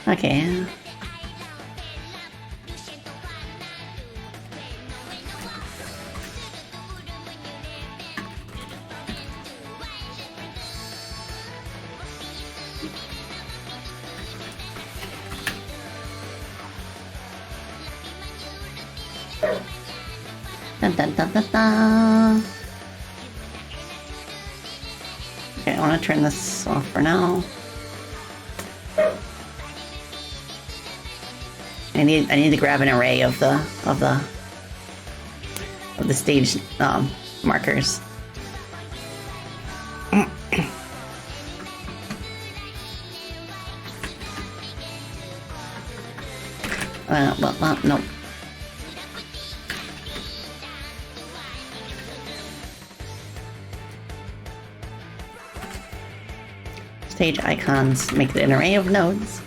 Okay. Dun, dun, dun, dun, dun. Okay, I want to turn this off for now. I need to grab an array of the stage markers. Well, no. Stage icons make it an array of nodes.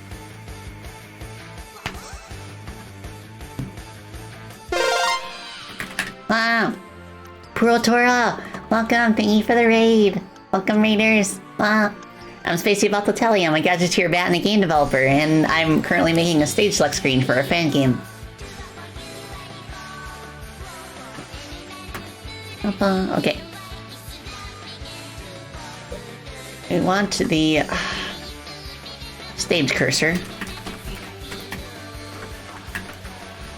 Wow! Protora! Welcome! Thank you for the raid! Welcome, raiders! Wow! I'm Spacey Baltotelli. I'm a Gadgeteer Bat and a game developer, and I'm currently making a stage select screen for a fan game. Okay. We want the stage cursor.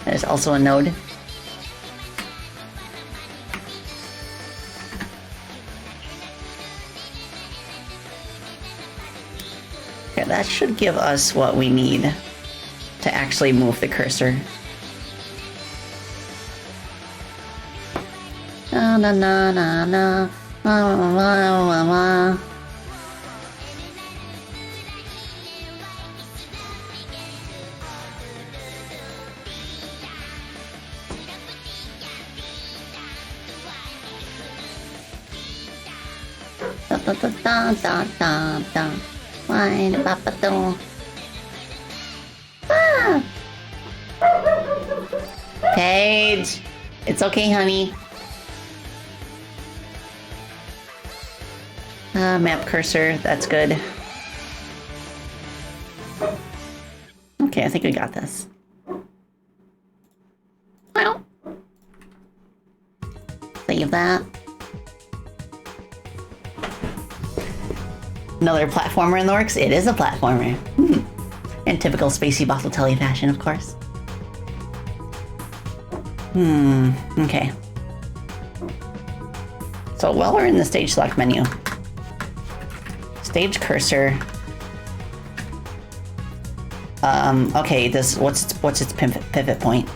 That is also a node. Okay, Yeah, that should give us what we need to actually move the cursor. Na na na na na na na na. Da da da da da da. Why the papa do? Ah! Paige, it's okay, honey. Map cursor, that's good. Okay, I think we got this. Well, save that. Another platformer in the works? It is a platformer. In typical Spacey Bottletelly fashion, of course. Okay. So while we're in the stage select menu, stage cursor. Okay, what's its pivot point?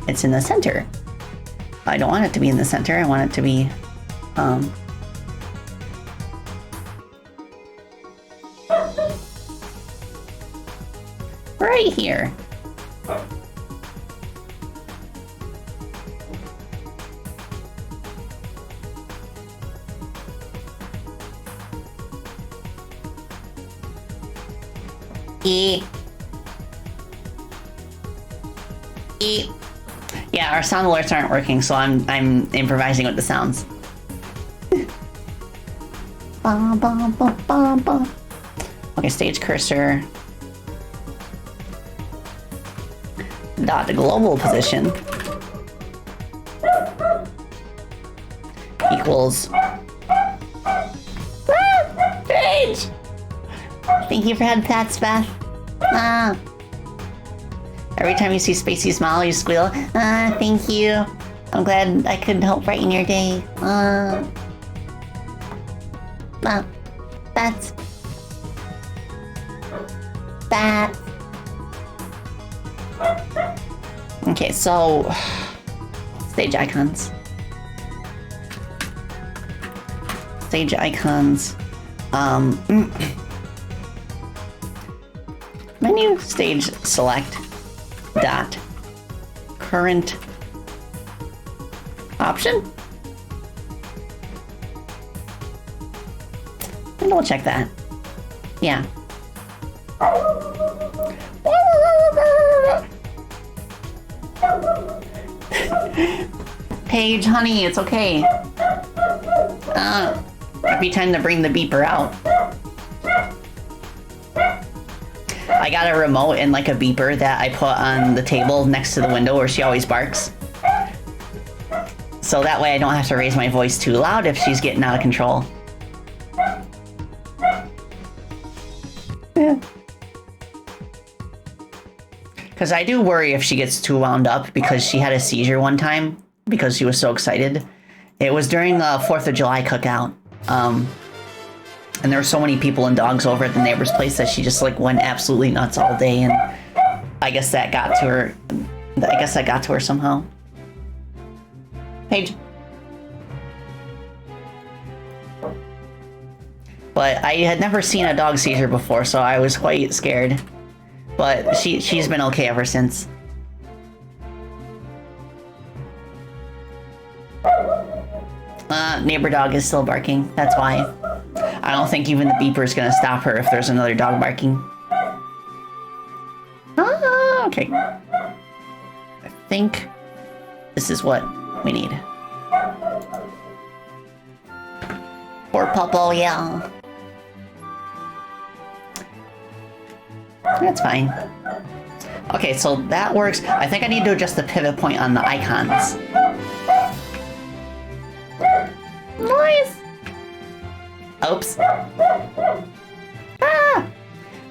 It's in the center. I don't want it to be in the center. I want it to be right here. E. Yeah, our sound alerts aren't working, so I'm improvising with the sounds. Okay, stage cursor. Dot global position equals. Paige! Thank you for head pats, Beth. Every time you see Spacey smile, you squeal. Thank you. I'm glad I could help brighten your day. That's... Okay, so... Stage icons. Stage icons. Menu stage select dot current option. And we'll check that. Yeah. Paige, honey, it's okay. Might be time to bring the beeper out. I got a remote and like a beeper that I put on the table next to the window where she always barks. So that way I don't have to raise my voice too loud if she's getting out of control. Yeah. Because I do worry if she gets too wound up because she had a seizure one time because she was so excited. It was during the 4th of July cookout. And there were so many people and dogs over at the neighbor's place that she just like went absolutely nuts all day, and I guess that got to her. I guess that got to her somehow. Paige. But I had never seen a dog seizure before, so I was quite scared. But she's been okay ever since. Neighbor dog is still barking. That's why. I don't think even the beeper is gonna stop her if there's another dog barking. Okay. I think this is what we need. Poor Puppo, yeah. That's fine. Okay, so that works. I think I need to adjust the pivot point on the icons. Nice! Oops.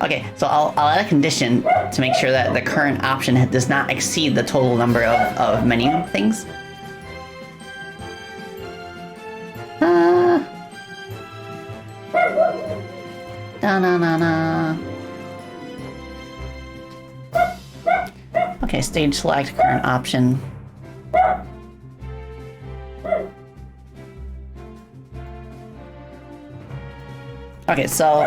Okay, so I'll add a condition to make sure that the current option does not exceed the total number of menu things. Da-na-na-na. Okay, stage select, current option. Okay, so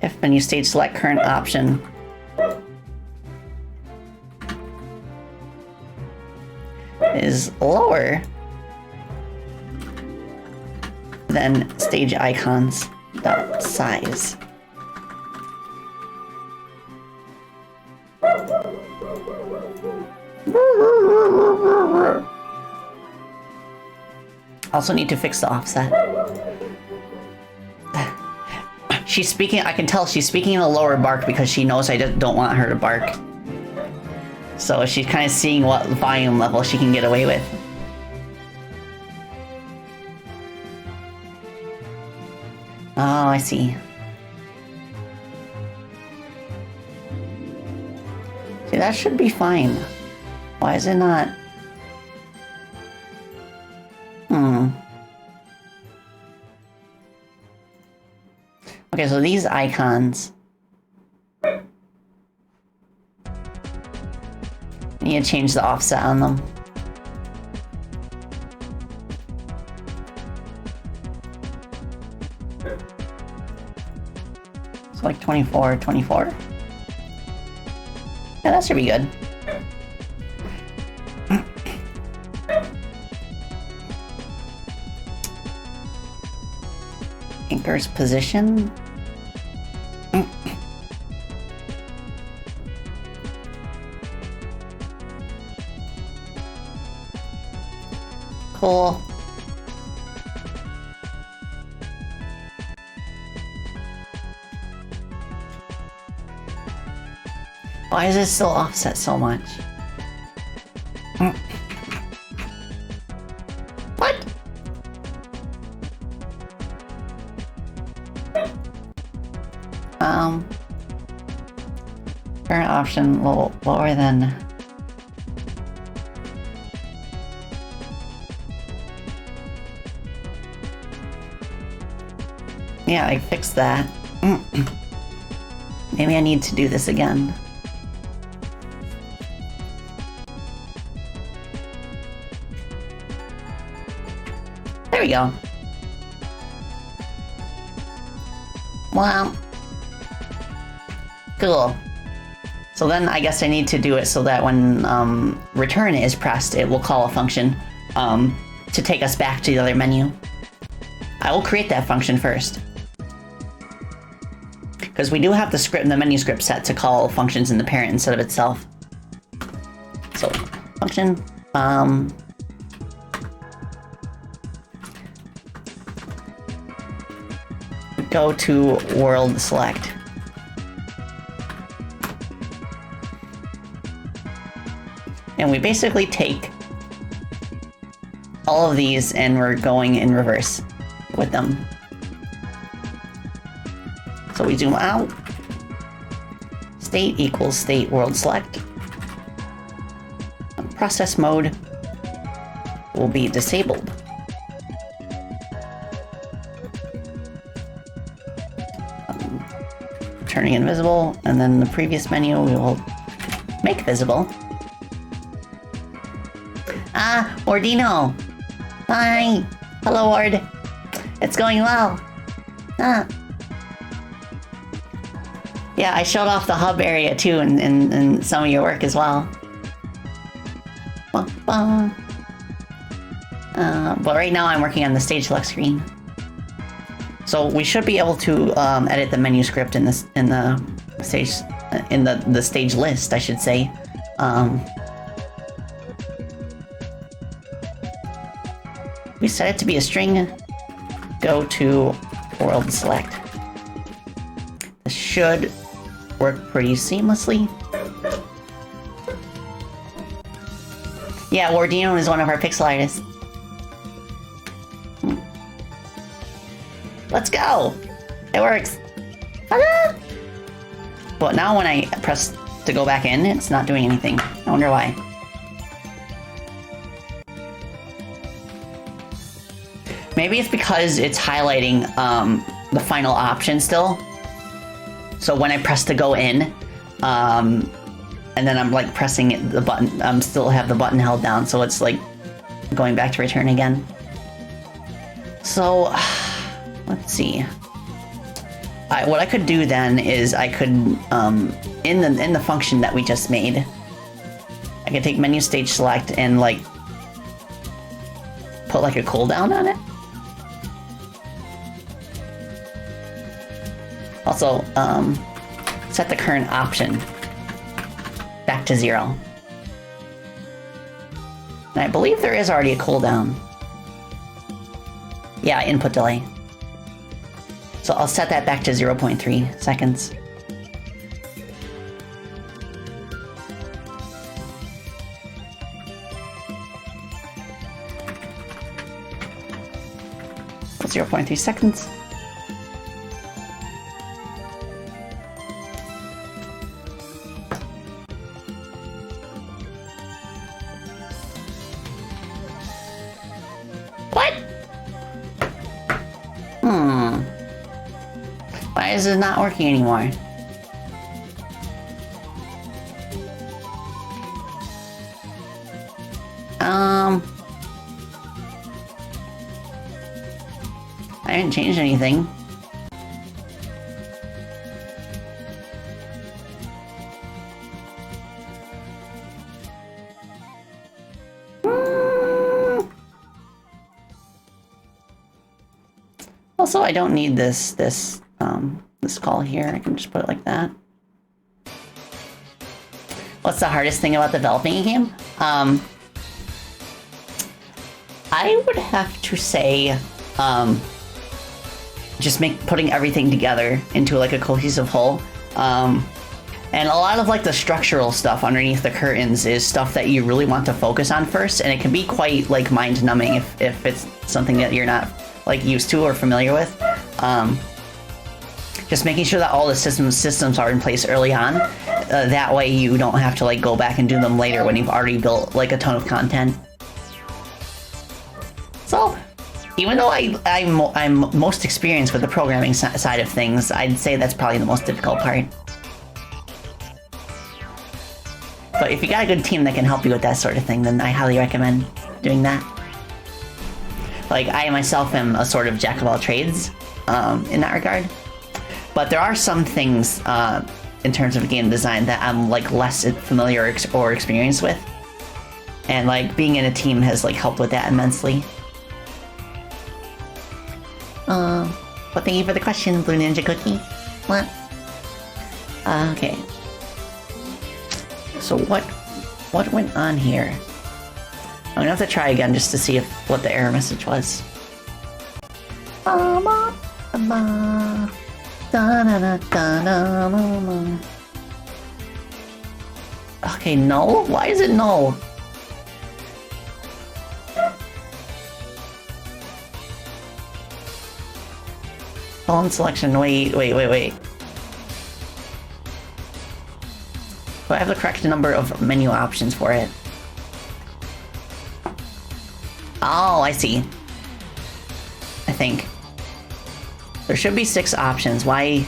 if menu stage select current option is lower than stage icons dot size. Also need to fix the offset. She's speaking, I can tell she's speaking in a lower bark because she knows I just don't want her to bark. So she's kind of seeing what volume level she can get away with. Oh, I see. See, that should be fine. Why is it not? Okay, so these icons. I need to change the offset on them. So like 24, 24. Yeah, that should be good. Anchor's position. Cool. Why is it still offset so much? What? Current option lower than. Yeah, I fixed that. Maybe I need to do this again. There we go. Wow. Cool. So then I guess I need to do it so that when return is pressed, it will call a function to take us back to the other menu. I will create that function first. Because we do have the script, the menu script set to call functions in the parent instead of itself. So, function, go to world select. And we basically take all of these and we're going in reverse with them. So we zoom out. State equals state world select. Process mode will be disabled. Turning invisible, and then the previous menu we will make visible. Ah, Ordino. Hi. Hello, Ord. It's going well. Ah. Yeah, I showed off the hub area too in some of your work as well. But right now I'm working on the stage select screen. So we should be able to edit the menu script in the stage list, I should say. We set it to be a string. Go to world select. This should work pretty seamlessly. Yeah, Wardino is one of our pixel artists. Let's go! It works! Ta-da! But now when I press to go back in, it's not doing anything. I wonder why. Maybe it's because it's highlighting the final option still. So when I press to go in, and then I'm like pressing the button, I'm still have the button held down, so it's like going back to return again. So let's see. What I could do then is I could in the function that we just made, I could take menu stage select and like put like a cooldown on it. Also, set the current option back to 0. And I believe there is already a cooldown. Yeah, input delay. So I'll set that back to 0.3 seconds. So 0.3 seconds. Why is it not working anymore? I didn't change anything. Also, I don't need this call here. I can just put it like that. What's the hardest thing about developing a game? I would have to say, just putting everything together into like a cohesive whole. And a lot of like the structural stuff underneath the curtains is stuff that you really want to focus on first, and it can be quite like mind-numbing if it's something that you're not like used to or familiar with. Just making sure that all the systems are in place early on. That way you don't have to like go back and do them later when you've already built like a ton of content. So, even though I'm most experienced with the programming side of things, I'd say that's probably the most difficult part. But if you got a good team that can help you with that sort of thing, then I highly recommend doing that. Like, I myself am a sort of jack of all trades in that regard. But there are some things in terms of game design that I'm like less familiar or experienced with. And like being in a team has like helped with that immensely. But thank you for the question, Blue Ninja Cookie. What? Okay. So what went on here? I'm gonna have to try again just to see what the error message was. Okay, no? Why is it no? Phone selection, wait. Do I have the correct number of menu options for it? Oh, I see. I think. There should be 6 options. Why?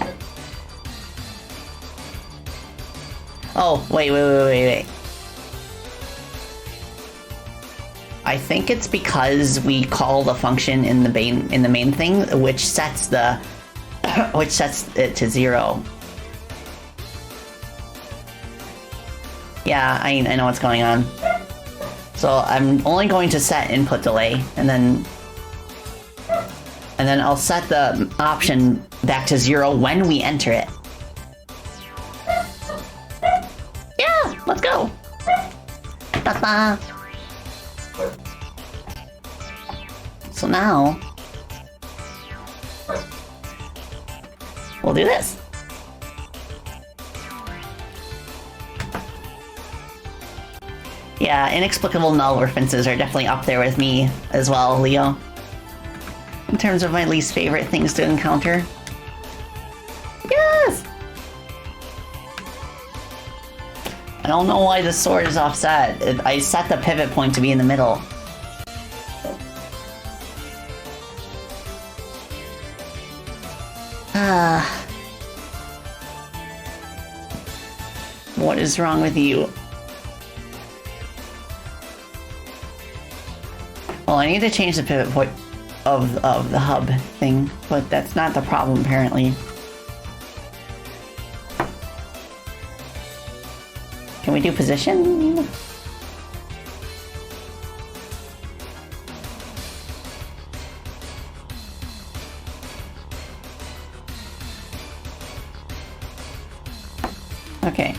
Oh, wait. I think it's because we call the function in the main thing, which sets it to 0. Yeah, I know what's going on. So I'm only going to set input delay, and then I'll set the option back to 0 when we enter it. Yeah, let's go. Ta-da. So now we'll do this. Yeah, inexplicable null references are definitely up there with me as well, Leo. In terms of my least favorite things to encounter. Yes! I don't know why the sword is offset. I set the pivot point to be in the middle. What is wrong with you? Well, I need to change the pivot point of the hub thing, but that's not the problem apparently. Can we do position? Okay.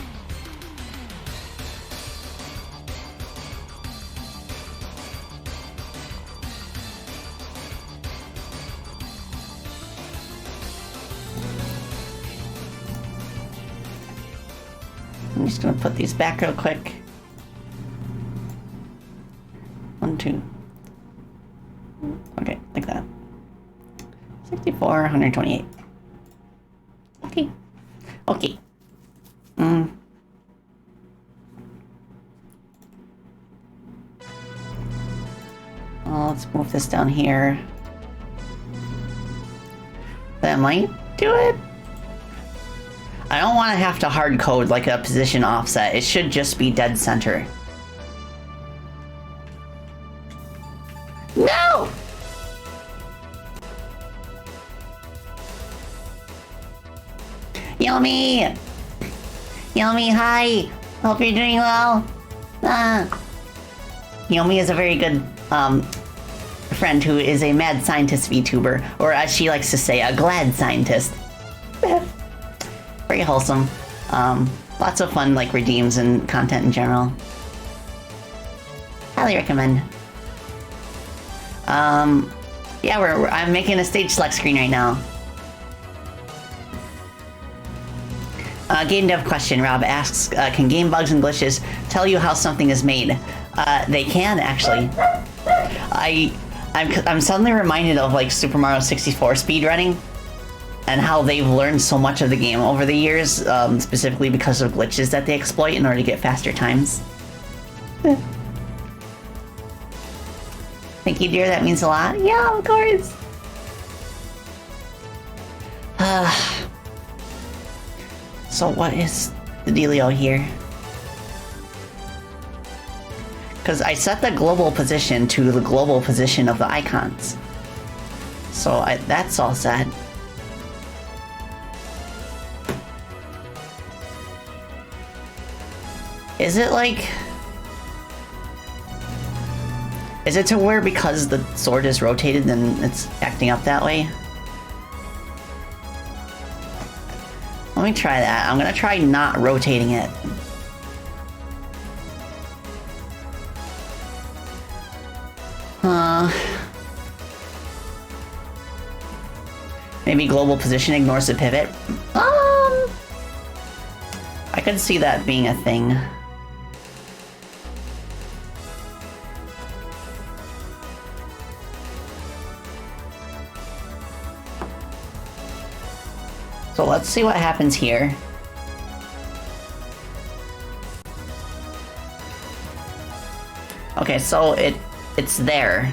I'm just gonna put these back real quick. 1, 2. Okay, like that. 64, 128. Okay. Okay. Well, let's move this down here. That might do it. I don't want to have to hard code like a position offset. It should just be dead center. No! Yummy! Yummy, hi! Hope you're doing well. Yummy is a very good friend who is a mad scientist VTuber, or as she likes to say, a glad scientist. Very wholesome. Lots of fun, like, redeems and content in general. Highly recommend. Yeah, I'm making a stage select screen right now. Game dev question, Rob asks, can game bugs and glitches tell you how something is made? They can, actually. I'm suddenly reminded of, like, Super Mario 64 speedrunning, and how they've learned so much of the game over the years, specifically because of glitches that they exploit in order to get faster times. Thank you, dear, that means a lot. Yeah, of course! So what is the dealio here? Because I set the global position to the global position of the icons. So that's all set. Is it like... Is it to where because the sword is rotated then it's acting up that way? Let me try that. I'm gonna try not rotating it. Maybe global position ignores the pivot. I could see that being a thing. So let's see what happens here. Okay, so it's there.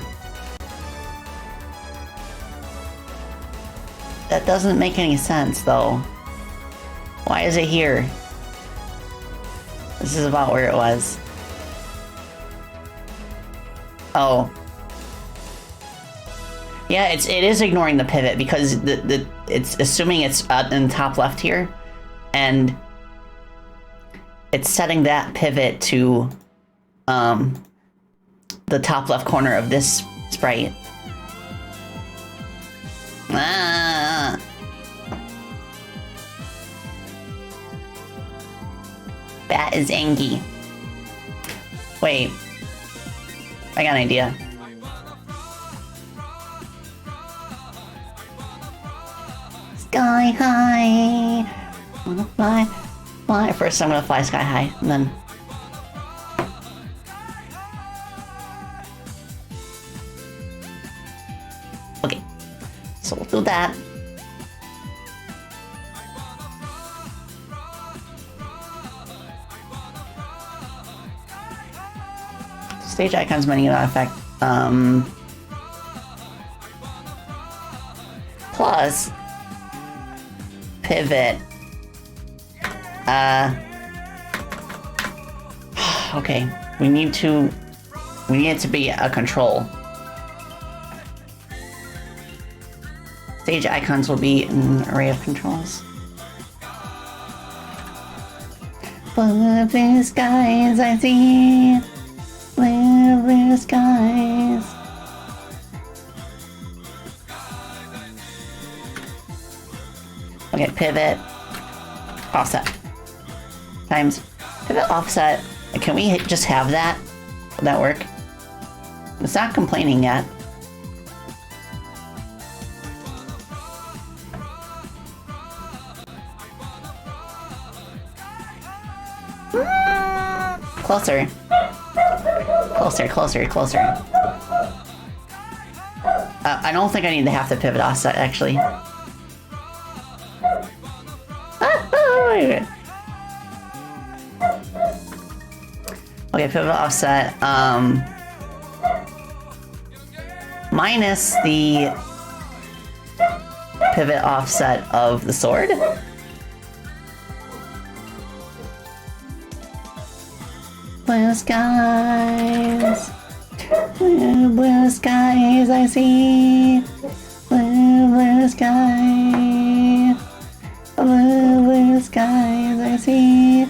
That doesn't make any sense, though. Why is it here? This is about where it was. Oh. Yeah, it is ignoring the pivot because it's assuming it's in the top left here, and it's setting that pivot to the top left corner of this sprite. Bat is angry. Wait. I got an idea. Sky high. Wanna fly? Fly. First I'm gonna fly sky high, and then... Okay. So we'll do that. Stage icons menu not effect. Plus pivot Okay, we need it to be a control. Stage icons will be an array of controls. Blue, blue skies I see. Blue, blue skies. Okay, pivot. Offset. Times. Pivot, offset. Can we just have that? Would that work? It's not complaining yet. Closer. Closer, closer, closer. I don't think I need to have to pivot offset, actually. Okay, pivot offset. Minus the pivot offset of the sword. Blue skies, blue, blue skies I see. Blue, blue skies, blue, blue skies I see.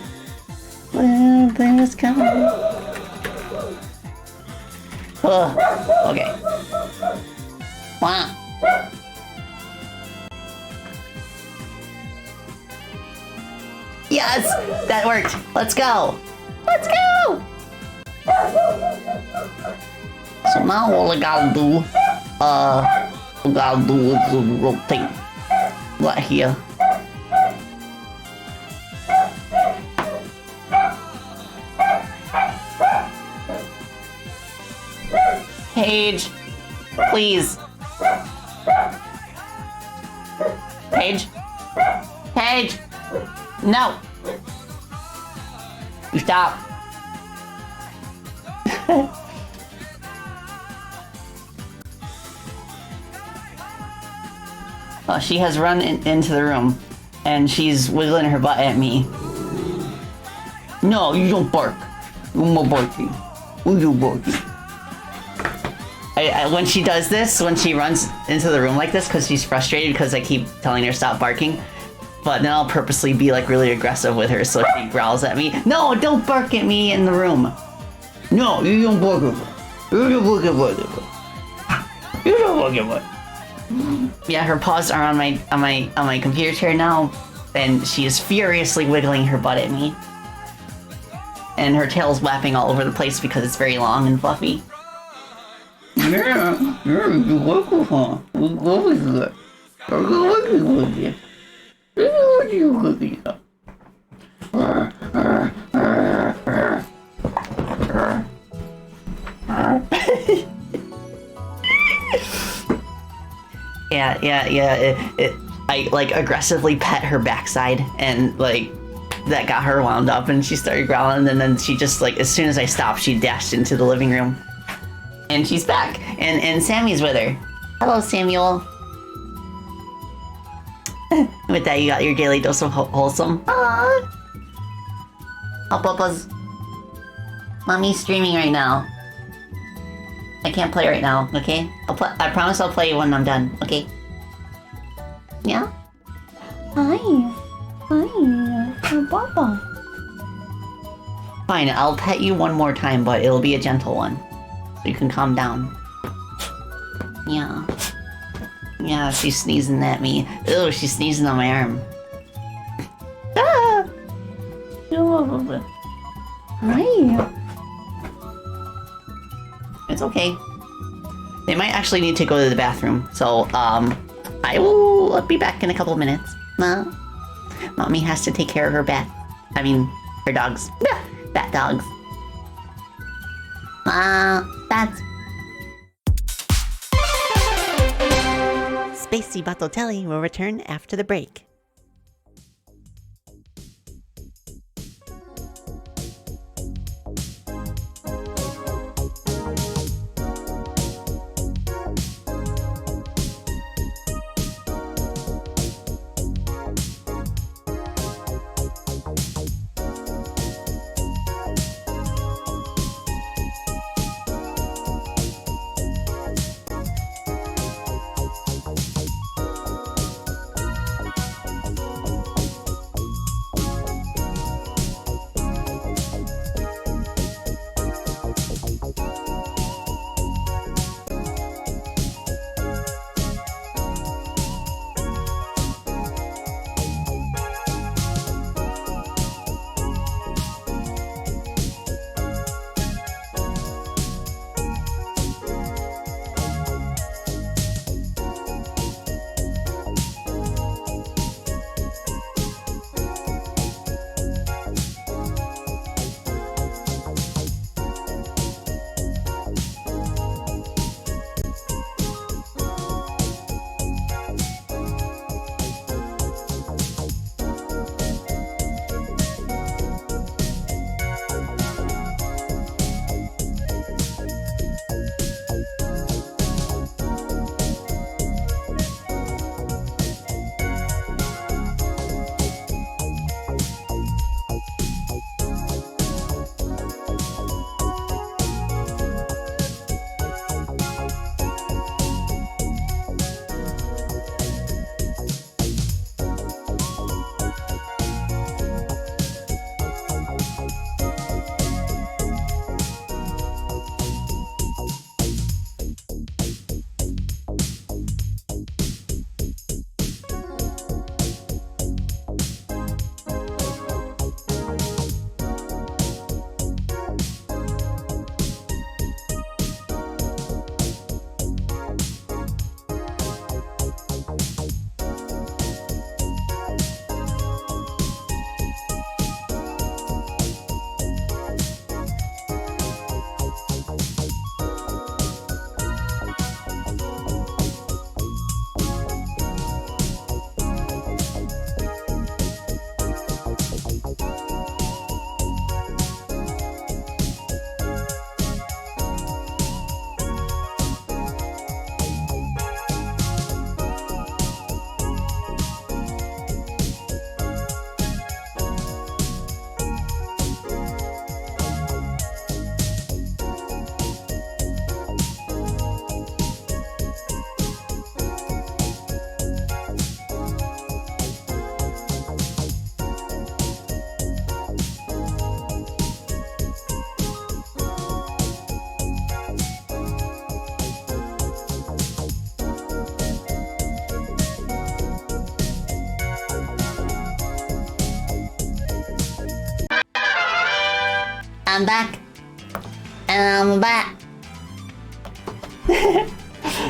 Blue, blue skies. Oh, okay. Wow. Yes, that worked. Let's go. Let's go! So now all I gotta do, is rotate right here. Paige, please. Paige? Paige! No! You stop. Oh, she has run into the room, and she's wiggling her butt at me. No, you don't bark. You're more barking. You barking. When she does this, when she runs into the room like this, because she's frustrated because I keep telling her stop barking, but then I'll purposely be like really aggressive with her so she growls at me. No, don't bark at me in the room. No, you don't bark at me. You don't bark at me. You don't bark at me. Yeah, her paws are on my computer chair now, and she is furiously wiggling her butt at me. And her tail's whapping all over the place because it's very long and fluffy. Yeah, you work with her. You go with her. You go with her. Yeah. I like aggressively pet her backside, and like that got her wound up, and she started growling. And then she just like, as soon as I stopped, she dashed into the living room, and she's back. And Sammy's with her. Hello, Samuel. With that, you got your daily dose of wholesome. Aww. Oh, Papa's. Mommy's streaming right now. I can't play right now, okay? I promise I'll play when I'm done, okay? Yeah? Hi. Hi, Papa. Fine, I'll pet you one more time, but it'll be a gentle one. So you can calm down. Yeah. Yeah, she's sneezing at me. Ew, she's sneezing on my arm. Ah! Hi. It's okay. They might actually need to go to the bathroom, so I will be back in a couple minutes. Mommy has to take care of her her dogs. Bat dogs. Bats. Spacey Bottotelli will return after the break. I'm back. And I'm back.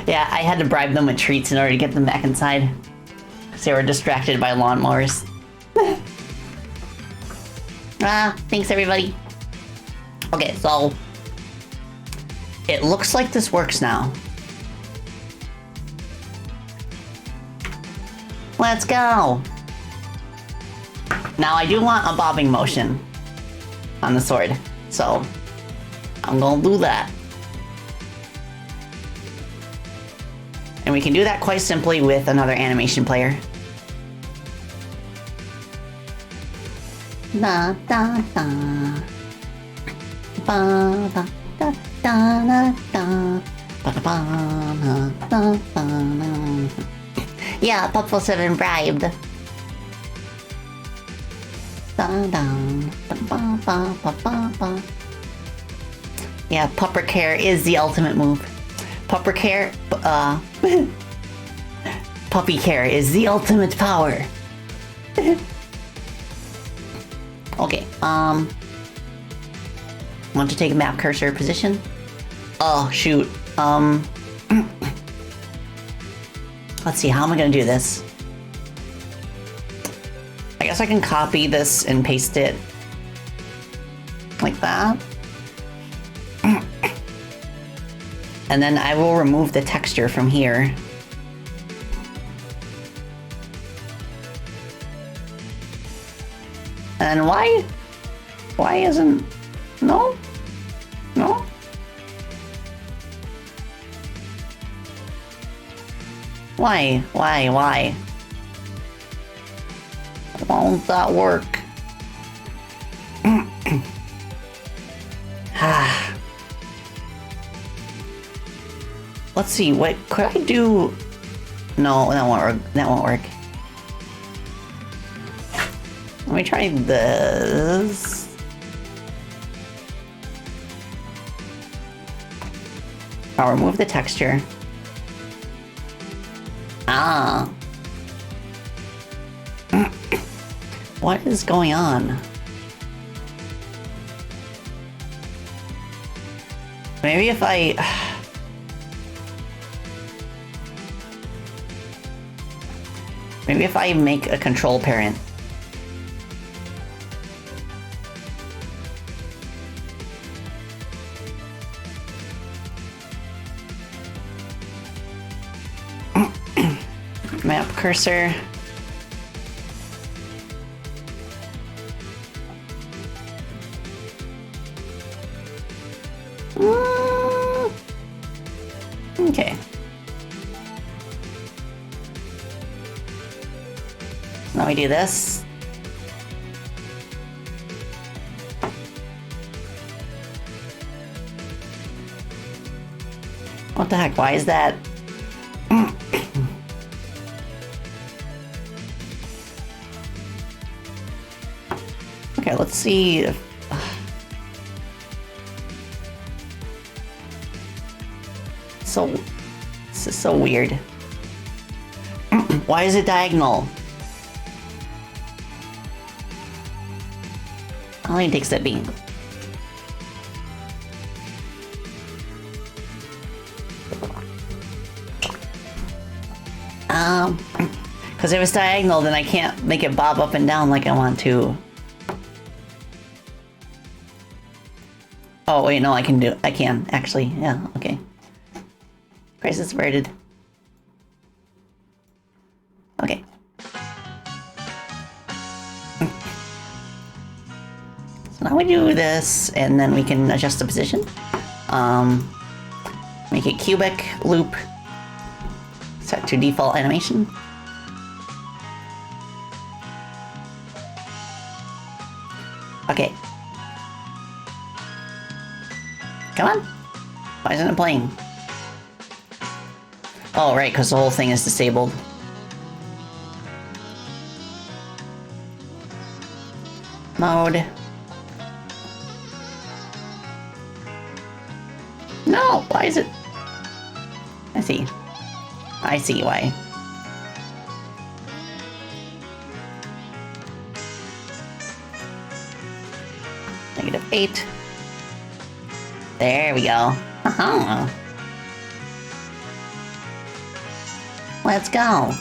Yeah, I had to bribe them with treats in order to get them back inside. Because they were distracted by lawnmowers. Thanks everybody. Okay, so... it looks like this works now. Let's go! Now I do want a bobbing motion on the sword, so I'm gonna do that. And we can do that quite simply with another animation player. Da da da. Ba da da da da da. Ba da ba da da da. Yeah, Puffle 7 bribed. Da da ba ba ba ba ba ba. Yeah, Pupper Care is the ultimate move. Pupper Care, Puppy Care is the ultimate power. Okay, want to take a map cursor position? Oh, shoot. Let's see, how am I gonna do this? I guess I can copy this and paste it like that. And then I will remove the texture from here. And why isn't, no? No? Why? Won't that work? Let's see, what could I do? No, that won't work. That won't work. Let me try this. I'll remove the texture. Ah. What is going on? Maybe if I... maybe if I make a control parent. Map cursor. Okay. Now we do this. What the heck? Why is that? Okay, let's see if... so... this is so weird. Why is it diagonal? How many takes that beam? Because if it's diagonal, then I can't make it bob up and down like I want to. Oh, wait, no, I can actually, yeah, okay. Crisis averted. Okay. So now we do this, and then we can adjust the position. Make it cubic, loop, set to default animation. Okay. Come on. Why isn't it playing? Oh, right, because the whole thing is disabled. Mode. No, why is it? I see. I see why. -8. There we go. Let's go.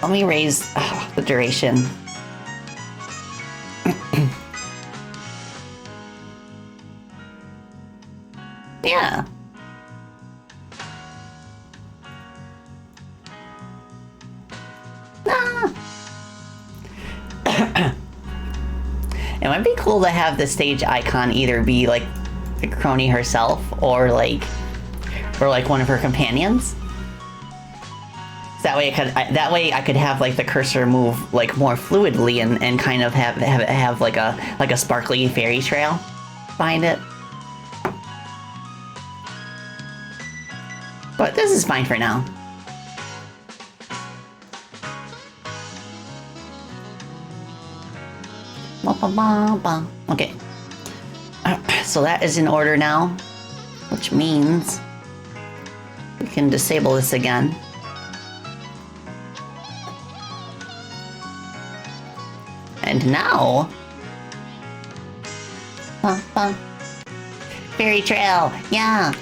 Let me raise the duration. Yeah. It might be cool to have the stage icon either be like the crony herself or like one of her companions. That way I could have like the cursor move like more fluidly and kind of have like a sparkly fairy trail behind it. But this is fine for now. Okay. So that is in order now, which means we can disable this again. And now, fairy trail, yeah.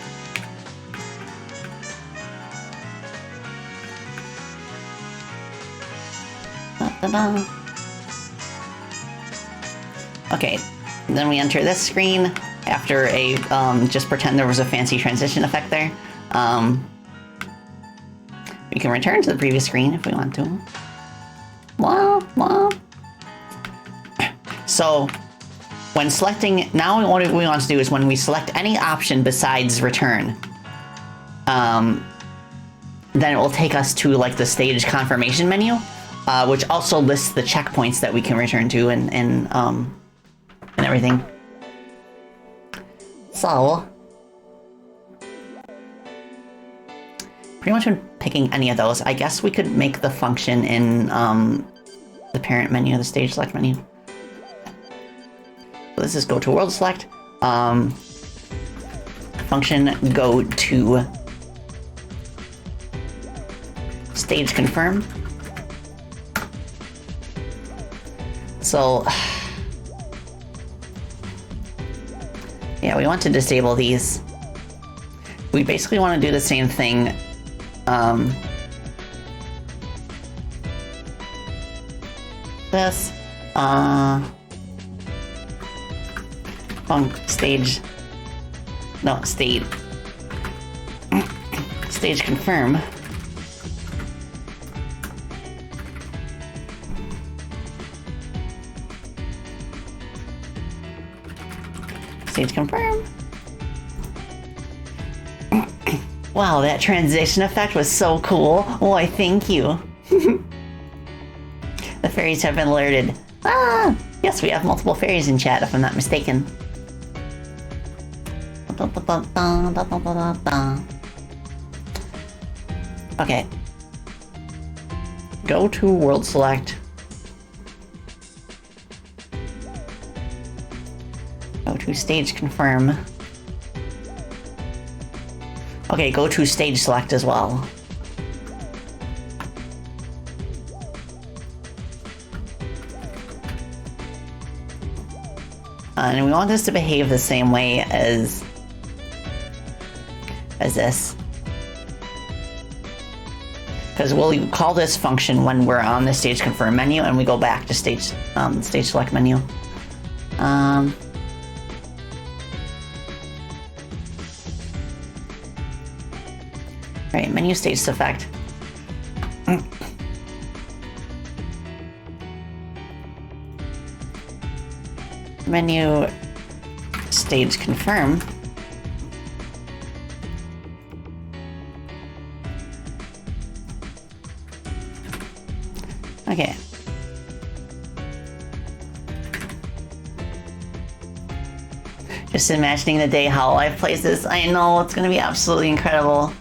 Okay, then we enter this screen after a, just pretend there was a fancy transition effect there. We can return to the previous screen if we want to. So, when selecting, now what we want to do is when we select any option besides return, then it will take us to like the stage confirmation menu, which also lists the checkpoints that we can return to and everything. So, pretty much when picking any of those, I guess we could make the function in the parent menu, the stage select menu. So this is go to world select. Function go to stage confirm. So, yeah, we want to disable these. We basically want to do the same thing. This, stage confirm. Stage confirm. Wow, that transition effect was so cool. Why, thank you. The fairies have been alerted. Ah! Yes, we have multiple fairies in chat, if I'm not mistaken. Okay. Go to world select. Go to stage confirm. Okay, go to stage select as well. And we want this to behave the same way as this. Because we'll call this function when we're on the stage confirm menu and we go back to stage select menu. Right, menu stage effect. Menu stage confirm. Okay. Just imagining the day hololive plays this. I know it's gonna be absolutely incredible.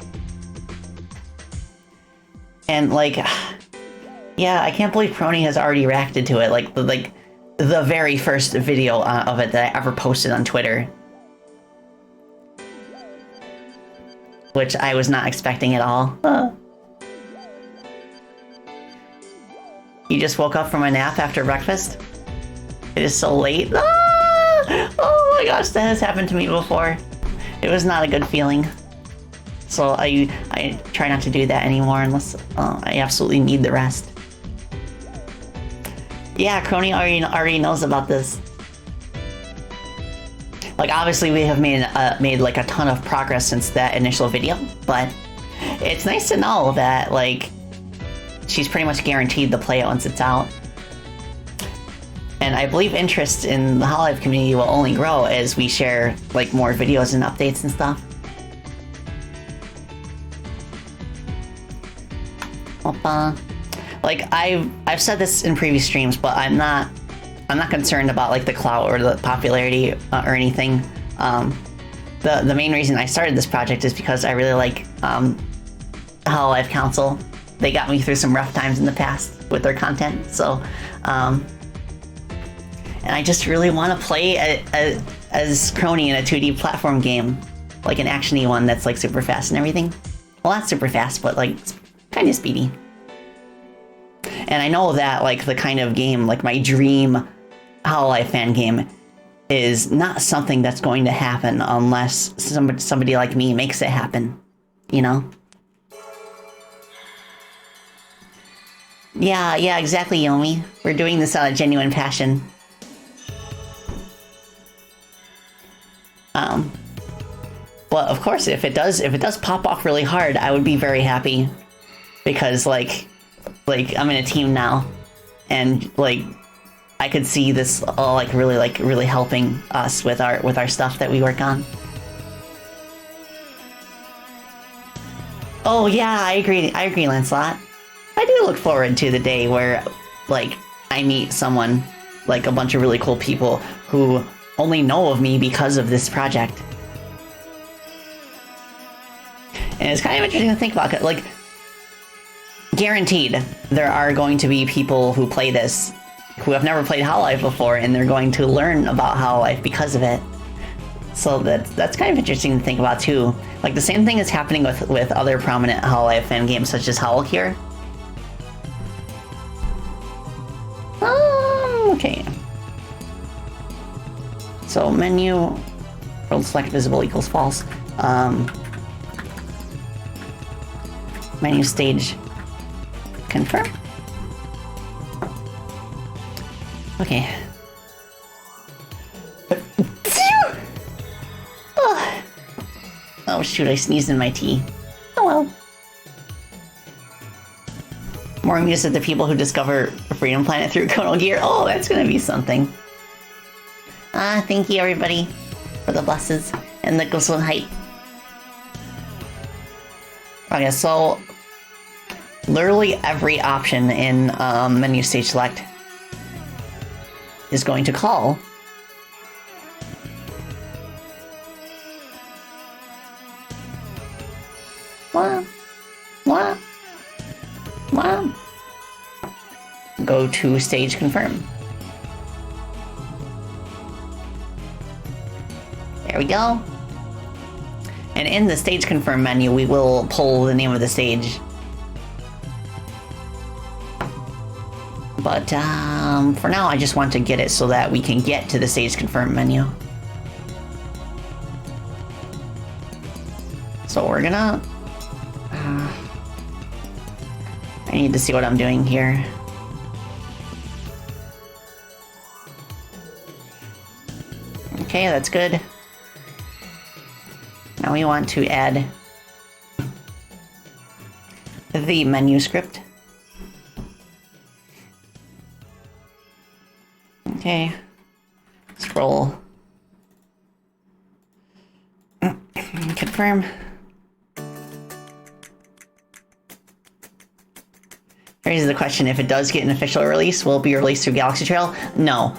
And like, yeah, I can't believe Prony has already reacted to it. Like the very first video of it that I ever posted on Twitter. Which I was not expecting at all. You just woke up from a nap after breakfast? It is so late. Ah! Oh my gosh, that has happened to me before. It was not a good feeling. So I try not to do that anymore unless I absolutely need the rest. Yeah, Crony already knows about this. Like, obviously we have made like a ton of progress since that initial video, but it's nice to know that, like, she's pretty much guaranteed to play it once it's out. And I believe interest in the hololive community will only grow as we share, like, more videos and updates and stuff. Opa. Like, I've said this in previous streams, but I'm not concerned about, like, the clout or the popularity or anything. The main reason I started this project is because I really like Hololive Council. They got me through some rough times in the past with their content, so and I just really want to play as Crony in a 2D platform game, like an action-y one that's like super fast and everything. Well, not super fast, but like kind of speedy. And I know that, like, the kind of game, like my dream Hololive fan game, is not something that's going to happen unless somebody like me makes it happen, you know? Yeah, exactly, Yomi. We're doing this out of genuine passion. But of course, if it does pop off really hard, I would be very happy, because like I'm in a team now, and like I could see this all really helping us with our stuff that we work on. Oh yeah, I agree, Lancelot. I do look forward to the day where, like, I meet someone, like a bunch of really cool people who only know of me because of this project. And it's kind of interesting to think about, like, guaranteed there are going to be people who play this who have never played Hololive before, and they're going to learn about Hololive because of it. So that's kind of interesting to think about too. Like, the same thing is happening with other prominent Hololive fan games such as Chrono Gear. Okay. So menu, world select visible equals false. Menu stage confirm. Okay. Oh shoot, I sneezed in my tea. Oh well. More news of the people who discover Freedom Planet through Chrono Gear. Oh, that's gonna be something. Thank you everybody for the blesses and the Gosel hype. Okay, so literally every option in menu stage select is going to call go to stage confirm. There we go. And in the stage confirm menu, we will pull the name of the stage. But for now, I just want to get it so that we can get to the stage confirm menu. So we're gonna... I need to see what I'm doing here. Okay, that's good. Now we want to add the menu script. Okay, scroll. Confirm. Raises the question, if it does get an official release, will it be released through Galaxy Trail? No.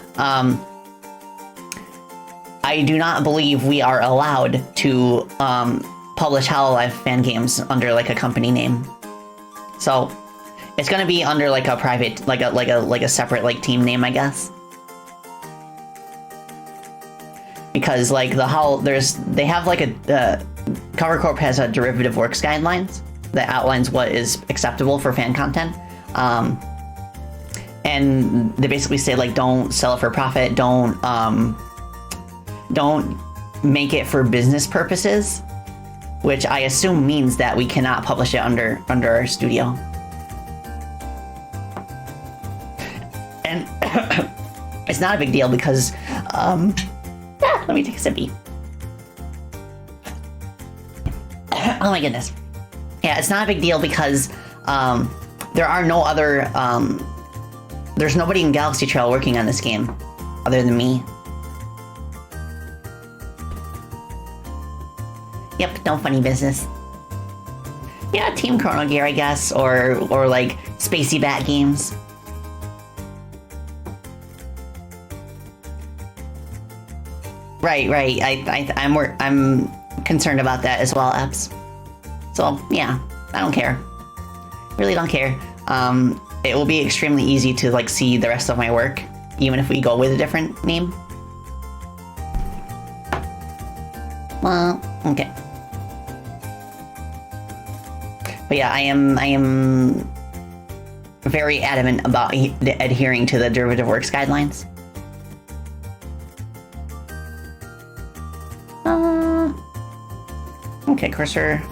I do not believe we are allowed to publish Hololive fan games under like a company name. So it's gonna be under like a private, like a separate like team name, I guess. Because like they have like Cover Corp has a derivative works guidelines that outlines what is acceptable for fan content. And they basically say like, don't sell it for profit, don't don't make it for business purposes, which I assume means that we cannot publish it under our studio. And it's not a big deal because, let me take a sippy. Oh my goodness. Yeah, it's not a big deal because there are no other, there's nobody in Galaxy Trail working on this game other than me. Yep, no funny business. Yeah, Team Chrono Gear, I guess, or like Spacey Bat Games. Right. I'm concerned about that as well, Eps. So yeah, I don't care. Really don't care. It will be extremely easy to like see the rest of my work, even if we go with a different name. Well, okay. But yeah, I am very adamant about adhering to the derivative works guidelines. Okay, cursor.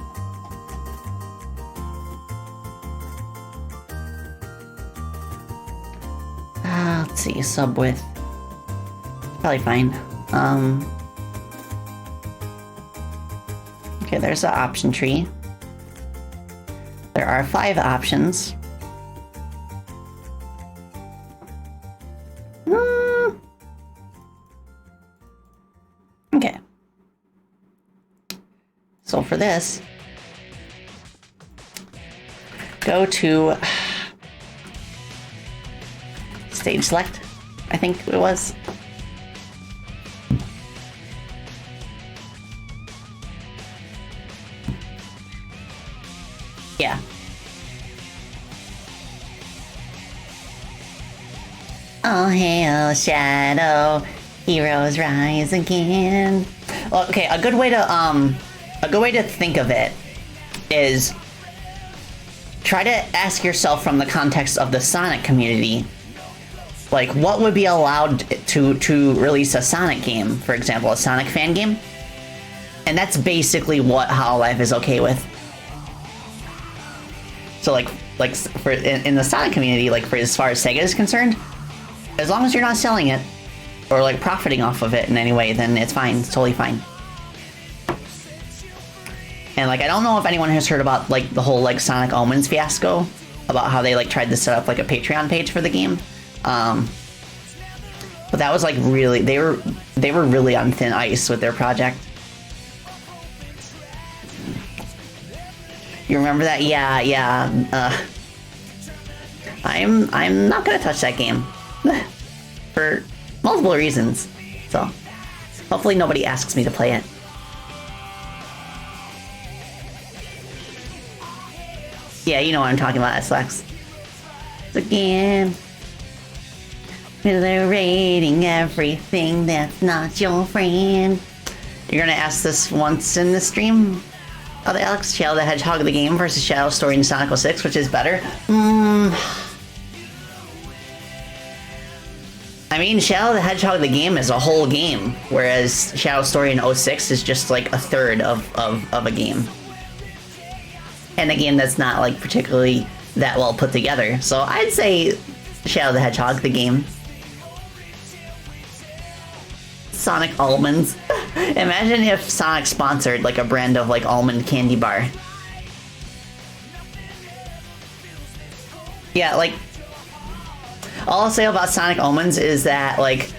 Let's see, sub width. Probably fine. Okay, there's the option tree. There are 5 options. Okay. So for this, go to stage select, I think it was. Yeah. Oh, hail shadow, heroes rise again. Well, okay, a good way to think of it is try to ask yourself from the context of the Sonic community, like what would be allowed to release a Sonic game, for example, a Sonic fan game, and that's basically what hololive is okay with. So like for in the Sonic community, like for as far as Sega is concerned, as long as you're not selling it or like profiting off of it in any way, then it's fine. It's totally fine. And like I don't know if anyone has heard about like the whole like Sonic Omens fiasco, about how they like tried to set up like a Patreon page for the game. But that was like really, they were really on thin ice with their project. You remember that? Yeah. I'm not gonna touch that game for multiple reasons. So hopefully nobody asks me to play it. Yeah, you know what I'm talking about, S-Lex. Again, they're rating everything that's not your friend. You're gonna ask this once in the stream? Oh, the Alex, Shadow the Hedgehog the game versus Shadow Story in Sonic 06, which is better? I mean, Shadow the Hedgehog the game is a whole game, whereas Shadow Story in 06 is just like a third of a game. And a game that's not like particularly that well put together. So I'd say Shadow the Hedgehog the game. Sonic almonds. Imagine if Sonic sponsored like a brand of like almond candy bar. Yeah, like all I'll say about Sonic almonds is that like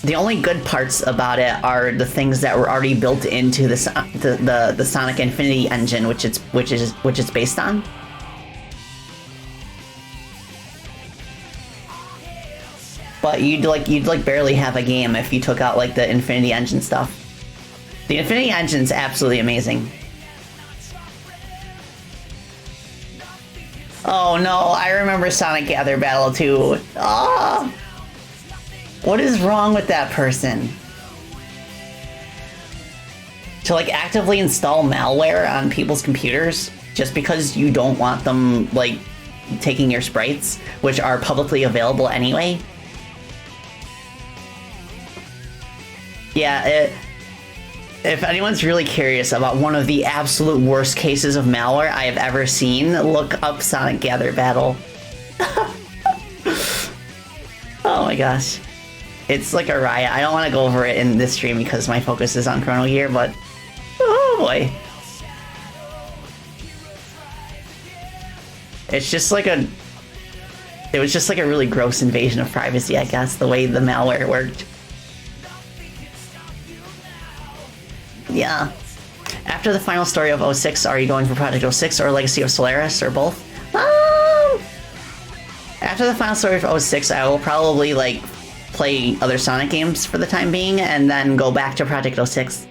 the only good parts about it are the things that were already built into the Sonic Infinity engine, which it's based on. But you'd barely have a game if you took out like the Infinity Engine stuff. The Infinity Engine's absolutely amazing. Oh no, I remember Sonic Gather Battle 2. Oh, what is wrong with that person? To like actively install malware on people's computers just because you don't want them like taking your sprites, which are publicly available anyway. Yeah, if anyone's really curious about one of the absolute worst cases of malware I have ever seen, look up Sonic Gather Battle. Oh my gosh. It's like a riot. I don't want to go over it in this stream because my focus is on Chrono Gear, but oh boy. It's just like it was just like a really gross invasion of privacy, I guess, the way the malware worked. Yeah. After the final story of 06, are you going for Project 06 or Legacy of Solaris or both? After the final story of 06, I will probably like play other Sonic games for the time being and then go back to Project 06.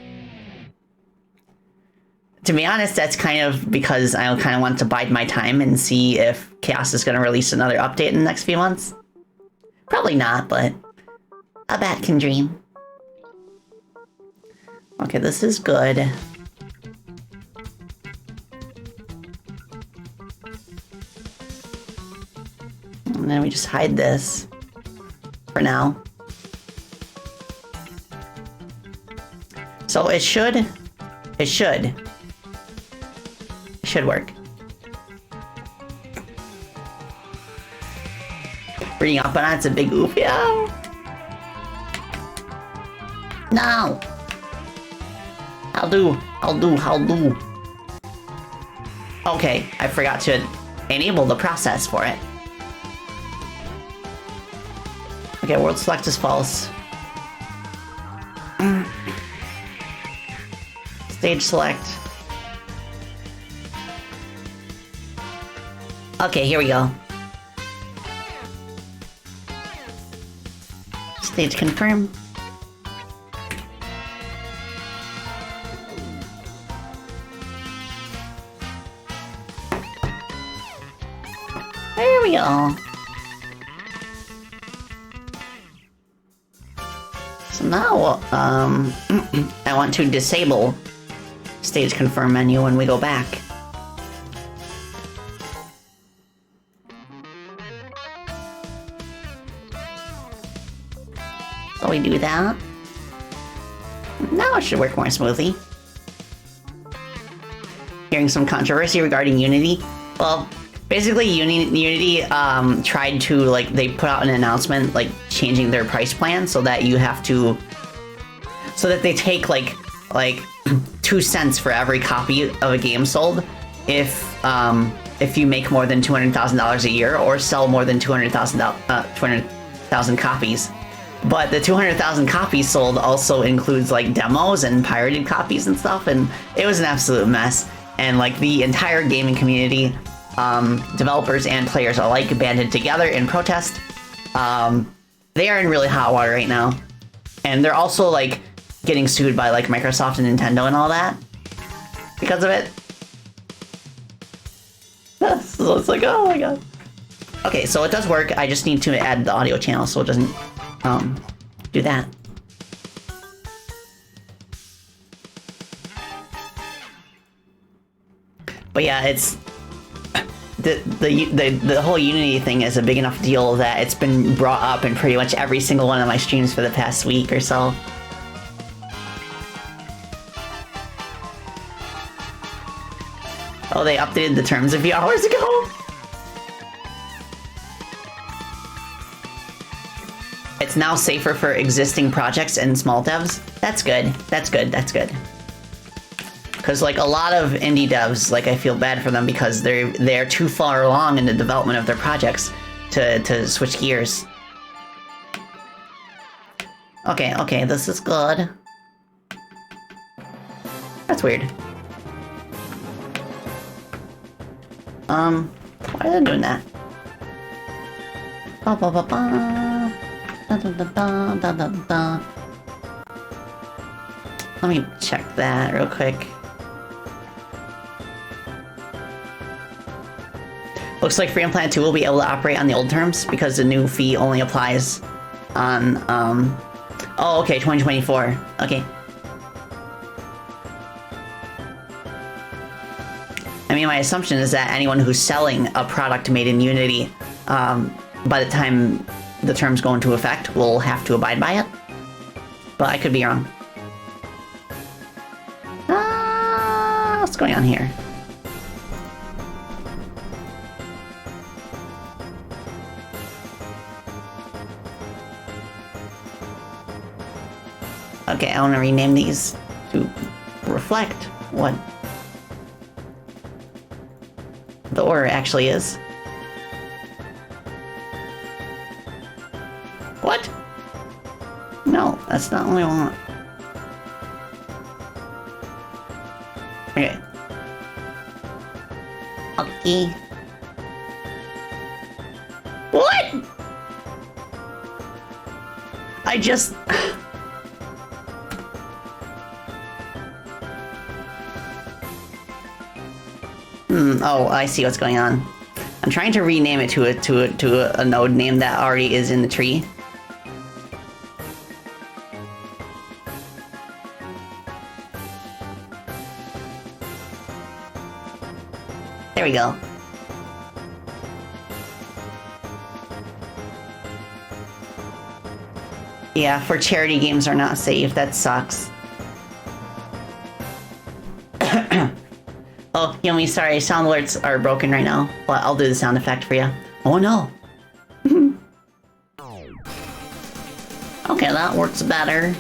To be honest, that's kind of because I kind of want to bide my time and see if Chaos is going to release another update in the next few months. Probably not, but a bat can dream. Okay, this is good. And then we just hide this for now. So it should work. Reading up on it's a big oof. Yeah. No. I'll do. Okay, I forgot to enable the process for it. Okay, world select is false. Stage select. Okay, here we go. Stage confirm. There we go. So now, I want to disable stage confirm menu when we go back. So we do that. Now it should work more smoothly. Hearing some controversy regarding Unity. Well, basically Unity tried to, like, they put out an announcement, like, changing their price plan so that you have to, so that they take, like 2 cents for every copy of a game sold if you make more than $200,000 a year or sell more than 200,000 copies. But the 200,000 copies sold also includes, like, demos and pirated copies and stuff, and it was an absolute mess. And, like, the entire gaming community, developers and players alike, banded together in protest. They are in really hot water right now. And they're also, like, getting sued by, like, Microsoft and Nintendo and all that because of it. So it's like, oh my god. Okay, so it does work. I just need to add the audio channel so it doesn't do that. But yeah, it's the whole Unity thing is a big enough deal that it's been brought up in pretty much every single one of my streams for the past week or so. Oh, they updated the terms a few hours ago? It's now safer for existing projects and small devs. That's good. That's good. That's good. Because, like, a lot of indie devs, like, I feel bad for them because they're too far along in the development of their projects to switch gears. Okay, this is good. That's weird. Why are they doing that? Ba ba ba ba. Da da da da da da da. Let me check that real quick. Looks like Freedom Planet 2 will be able to operate on the old terms because the new fee only applies on, oh, okay, 2024. Okay. I mean, my assumption is that anyone who's selling a product made in Unity, by the time the terms go into effect, will have to abide by it. but I could be wrong. What's going on here? Okay, I want to rename these to reflect what the order actually is. What? No, that's not what I want. Okay. Okay. What? I just... Oh, I see what's going on. I'm trying to rename it to a node name that already is in the tree. There we go. Yeah, for charity games are not safe. That sucks. Oh, Yumi, sorry. Sound alerts are broken right now. But I'll do the sound effect for you. Oh, no. Okay, that works better.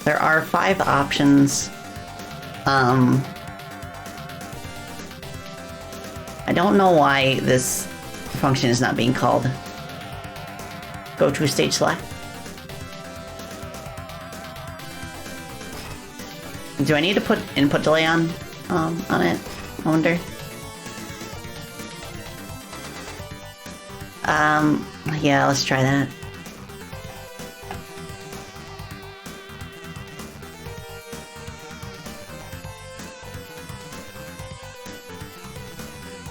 There are 5 options. I don't know why this function is not being called. Go to stage select. Do I need to put input delay on it? I wonder. Yeah, let's try that.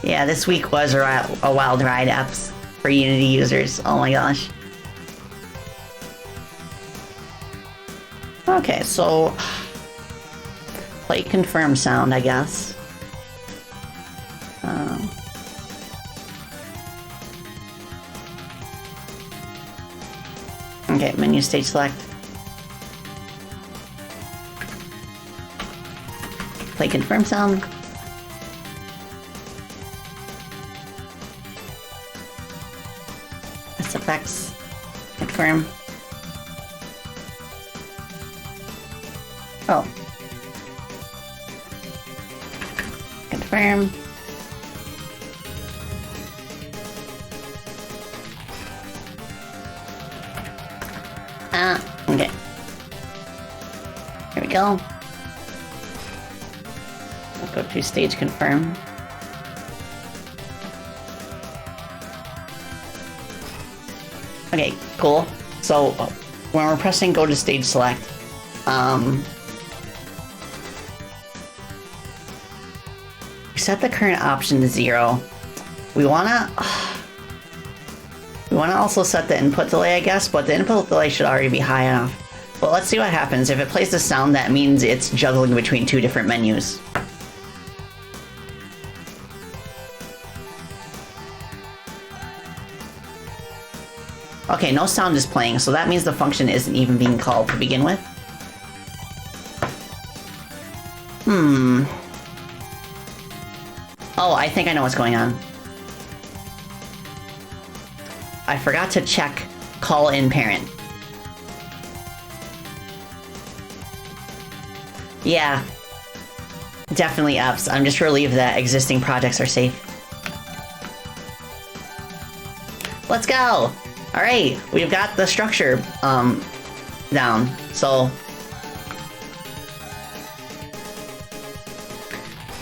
Yeah, this week was a wild ride apps for Unity users. Oh my gosh. Okay, so play confirm sound, I guess. Okay, menu stage select. Play confirm sound. SFX. Confirm. Oh. Confirm. Okay. Here we go. I'll go to stage confirm. Okay, cool. So when we're pressing go to stage select, we set the current option to 0. We wanna also set the input delay, I guess, but the input delay should already be high enough. But let's see what happens. If it plays the sound, that means it's juggling between 2 different menus. Okay, no sound is playing, so that means the function isn't even being called to begin with. Oh, I think I know what's going on. I forgot to check call in parent. Yeah. Definitely ups. I'm just relieved that existing projects are safe. Let's go! Alright, we've got the structure down, so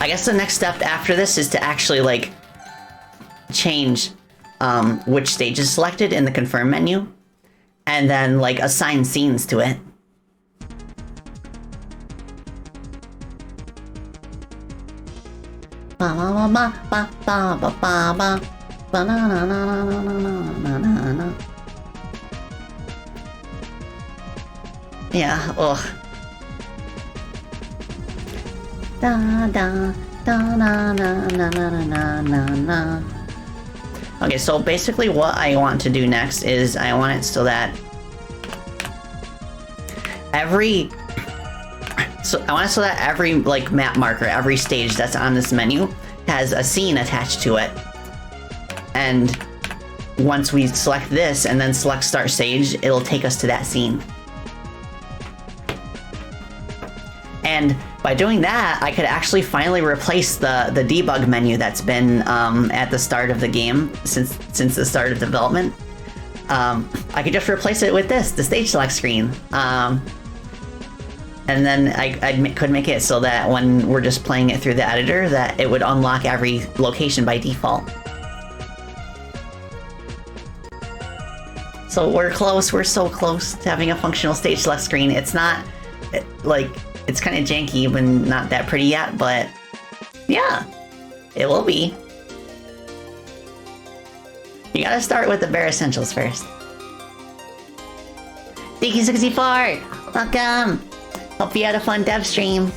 I guess the next step after this is to actually like change which stage is selected in the confirm menu and then like assign scenes to it. Yeah, ugh. Okay, so basically what I want to do next is I want it so that I want so that every like map marker, every stage that's on this menu has a scene attached to it. And once we select this and then select start stage, it'll take us to that scene. And by doing that, I could actually finally replace the debug menu that's been at the start of the game since the start of development. I could just replace it with the stage select screen. And then I could make it so that when we're just playing it through the editor, that it would unlock every location by default. So we're close, we're so close to having a functional stage select screen. It's not, it's kind of janky but not that pretty yet, but yeah, it will be. You gotta start with the bare essentials first. Tiki64, welcome! Hope you had a fun dev stream.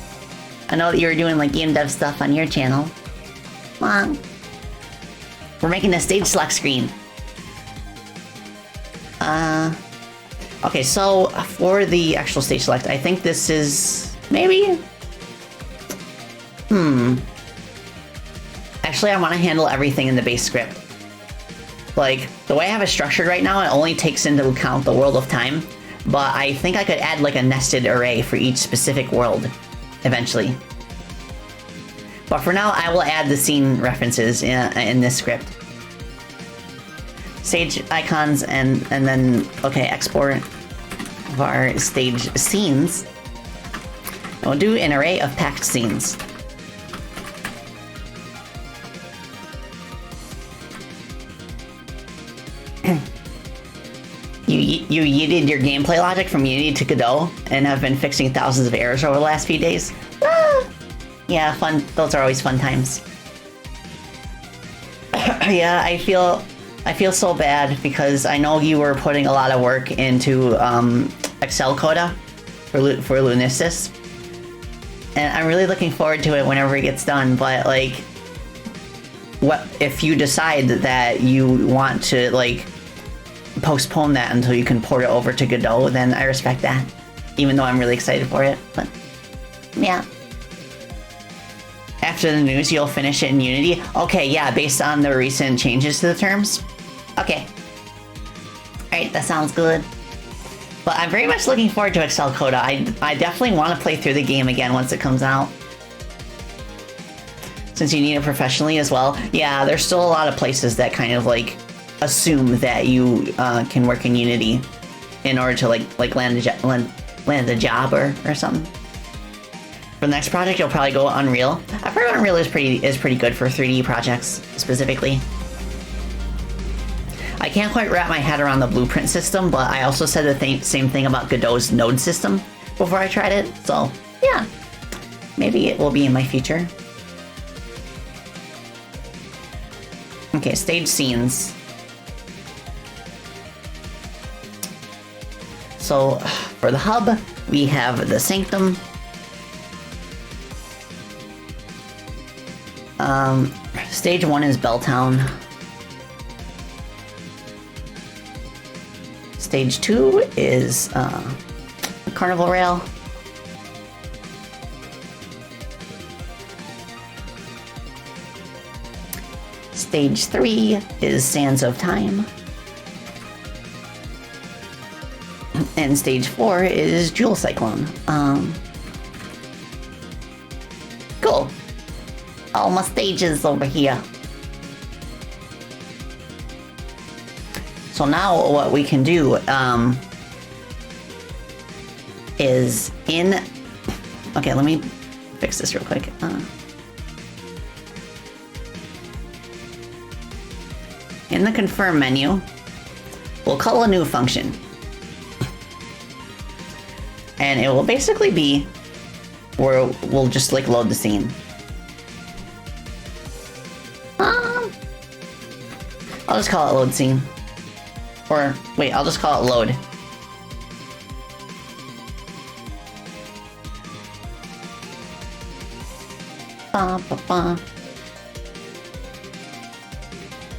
I know that you were doing like game dev stuff on your channel. Come on. We're making a stage select screen. Okay, so for the actual stage select, I think this is maybe. Actually, I want to handle everything in the base script. Like, the way I have it structured right now, it only takes into account the world of time, but I think I could add like a nested array for each specific world eventually. But for now, I will add the scene references in this script. Stage icons and then, okay, export of our stage scenes. And we'll do an array of packed scenes. You yeeted your gameplay logic from Unity to Godot and have been fixing thousands of errors over the last few days. Yeah, fun. Those are always fun times. Yeah, I feel so bad because I know you were putting a lot of work into Excel Coda for Lunisys, and I'm really looking forward to it whenever it gets done. But like, what if you decide that you want to like postpone that until you can port it over to Godot? Then I respect that, even though I'm really excited for it. But yeah. After the news, you'll finish it in Unity? Okay, yeah, based on the recent changes to the terms. Okay. Alright, that sounds good. But I'm very much looking forward to Excel Coda. I definitely want to play through the game again once it comes out. Since you need it professionally as well. Yeah, there's still a lot of places that kind of like assume that you can work in Unity in order to like land a job or something. For the next project, you'll probably go Unreal. I've heard Unreal is pretty good for 3D projects specifically. I can't quite wrap my head around the blueprint system, but I also said the same thing about Godot's node system before I tried it. So yeah, maybe it will be in my future. Okay, stage scenes. So for the hub, we have the Sanctum. Stage 1 is Belltown. Stage 2 is Carnival Rail. Stage 3 is Sands of Time. And stage 4 is Jewel Cyclone. Cool. All my stages over here. So now what we can do is in... Okay, let me fix this real quick. In the confirm menu, we'll call a new function. And it will basically be where we'll just like load the scene. I'll just call it load scene. Or wait, I'll just call it load.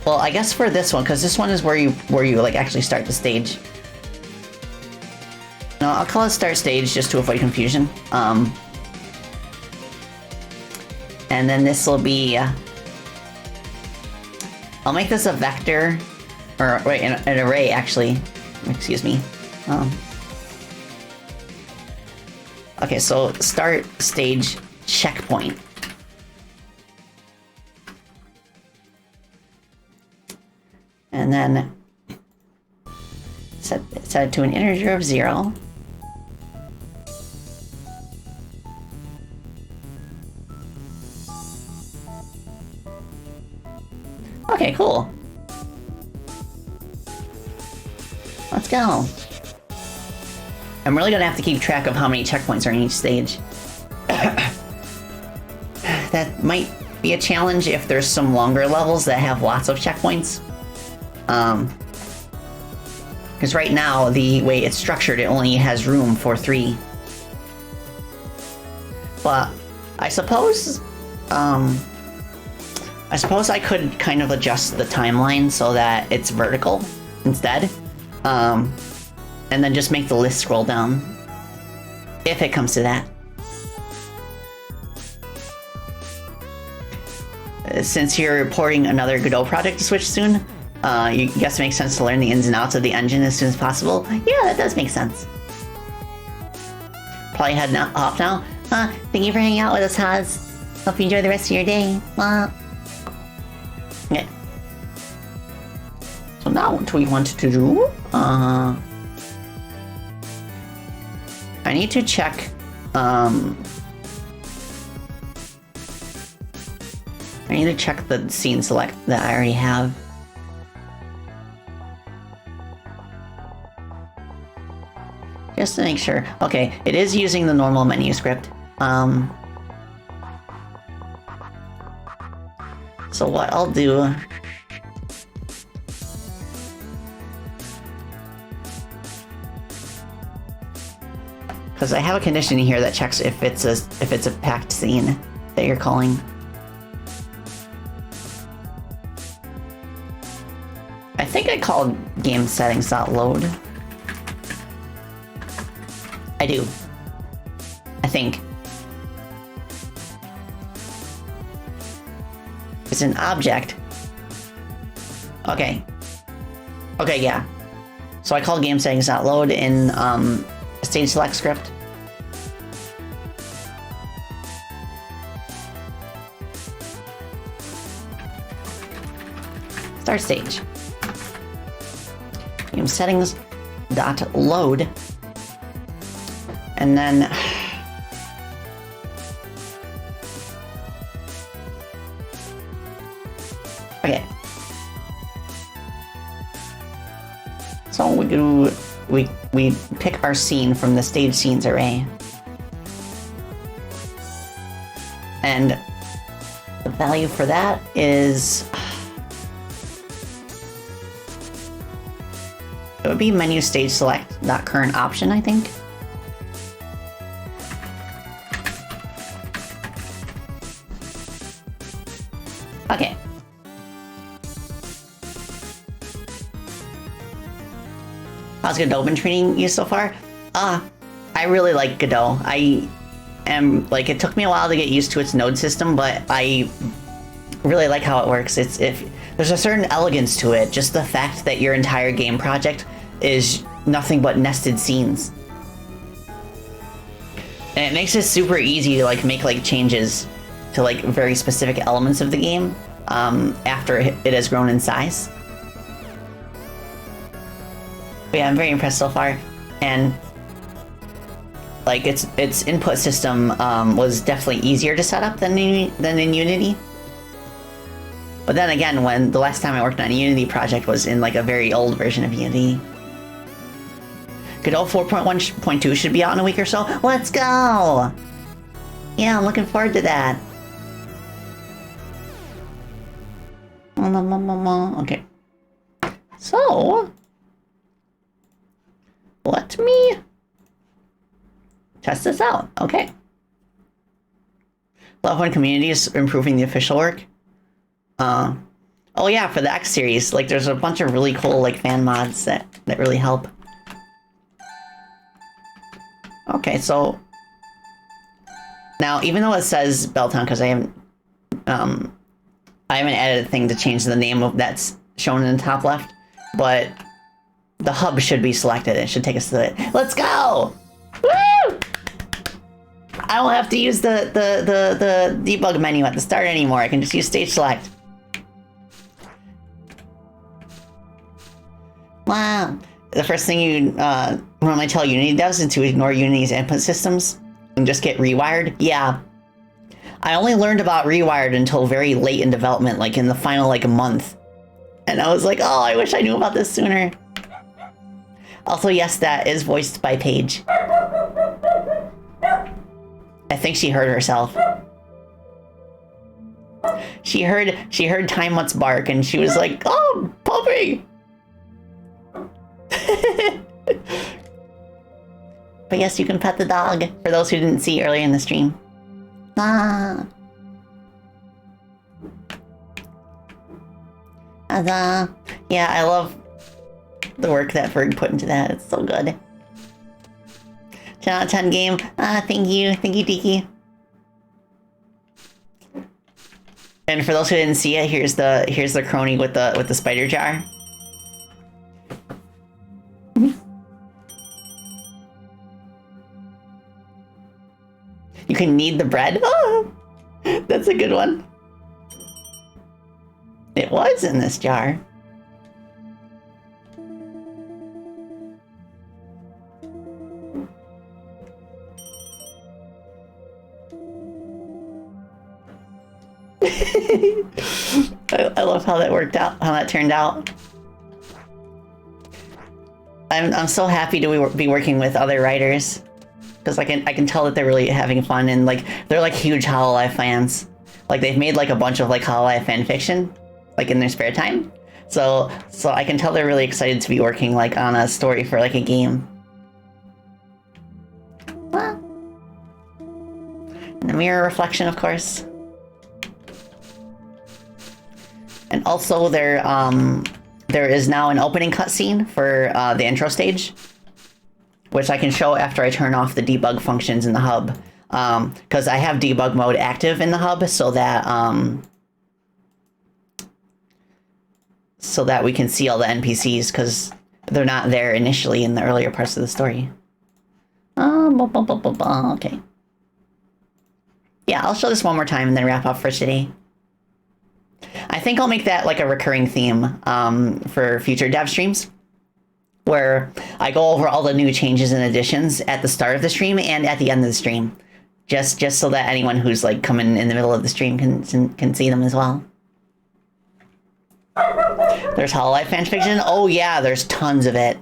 Well, I guess for this one, because this one is where you like actually start the stage. No, I'll call it start stage just to avoid confusion. And then this will be... I'll make this a vector, or wait, an array actually. Excuse me. Okay, so start stage checkpoint. And then set it to an integer of 0. Okay, cool. Let's go. I'm really gonna have to keep track of how many checkpoints are in each stage. That might be a challenge if there's some longer levels that have lots of checkpoints. Because right now, the way it's structured, it only has room for 3. But I suppose I could kind of adjust the timeline so that it's vertical instead. And then just make the list scroll down. If it comes to that. Since you're porting another Godot project to Switch soon, you guess it makes sense to learn the ins and outs of the engine as soon as possible. Yeah, that does make sense. Probably heading off now. Thank you for hanging out with us, Haz. Hope you enjoy the rest of your day. Okay. So now what do we want to do? I need to check, I need to check the scene select that I already have. Just to make sure. Okay, it is using the normal menu script. So what I'll do... Because I have a condition here that checks if it's a packed scene that you're calling. I think I called game settings.load. I do. I think. It's an object. Okay. Okay, yeah. So I called game settings.load in stage select script. Start stage. Game settings dot load, and then okay. So we pick our scene from the stage scenes array, and the value for that is it would be menu stage select dot current option, I think. Okay. How's Godot been treating you so far? I really like Godot. I am, like, it took me a while to get used to its node system, but I really like how it works. There's a certain elegance to it, just the fact that your entire game project is nothing but nested scenes. And it makes it super easy to make changes to very specific elements of the game after it has grown in size. But yeah, I'm very impressed so far, and its input system was definitely easier to set up than in Unity. But then again, when the last time I worked on a Unity project was in a very old version of Unity. Godot 4.1.2 should be out in a week or so. Let's go! Yeah, I'm looking forward to that. Okay. So, let me test this out. Okay. Love when community is improving the official work. Oh yeah, for the X series, there's a bunch of really cool fan mods that really help. Okay, so now even though it says Belltown, because I haven't added a thing to change the name of that's shown in the top left, but the hub should be selected. It should take us to it. Let's go! Woo! I don't have to use the debug menu at the start anymore. I can just use stage select. Wow. The first thing you normally tell Unity devs is to ignore Unity's input systems and just get rewired. Yeah. I only learned about rewired until very late in development, like in the final like month. And I was like, oh, I wish I knew about this sooner. Also, yes, that is voiced by Paige. I think she heard herself. She heard Time Mutt's bark and she was like, oh, puppy! But yes, you can pet the dog, for those who didn't see earlier in the stream. Ah. Yeah, I love the work that Berg put into that. It's so good. 10 out of 10 game. Thank you, Tiki. And for those who didn't see it, here's the crony with the spider jar. You can knead the bread. Oh, that's a good one. It was in this jar. I love how that worked out, how that turned out. I'm so happy to be working with other writers, because I can tell that they're really having fun, and like they're like huge hololive fans. Like they've made like a bunch of like hololive fan fiction, like in their spare time. So I can tell they're really excited to be working like on a story for like a game. Well, and the mirror reflection, of course. And also there is now an opening cutscene for the intro stage, which I can show after I turn off the debug functions in the hub. Because I have debug mode active in the hub so that we can see all the NPCs, because they're not there initially in the earlier parts of the story. Okay. Yeah, I'll show this one more time and then wrap up for today. I think I'll make that like a recurring theme for future dev streams, where I go over all the new changes and additions at the start of the stream and at the end of the stream, just so that anyone who's like coming in the middle of the stream can see them as well. There's hololive fanfiction. Oh yeah, there's tons of it,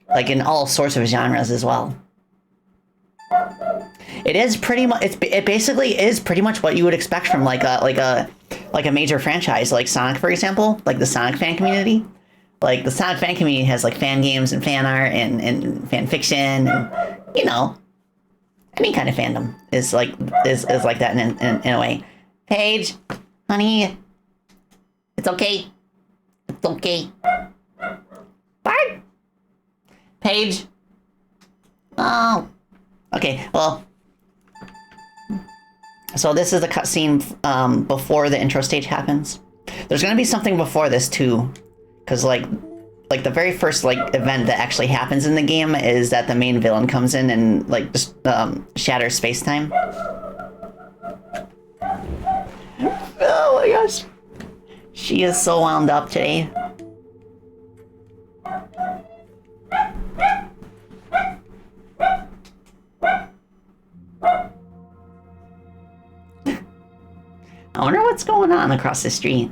like in all sorts of genres as well. It is pretty much. It basically is pretty much what you would expect from like a major franchise, like Sonic, for example, like the Sonic fan community. Like the Sonic fan community has like fan games and fan art and fan fiction, and you know, any kind of fandom is like that in a way. Paige, honey, it's okay. It's okay. Bart, Paige. Oh, okay. Well. So this is the cutscene before the intro stage happens. There's gonna be something before this too, because like the very first like event that actually happens in the game is that the main villain comes in and like just shatters space-time. Oh my gosh, she is so wound up today. I wonder what's going on across the street.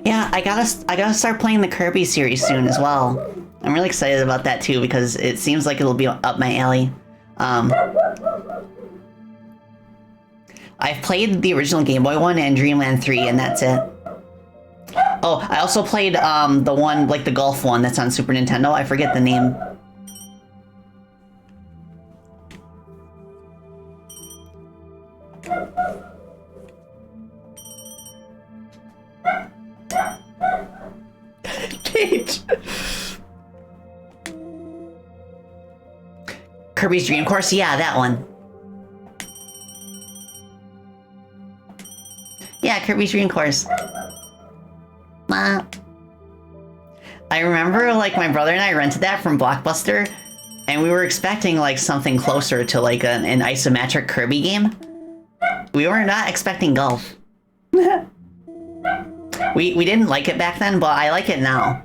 Yeah, I gotta start playing the Kirby series soon as well. I'm really excited about that too, because it seems like it'll be up my alley. I've played the original Game Boy one and Dreamland 3, and that's it. Oh, I also played the one, like the golf one that's on Super Nintendo. I forget the name. Paige. Kirby's Dream Course? Yeah, that one. Yeah, Kirby's Dream Course. I remember, like, my brother and I rented that from Blockbuster, and we were expecting, like, something closer to, like, an isometric Kirby game. We were not expecting golf. We didn't like it back then, but I like it now.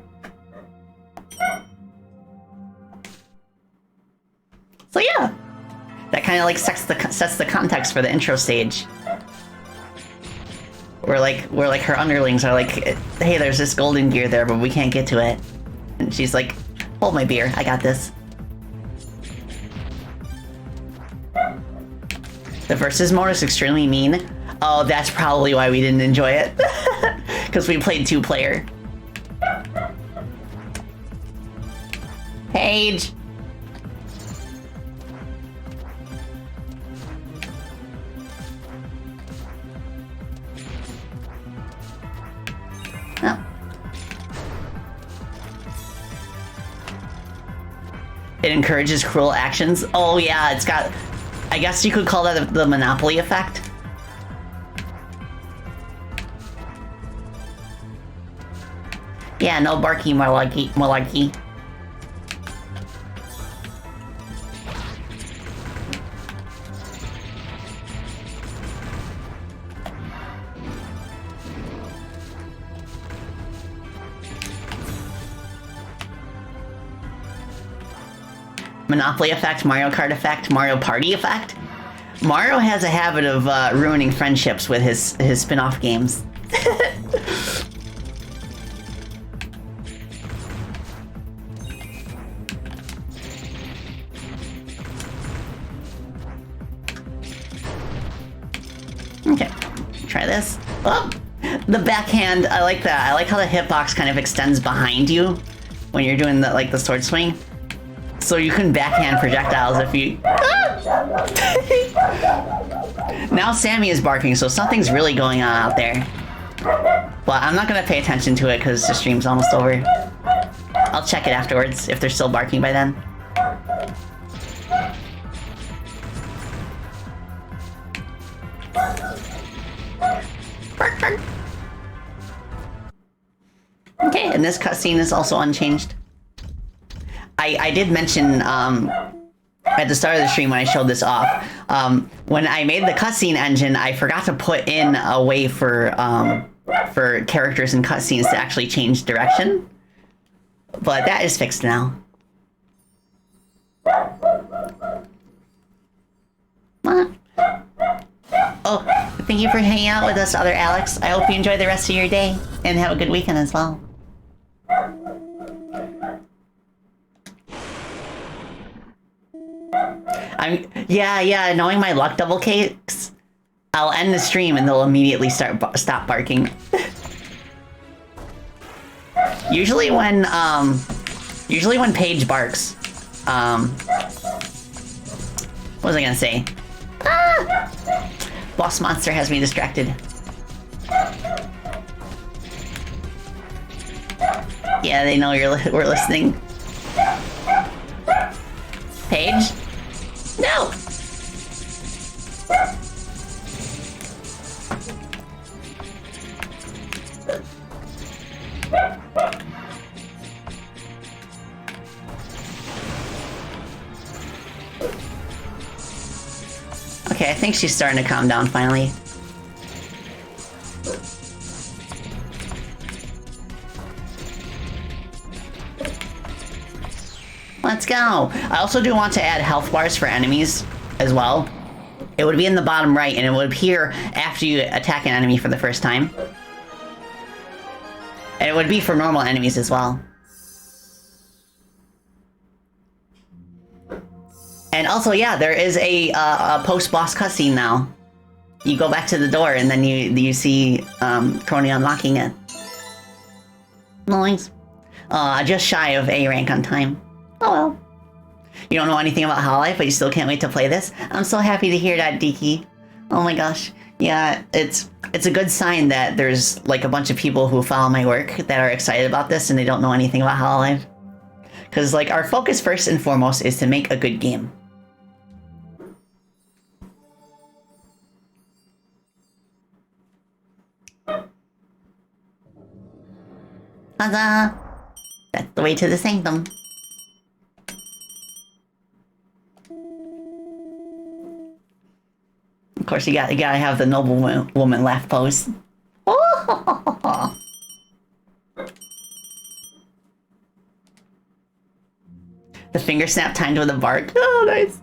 So yeah, that kind of like sets the context for the intro stage. Where like her underlings are like, hey, there's this golden gear there, but we can't get to it. And she's like, hold my beer, I got this. The versus mode is extremely mean. Oh, that's probably why we didn't enjoy it. Because we played 2-player. Paige! Oh. It encourages cruel actions. Oh yeah, it's got... I guess you could call that the Monopoly effect. Yeah, no barky malarkey. Monopoly effect, Mario Kart effect, Mario Party effect. Mario has a habit of ruining friendships with his spin-off games. Okay, try this. Oh, the backhand, I like that. I like how the hitbox kind of extends behind you when you're doing the sword swing. So you can backhand projectiles if you... Now Sammy is barking, so something's really going on out there. But I'm not gonna pay attention to it because the stream's almost over. I'll check it afterwards if they're still barking by then. Bark, bark. Okay, and this cutscene is also unchanged. I did mention at the start of the stream when I showed this off, when I made the cutscene engine, I forgot to put in a way for characters and cutscenes to actually change direction. But that is fixed now. Oh, thank you for hanging out with us, other Alex. I hope you enjoy the rest of your day and have a good weekend as well. Yeah, knowing my luck double cakes, I'll end the stream and they'll immediately stop barking. Usually when Paige barks, what was I gonna say? Ah! Boss monster has me distracted. Yeah, they know we're listening. Paige? No! Okay, I think she's starting to calm down finally. Let's go! I also do want to add health bars for enemies as well. It would be in the bottom right and it would appear after you attack an enemy for the first time. And it would be for normal enemies as well. And also, yeah, there is a post-boss cutscene now. You go back to the door and then you see Chrono unlocking it. Nice. Just shy of A rank on time. Oh well. You don't know anything about hololive, but you still can't wait to play this? I'm so happy to hear that, Diki. Oh my gosh. Yeah, it's a good sign that there's like a bunch of people who follow my work that are excited about this and they don't know anything about hololive. Because like our focus first and foremost is to make a good game. Huzzah! That's the way to the sanctum. Of course, you gotta have the noble woman laugh pose. Oh! The finger snap timed with a bark. Oh, nice.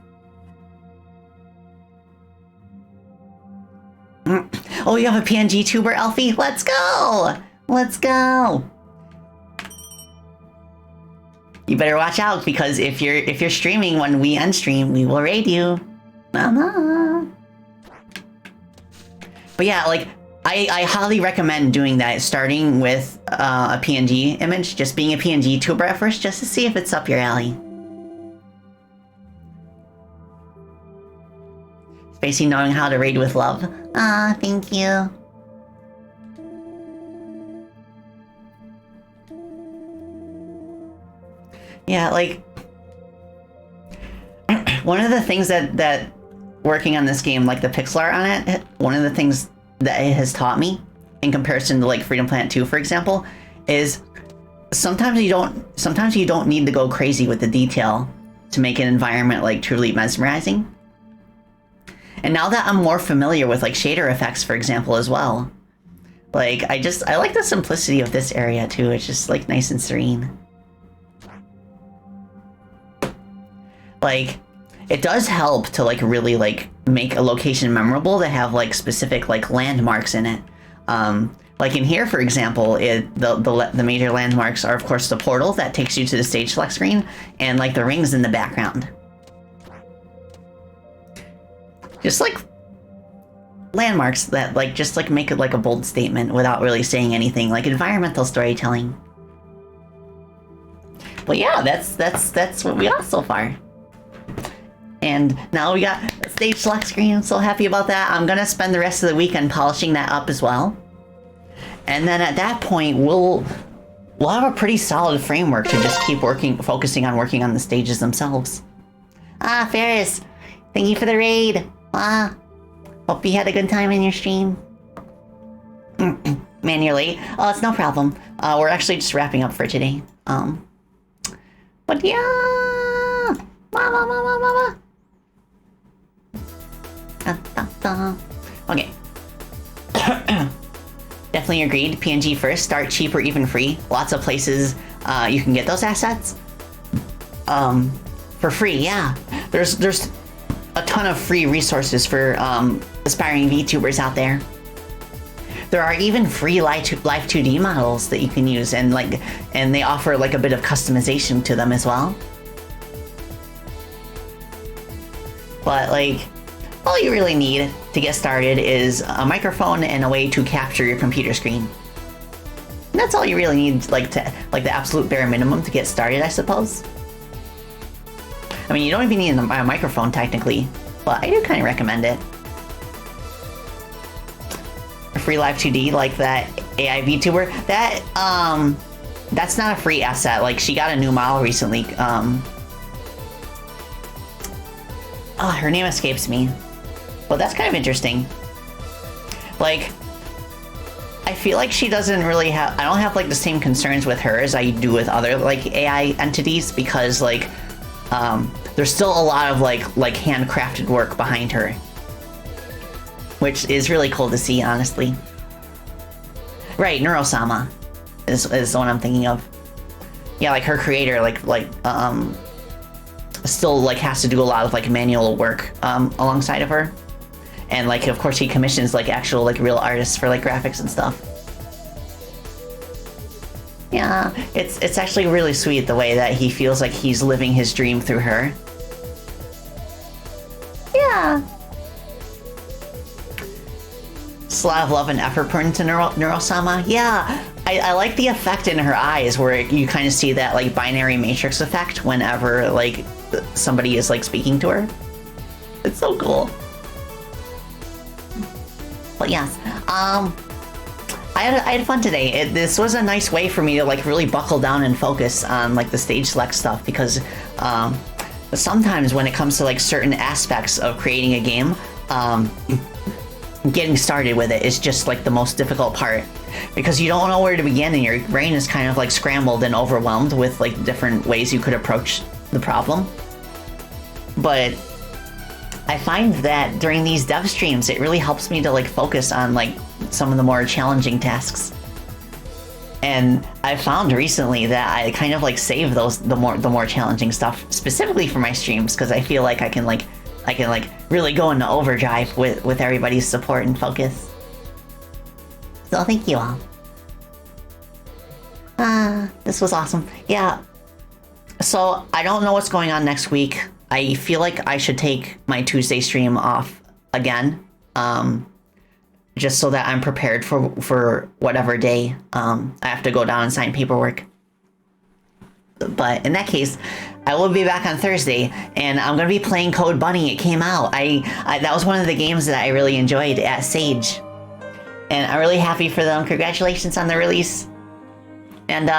Oh, you have a PNG tuber, Elfie? Let's go! Let's go! You better watch out, because if you're streaming when we end stream, we will raid you. Mama. But yeah, like I highly recommend doing that, starting with a PNG image, just being a PNG tuber at first, just to see if it's up your alley. Spacey knowing how to raid with love. Ah, thank you. Yeah, like one of the things that working on this game, like the pixel art on it, one of the things that it has taught me in comparison to like Freedom Planet 2, for example, is sometimes you don't need to go crazy with the detail to make an environment like truly mesmerizing. And now that I'm more familiar with like shader effects, for example, as well, like I like the simplicity of this area too. It's just like nice and serene. Like, it does help to like really like make a location memorable to have like specific like landmarks in it. Like in here, for example, the major landmarks are of course the portal that takes you to the stage select screen and like the rings in the background. Just like landmarks that like just like make it like a bold statement without really saying anything, like environmental storytelling. But yeah, that's what we got so far. And now we got a stage select screen. I'm so happy about that. I'm gonna spend the rest of the weekend polishing that up as well. And then at that point, we'll have a pretty solid framework to just keep focusing on working on the stages themselves. Ah, Ferris, thank you for the raid. Ah, hope you had a good time in your stream. Man, you're late. Oh, it's no problem. We're actually just wrapping up for today. But yeah. Okay. Definitely agreed. PNG first. Start cheap or even free. Lots of places you can get those assets for free. Yeah, there's a ton of free resources for aspiring VTubers out there. There are even free live 2D models that you can use, and they offer like a bit of customization to them as well. But like, all you really need to get started is a microphone and a way to capture your computer screen. And that's all you really need, like the absolute bare minimum to get started, I suppose. I mean, you don't even need a microphone technically, but I do kind of recommend it. A free live 2D like that AI VTuber, that's not a free asset. Like, she got a new model recently. Oh, her name escapes me. Well, that's kind of interesting. Like, I feel like she doesn't really have... I don't have, like, the same concerns with her as I do with other, like, AI entities, because, like, there's still a lot of, like handcrafted work behind her. Which is really cool to see, honestly. Right, Neurosama is the one I'm thinking of. Yeah, like, her creator, still, like, has to do a lot of, like, manual work, alongside of her. And, like, of course he commissions, like, actual, like, real artists for, like, graphics and stuff. Yeah, it's actually really sweet the way that he feels like he's living his dream through her. Yeah. It's a lot of love and effort put into Neurosama. Yeah, I like the effect in her eyes where you kind of see that, like, binary matrix effect whenever, like, somebody is, like, speaking to her. It's so cool. But yes, I had fun today. This was a nice way for me to like really buckle down and focus on like the stage select stuff, because sometimes when it comes to like certain aspects of creating a game, getting started with it is just like the most difficult part, because you don't know where to begin and your brain is kind of like scrambled and overwhelmed with like different ways you could approach the problem. But I find that during these dev streams, it really helps me to like focus on like some of the more challenging tasks. And I found recently that I kind of like save the more challenging stuff specifically for my streams, because I feel like I can really go into overdrive with everybody's support and focus. So thank you all. This was awesome. Yeah. So I don't know what's going on next week. I feel like I should take my Tuesday stream off again, just so that I'm prepared for whatever day I have to go down and sign paperwork. But in that case, I will be back on Thursday, and I'm gonna be playing Code Bunny. It came out. I that was one of the games that I really enjoyed at Sage, and I'm really happy for them. Congratulations on the release. And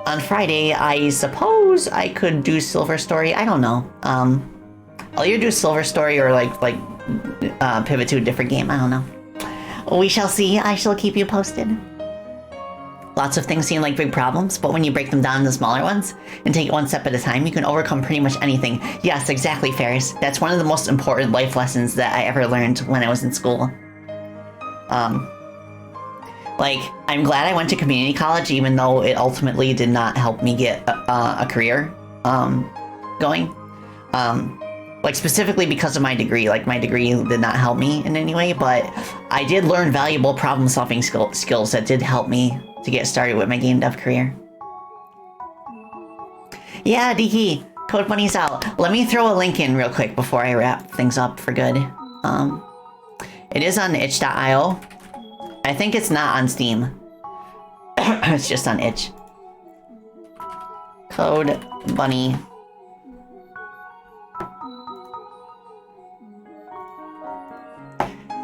on Friday, I suppose I could do Silver Story. I don't know. I'll either do Silver Story or pivot to a different game. I don't know. We shall see. I shall keep you posted. Lots of things seem like big problems, but when you break them down into smaller ones and take it one step at a time, you can overcome pretty much anything. Yes, exactly, Ferris. That's one of the most important life lessons that I ever learned when I was in school. I'm glad I went to community college, even though it ultimately did not help me get a career going. Specifically because of my degree. Like, my degree did not help me in any way, but I did learn valuable problem-solving skills that did help me to get started with my game dev career. Yeah, Diki, Code Bunny's out. Let me throw a link in real quick before I wrap things up for good. It is on itch.io. I think it's not on Steam. It's just on itch. Code Bunny.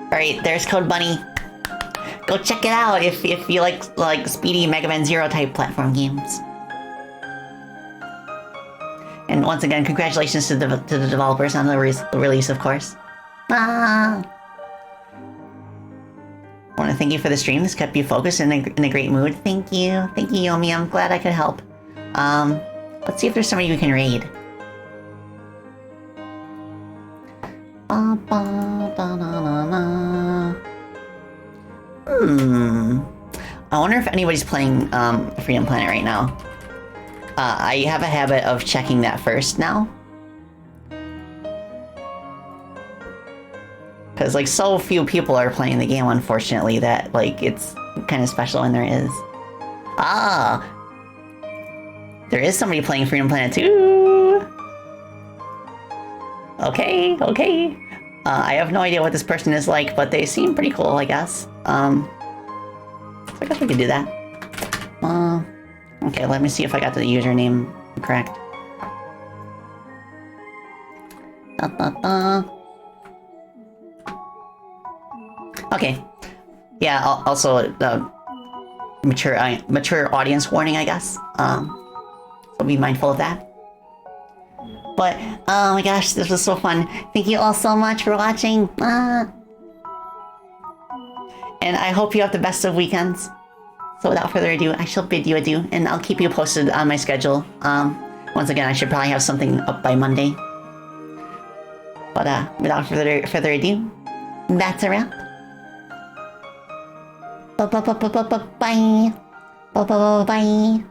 Alright, there's Code Bunny. Go check it out if you like speedy Mega Man Zero type platform games. And once again, congratulations to the developers on the release, of course. I want to thank you for the stream. This kept you focused and in a great mood. Thank you, Yomi. I'm glad I could help. Let's see if there's somebody we can raid. I wonder if anybody's playing Freedom Planet right now. I have a habit of checking that first now. Because, like, so few people are playing the game, unfortunately, that, like, it's kind of special when there is. Ah! There is somebody playing Freedom Planet too! Okay. I have no idea what this person is like, but they seem pretty cool, I guess. So I guess we could do that. Okay, let me see if I got the username correct. Okay. Yeah, also, mature audience warning, I guess. So be mindful of that. But, oh my gosh, this was so fun. Thank you all so much for watching. And I hope you have the best of weekends. So without further ado, I shall bid you adieu, and I'll keep you posted on my schedule. Once again, I should probably have something up by Monday. But without further ado, that's a wrap. Bye. Bye.